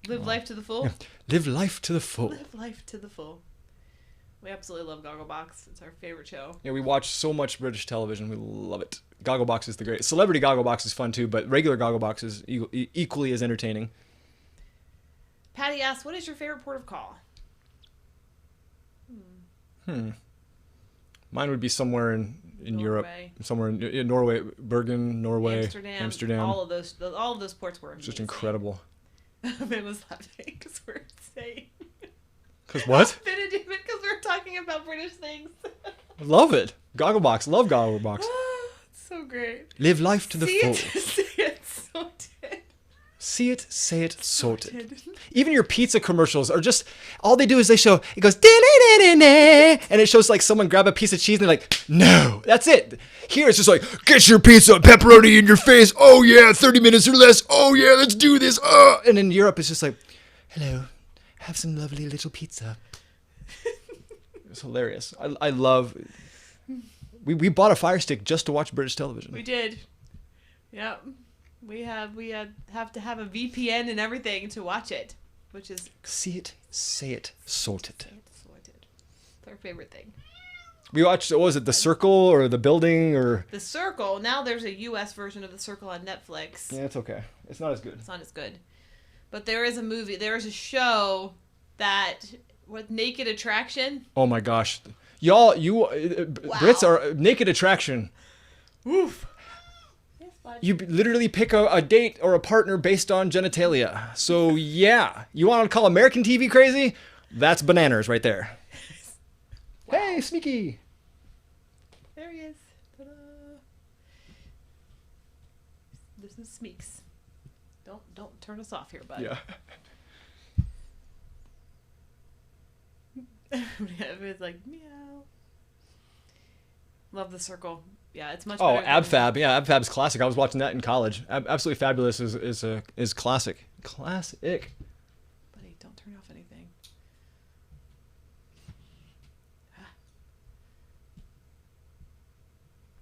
Live life to the full. Live life to the full. Live life to the full. We absolutely love Gogglebox. It's our favorite show. Yeah, we watch so much British television. We love it. Gogglebox is the great. Celebrity Gogglebox is fun too, but regular Gogglebox is equally as entertaining. Patty asks, what is your favorite port of call? Mine would be somewhere in Europe. Norway. Somewhere in Norway, Bergen, Norway, Amsterdam. All of those ports were It's just amazing. incredible. Ben was laughing because we're insane. Cause what? Ben and David, because we're talking about British things. Love it. Gogglebox. Love Gogglebox. It's so great. Live life to the See full. it, say it, sorted. See it, say it, sorted. Even your pizza commercials are just, all they do is they show, it goes, "Da-da-da-da-da," and it shows like someone grab a piece of cheese and they're like, no, that's it. Here it's just like, get your pizza, pepperoni in your face. Oh yeah, 30 minutes or less. Oh yeah, let's do this. And in Europe it's just like, hello, have some lovely little pizza. It's hilarious. I love, we bought a Fire Stick just to watch British television. We did. Yep. We have to have a VPN and everything to watch it, which is See it, say it, sorted. sorted. It's our favorite thing. We watched, what was it, The Circle or The Building or... The Circle. Now there's a U.S. version of The Circle on Netflix. Yeah, it's okay. It's not as good. It's not as good. But there is a movie. There is a show that with Naked Attraction. Oh my gosh. Y'all, Brits are Naked Attraction. Oof. Yes, bud. You literally pick a date or a partner based on genitalia. So yeah, you want to call American TV crazy? That's bananas right there. Wow. Hey, Sneaky. There he is. Ta-da. This is Smeeks. Don't turn us off here, bud. Yeah. It's like meow. Love The Circle. Yeah, it's much Oh, better. AbFab. Yeah, AbFab's classic. I was watching that in college. Absolutely Fabulous is classic. Classic. Buddy, don't turn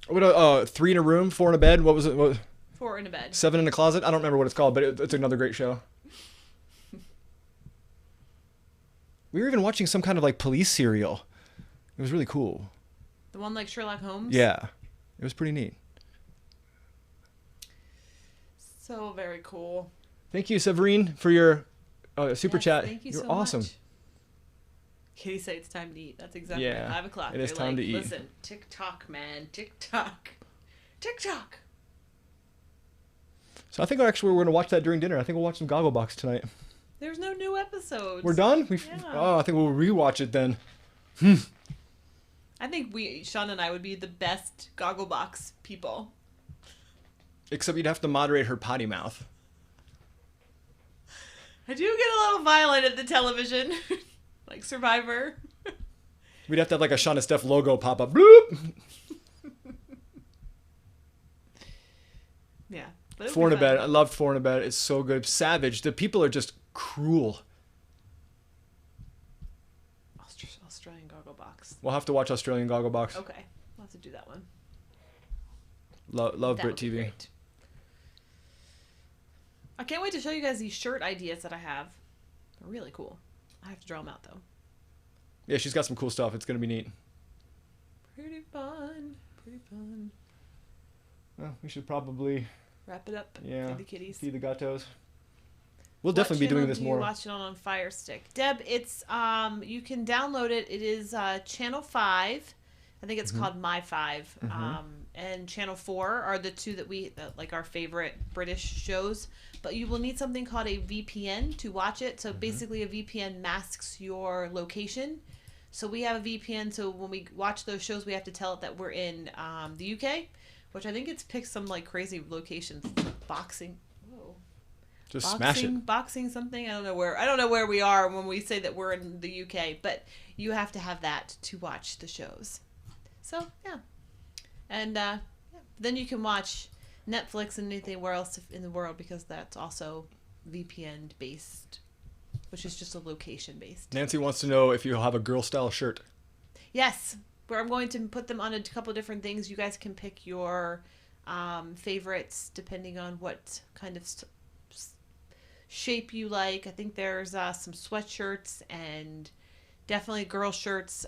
What? 3 in a room, 4 in a bed. What was it? 4 in a bed. 7 in a closet. I don't remember what it's called, but it's another great show. We were even watching some kind of like police serial. It was really cool. The one like Sherlock Holmes? Yeah. It was pretty neat. So very cool. Thank you, Severine, for your super chat. Thank you You're so awesome. much. Kitty say it's time to eat. That's exactly Yeah, right. 5 o'clock. it is They're time like, to eat. Listen, TikTok, man. TikTok. TikTok. So I think actually we're going to watch that during dinner. I think we'll watch some Gogglebox tonight. There's no new episodes. We're done? Yeah. Oh, I think we'll rewatch it then. I think Sean and I would be the best Gogglebox people. Except you'd have to moderate her potty mouth. I do get a little violent at the television. Like Survivor. We'd have to have like a Shaun and Stef logo pop up. Bloop! Yeah. But it would Four in be a Bed. fun. I loved Four in a Bed. It's so good. Savage. The people are just cruel. Australian Gogglebox. We'll have to watch Australian Gogglebox. Okay. We'll have to do that one. Love That Brit would be TV. great. I can't wait to show you guys these shirt ideas that I have. They're really cool. I have to draw them out though. Yeah, she's got some cool stuff. It's going to be neat. Pretty fun. Pretty fun. Well, we should probably Wrap it up. Yeah. Feed the kitties. feed the gatos. We'll What definitely be doing channel this do you more. watch it on Fire Stick? Deb, it's you can download it. It is channel 5. I think it's Mm-hmm. called My 5. And channel 4 are the two that like our favorite British shows. But you will need something called a VPN to watch it. Mm-hmm. So basically, a VPN masks your location. So we have a VPN. So when we watch those shows, we have to tell it that we're in the UK, which I think it's picked some like crazy locations. Boxing. Whoa. Just smash it. Boxing something. I don't know where we are when we say that we're in the UK, but you have to have that to watch the shows. So yeah, and then you can watch Netflix and anywhere else in the world because that's also VPN based, which is just a location based. Nancy wants to know if you'll have a girl style shirt. Yes, where I'm going to put them on a couple different things. You guys can pick your favorites depending on what kind of shape you like. I think there's some sweatshirts and definitely girl shirts,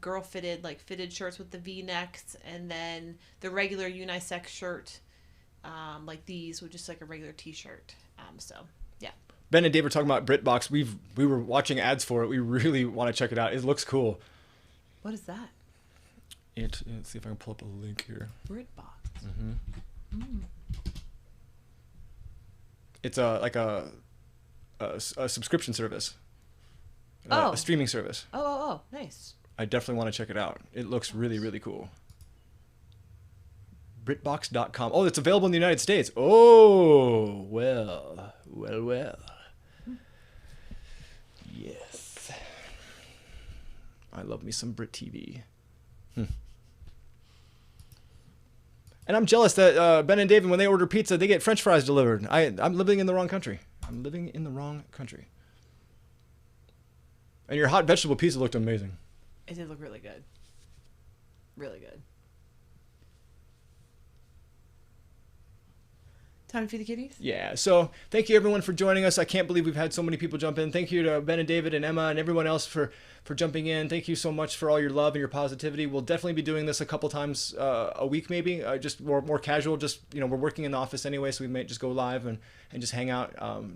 girl fitted, like fitted shirts with the V-necks, and then the regular unisex shirt, like these, with just like a regular t-shirt. So yeah. Ben and Dave were talking about BritBox. We were watching ads for it. We really want to check it out. It looks cool. What is that? Let's see if I can pull up a link here. BritBox. It's a subscription service. Oh. A streaming service. Oh, nice. I definitely want to check it out. It looks really, really cool. BritBox.com. Oh, it's available in the United States. Oh, well. Yes. I love me some Brit TV. And I'm jealous that Ben and David, when they order pizza, they get French fries delivered. I'm living in the wrong country. I'm living in the wrong country. And your hot vegetable pizza looked amazing. It did look really good. Really good. Time to feed the kitties? Yeah, so thank you everyone for joining us. I can't believe we've had so many people jump in. Thank you to Ben and David and Emma and everyone else for jumping in. Thank you so much for all your love and your positivity. We'll definitely be doing this a couple times a week maybe, just more casual. Just, we're working in the office anyway, so we might just go live and just hang out.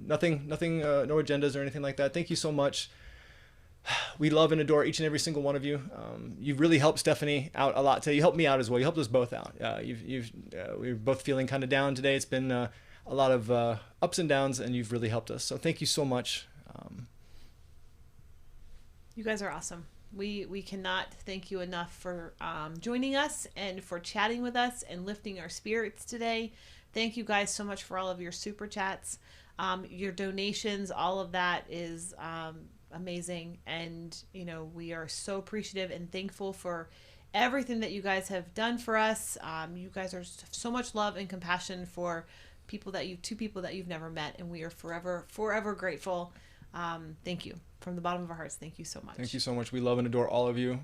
Nothing, no agendas or anything like that. Thank you so much. We love and adore each and every single one of you. You've really helped Stephanie out a lot today. You helped me out as well. You helped us both out. We were both feeling kind of down today. It's been a lot of ups and downs, and you've really helped us. So thank you so much. You guys are awesome. We cannot thank you enough for joining us and for chatting with us and lifting our spirits today. Thank you guys so much for all of your super chats, your donations. All of that is amazing, and we are so appreciative and thankful for everything that you guys have done for us. You guys are so much love and compassion for two people that you've never met, and we are forever grateful. Thank you from the bottom of our hearts. Thank you so much. Thank you so much. We love and adore all of you.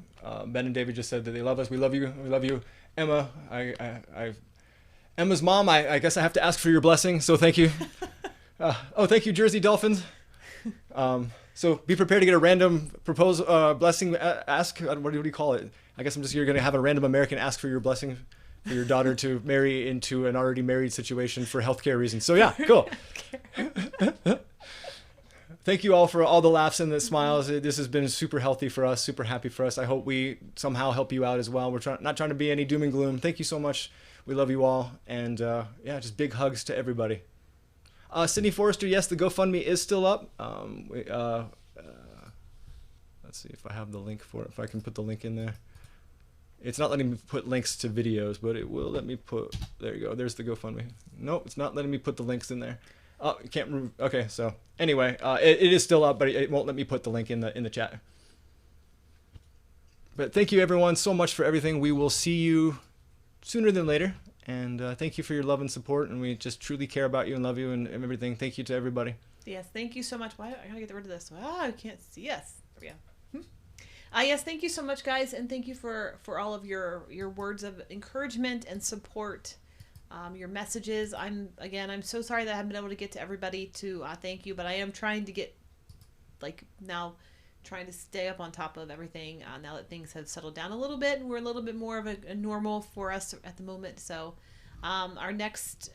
Ben and David just said that they love us. We love you. We love you. Emma, Emma's mom, I guess I have to ask for your blessing, so thank you. Thank you, Jersey Dolphins. So be prepared to get a random blessing ask. What do you call it? I guess you're going to have a random American ask for your blessing for your daughter to marry into an already married situation for healthcare reasons. So yeah, cool. Thank you all for all the laughs and the smiles. This has been super healthy for us, super happy for us. I hope we somehow help you out as well. We're not trying to be any doom and gloom. Thank you so much. We love you all. And just big hugs to everybody. Sydney Forrester, yes, the GoFundMe is still up. Let's see if I have the link for it, if I can put the link in there. It's not letting me put links to videos, but it will let me put, there you go, there's the GoFundMe. Nope, it's not letting me put the links in there. Oh, you can't remove, okay, so anyway, it is still up, but it won't let me put the link in the chat. But thank you everyone so much for everything. We will see you sooner than later. And thank you for your love and support, and we just truly care about you and love you and everything. Thank you to everybody. Yes, thank you so much. Why I gotta get rid of this? I can't see. Yes, there we go. Yes, thank you so much, guys, and thank you for all of your words of encouragement and support, your messages. I'm so sorry that I haven't been able to get to everybody to thank you, but I am trying to get trying to stay up on top of everything now that things have settled down a little bit and we're a little bit more of a normal for us at the moment. So our next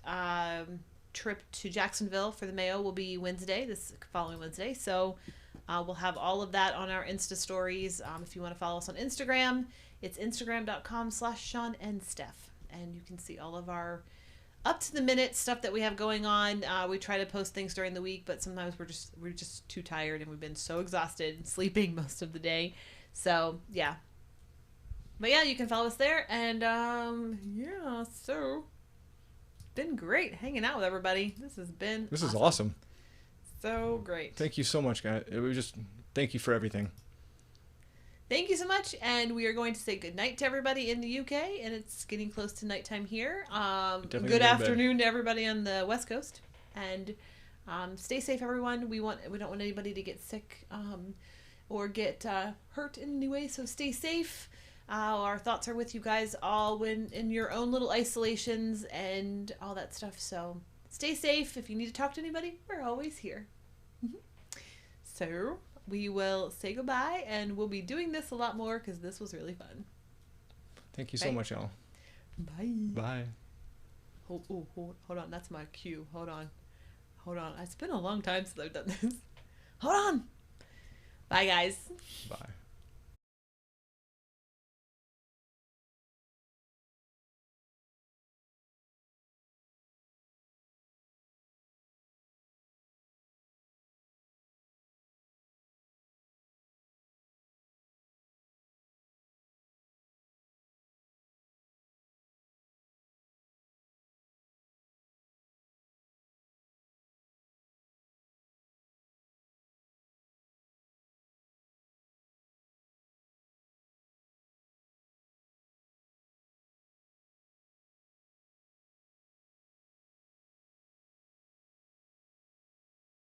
trip to Jacksonville for the Mayo will be Wednesday, this following Wednesday. So we'll have all of that on our Insta stories. If you want to follow us on Instagram, it's instagram.com/Sean and Stef, and you can see all of our up to the minute stuff that we have going on. We try to post things during the week, but sometimes we're just too tired and we've been so exhausted and sleeping most of the day. So yeah, but yeah, you can follow us there. And so been great hanging out with everybody. This is awesome. So great. Thank you so much, guys. Thank you for everything. Thank you so much, and we are going to say goodnight to everybody in the UK, and it's getting close to nighttime here. Good afternoon to everybody on the West Coast, and stay safe, everyone. We don't want anybody to get sick or get hurt in any way, so stay safe. Our thoughts are with you guys all when in your own little isolations and all that stuff, so stay safe. If you need to talk to anybody, we're always here. So we will say goodbye, and we'll be doing this a lot more because this was really fun. Thank you so much, y'all. Bye. Bye. Hold on. That's my cue. Hold on. It's been a long time since I've done this. Hold on. Bye, guys. Bye.